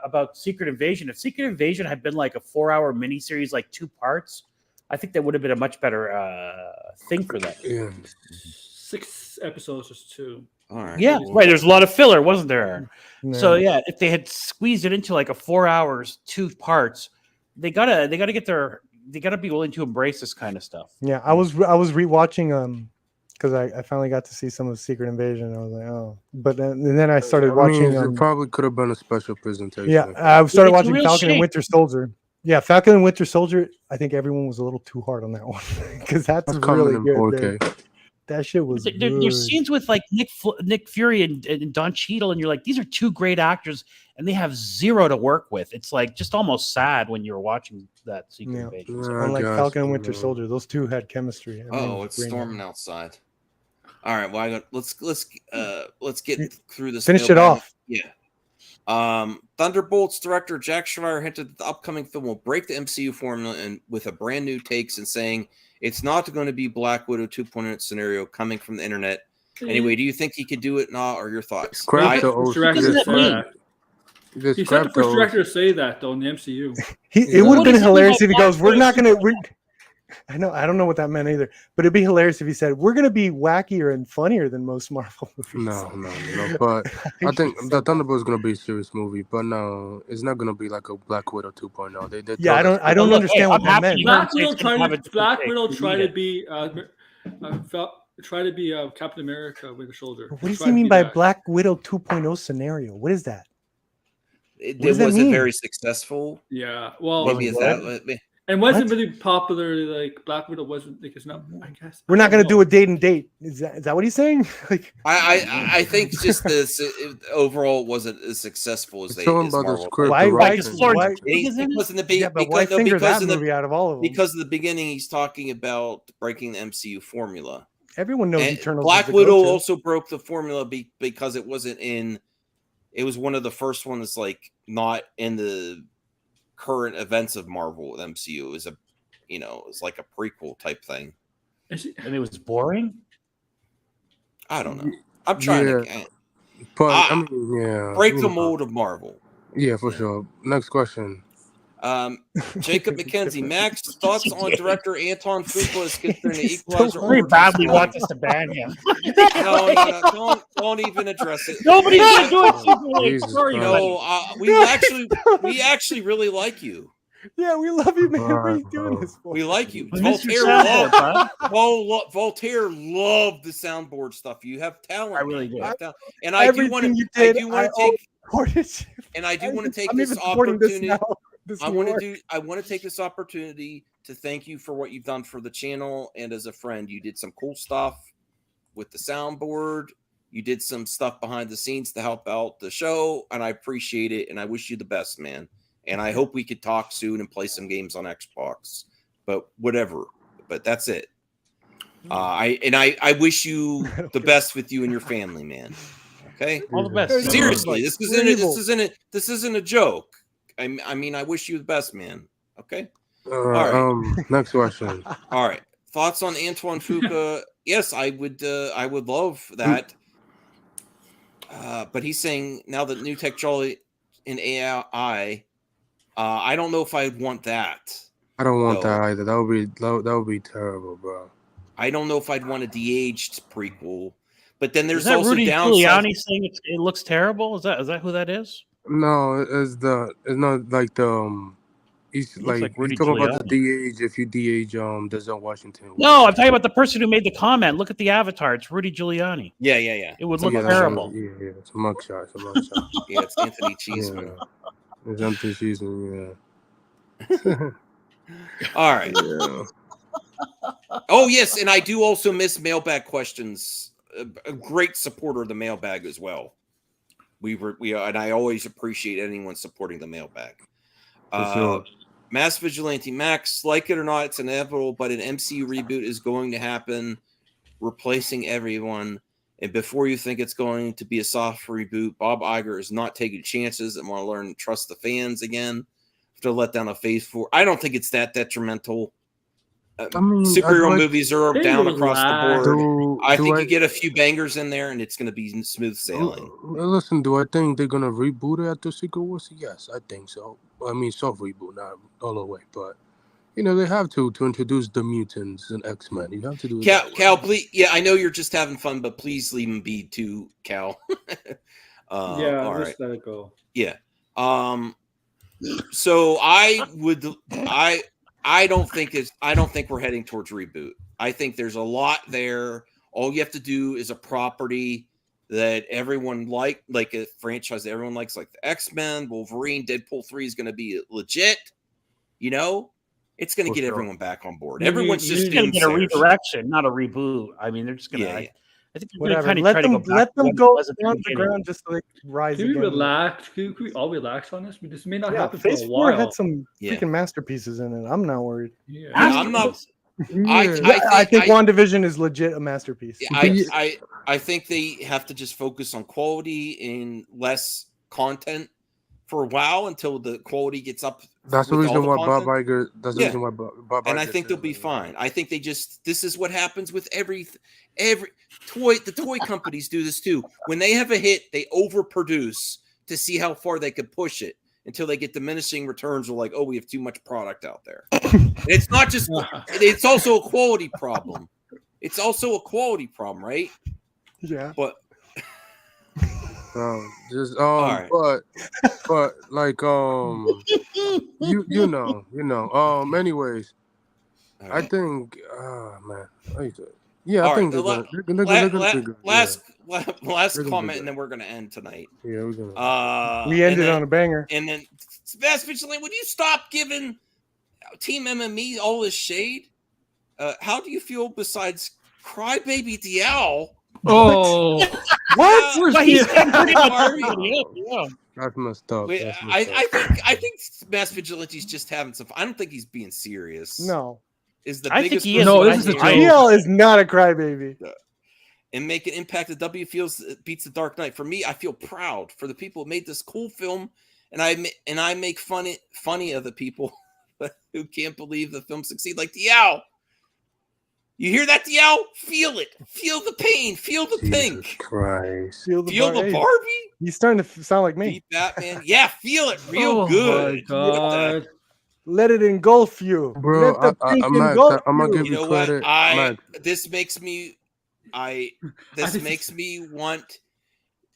about Secret Invasion. If Secret Invasion had been like a 4-hour mini series, like 2 parts, I think that would have been a much better thing for them. Yeah. 6 episodes, just 2. All right. Yeah, Well, right. There's a lot of filler, wasn't there? So yeah. yeah, if they had squeezed it into like a 4 hours, 2 parts, they gotta be willing to embrace this kind of stuff. Yeah, I was rewatching because I finally got to see some of Secret Invasion. I was like, oh, but then I started watching. it probably could have been a special presentation. Yeah, I started It's a watching real Falcon and shame. Winter Soldier. Yeah, Falcon and Winter Soldier. I think everyone was a little too hard on that one because that's coming really in good. 4K. Dude. That shit was good. There's scenes with like Nick Fury and Don Cheadle, and you're like, these are 2 great actors, and they have 0 to work with. It's like just almost sad when you're watching that Secret Invasion. So, Unlike Falcon and Winter Soldier, those 2 had chemistry. oh, it's storming outside. All right, well, let's get through this. Finish it off. Yeah. Thunderbolts director Jack Schreier hinted that the upcoming film will break the MCU formula and with a brand new takes and saying it's not going to be Black Widow 2.0 scenario coming from the internet. Anyway, do you think he could do it? Nah, or your thoughts? Scrap the first director to say that. He's not the first director to say that though in the MCU. It would have been hilarious if he goes, "We're not going to." I don't know what that meant either, but it'd be hilarious if he said, "We're going to be wackier and funnier than most Marvel movies." No. But I think the Thunderbolt is going to be a serious movie, but no, it's not going to be like a Black Widow 2.0. Yeah, I don't understand what that meant. Black Widow tried to be Captain America with a shoulder. What does he mean by Black Widow 2.0 scenario? What is that? It wasn't very successful. Yeah, well, maybe is that. And wasn't really popular. Like Black Widow wasn't like it's not. I guess we're not going to do a date and date. Is that what he's saying? Like I think just this overall wasn't as successful as they. As Marvel. Why because in the beginning he's talking about breaking the MCU formula. Everyone knows Eternals. Black Widow also broke the formula because it wasn't in. It was one of the first ones like not in the current events of Marvel with MCU. Is it's like a prequel type thing. And it was boring. I don't know. I'm trying to, but break the mold of Marvel. Yeah, for sure. Next question. Jacob McKenzie, Max, thoughts on director Anton Fuqua considering the Equalizer? Very badly wants us to ban him. No, don't even address it. Nobody's gonna do it. Sorry, no, we actually really like you. Yeah, we love you, man. What are you doing this for? We like you. Voltaire loved the soundboard stuff. You have talent. I really do. And I do want to take this opportunity. I want to take this opportunity to thank you for what you've done for the channel and as a friend. You did some cool stuff with the soundboard. You did some stuff behind the scenes to help out the show, and I appreciate it. And I wish you the best, man. And I hope we could talk soon and play some games on Xbox. But whatever. But that's it. I wish you the best with you and your family, man. Okay, all the best. Seriously, this isn't a joke. I mean, I wish you the best, man. Okay. All right. Next question. All right. Thoughts on Antoine Fuqua? Yes, I would love that. But he's saying now that new technology in AI, I don't know if I'd want that. I don't want that either. That would be terrible, bro. I don't know if I'd want a de-aged prequel. But then there's also Rudy Giuliani saying it looks terrible. Is that who that is? No, it's not like the he's like he's talking about the DH. If you DH Denzel Washington. No, I'm talking about the person who made the comment. Look at the avatar. It's Rudy Giuliani. Yeah. It would look terrible. Yeah, it's a mugshot. Yeah, it's Anthony Cheeseman. Yeah. It's Anthony Cheeseman. Yeah. All right. Yeah. Oh yes, and I do also miss mailbag questions. A great supporter of the mailbag as well. We and I always appreciate anyone supporting the mailbag. Sure. Mass Vigilante Max, like it or not, it's inevitable, but an MCU reboot is going to happen, replacing everyone. And before you think it's going to be a soft reboot, Bob Iger is not taking chances and want to learn to trust the fans again to let down a phase 4. I don't think it's that detrimental. I mean, Superhero movies are They down across the relax. board. I think you get a few bangers in there and it's going to be smooth sailing. Listen, do I think they're gonna reboot it after Secret Wars? Yes, I think so. I mean, soft reboot, not all the way, but you know they have to introduce the mutants and X-Men. You have to do it. Cal, please. Yeah, I know you're just having fun, but please leave him be too, Cal. Yeah, all just right. let it go. Yeah. So I don't think we're heading towards reboot. I think there's a lot there. All you have to do is a property that everyone like a franchise that everyone likes, like the X-Men, Wolverine, Deadpool 3 is going to be legit. You know, it's going to get everyone back on board. Everyone's just going to get a redirection, not a reboot. I mean, they're just going to. Yeah. I think whatever. Let them go down the ground just to like rise Can we again. relax? Can we all relax on this? This may not happen for Phase a 4 while. had some freaking masterpieces in it. I'm not worried. Yeah. I'm not. I think WandaVision is legit a masterpiece. I think they have to just focus on quality and less content for a while until the quality gets up. That's the reason why Bob Iger. That's the reason why Bob Iger. And I think they'll be fine. I think they just. This is what happens with every toy. The toy companies do this too. When they have a hit, they overproduce to see how far they could push it until they get diminishing returns. Or like, oh, we have too much product out there. It's not just. It's also a quality problem. It's also a quality problem, right? Yeah. But. Right. but like you know anyways right. I think man yeah I think they're gonna last comment and then we're gonna end tonight. Yeah, we're gonna we ended on a banger. And then Sebastian, would you stop giving Team MME all this shade? How do you feel besides Crybaby Dial? Oh, what? That's messed up. Wait, I think Mass Vigilante's just having some. I don't think he's being serious. No, is the I biggest. Think he is. No, this is the DL is not a crybaby. And make an impact that W feels beats the Dark Knight. For me, I feel proud for the people who made this cool film, and I make funny of the people who can't believe the film succeed. Like Dial. You hear that, Dial? Feel it. Feel the pain. Feel the pink. Christ. Feel the Barbie? He's starting to sound like me. Beat Batman. Yeah, feel it real good. Oh, my God. Let it engulf you. Bro, Let the pink engulf I'm going to give you know credit. What? This makes me want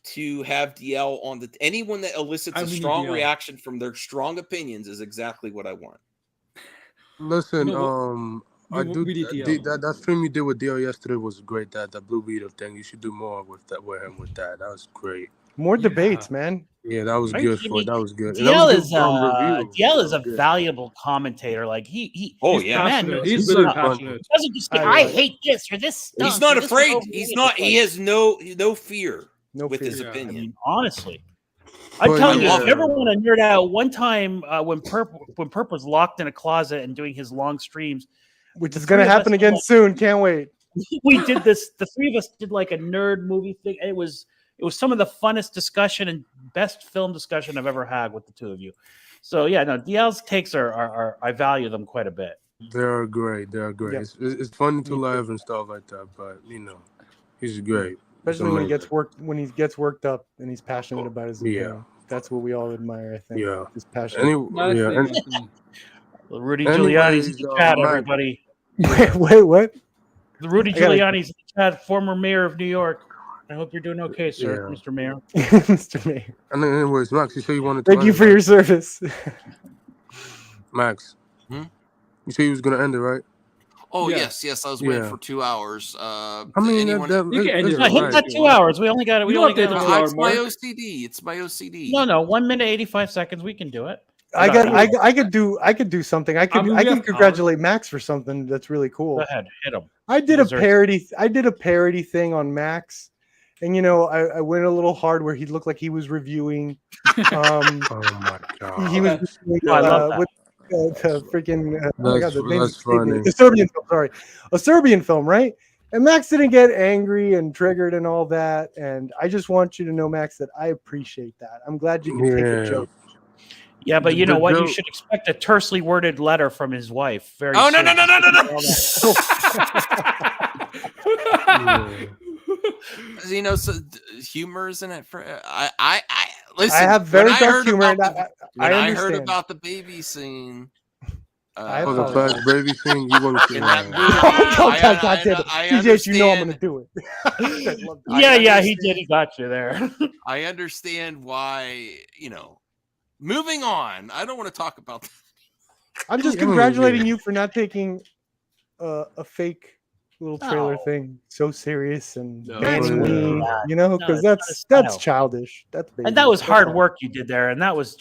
to have DL on the anyone that elicits a strong reaction from their strong opinions is exactly what I want. Listen, I do. That stream you did with DL yesterday was great. That Blue Beetle thing, you should do more with that. With him, with that was great. More debates, man. Yeah, that was good. That was good. DL is a valuable commentator. Like he passionate. He's really passionate. Doesn't just say, I hate this or this. He's not afraid. He's not. He has no fear with his opinion. I mean, honestly. I'm telling you, if you ever want to nerd out, one time when Perp was locked in a closet and doing his long streams. Which is going to happen again soon. Can't wait. We did this. The three of us did like a nerd movie thing. It was some of the funnest discussion and best film discussion I've ever had with the two of you. So yeah, no, DL's takes are I value them quite a bit. They're great. Yep. It's funny to laugh and stuff like that, but you know, he's great. Especially when he gets worked up and he's passionate about his opinion. That's what we all admire, I think. Yeah, his passion. Rudy Giuliani's in the chat, everybody. Wait, what? The Rudy Giuliani's in the chat, former mayor of New York. I hope you're doing okay, sir, Mr. Mayor. Mr. Mayor. And then, anyways, Max, you say you wanted to. Thank you for your service. Max, you say you was gonna end it, right? Oh yes. I was waiting for 2 hours. I mean, hit that 2 hours. We only got it. It's my OCD. It's my OCD. No. 1 minute 85 seconds. We can do it. I could do something. I can congratulate Max for something that's really cool. Go ahead, hit him. I did a parody thing on Max, and I went a little hard where he looked like he was reviewing. Oh my God! He was. I love that. The freaking that's funny. a Serbian film. Sorry, a Serbian film, right? And Max didn't get angry and triggered and all that. And I just want you to know, Max, that I appreciate that. I'm glad you can take a joke. Yeah, but you know what? You joke- should expect a tersely worded letter from his wife very Oh, soon. no. You know, so humor isn't it for listen. I have very when I dark heard humor, about and when I heard understand. about the baby scene, I Oh, the apologize. first baby thing you want in that movie, Oh, God damn it. I TJ, you know I'm going to understand. do it. Yeah, he did. He got you there. I understand why, moving on. I don't want to talk about that. I'm just congratulating you for not taking a fake little trailer thing so serious and banning me, because that's childish. That's baby. And that was That's hard all. work you did there, and that was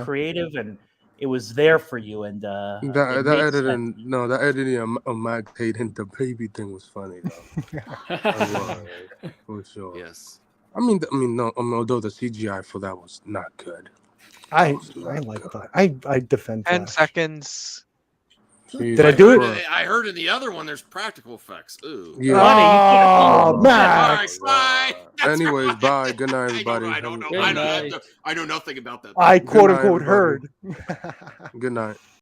creative, and it was there for you. And that editing of Mac hating the baby thing was funny though. For sure. Yes. I mean, no. although the CGI for that was not good. I like that. I defend 10 Flash. seconds. Did I do it? I heard in the other one there's practical effects. Ooh. Yeah. Oh, Max. Bye. Anyways, bye. Good night, everybody. I don't know. Good night. I know nothing about that. I quote night, unquote everybody. heard. Good night.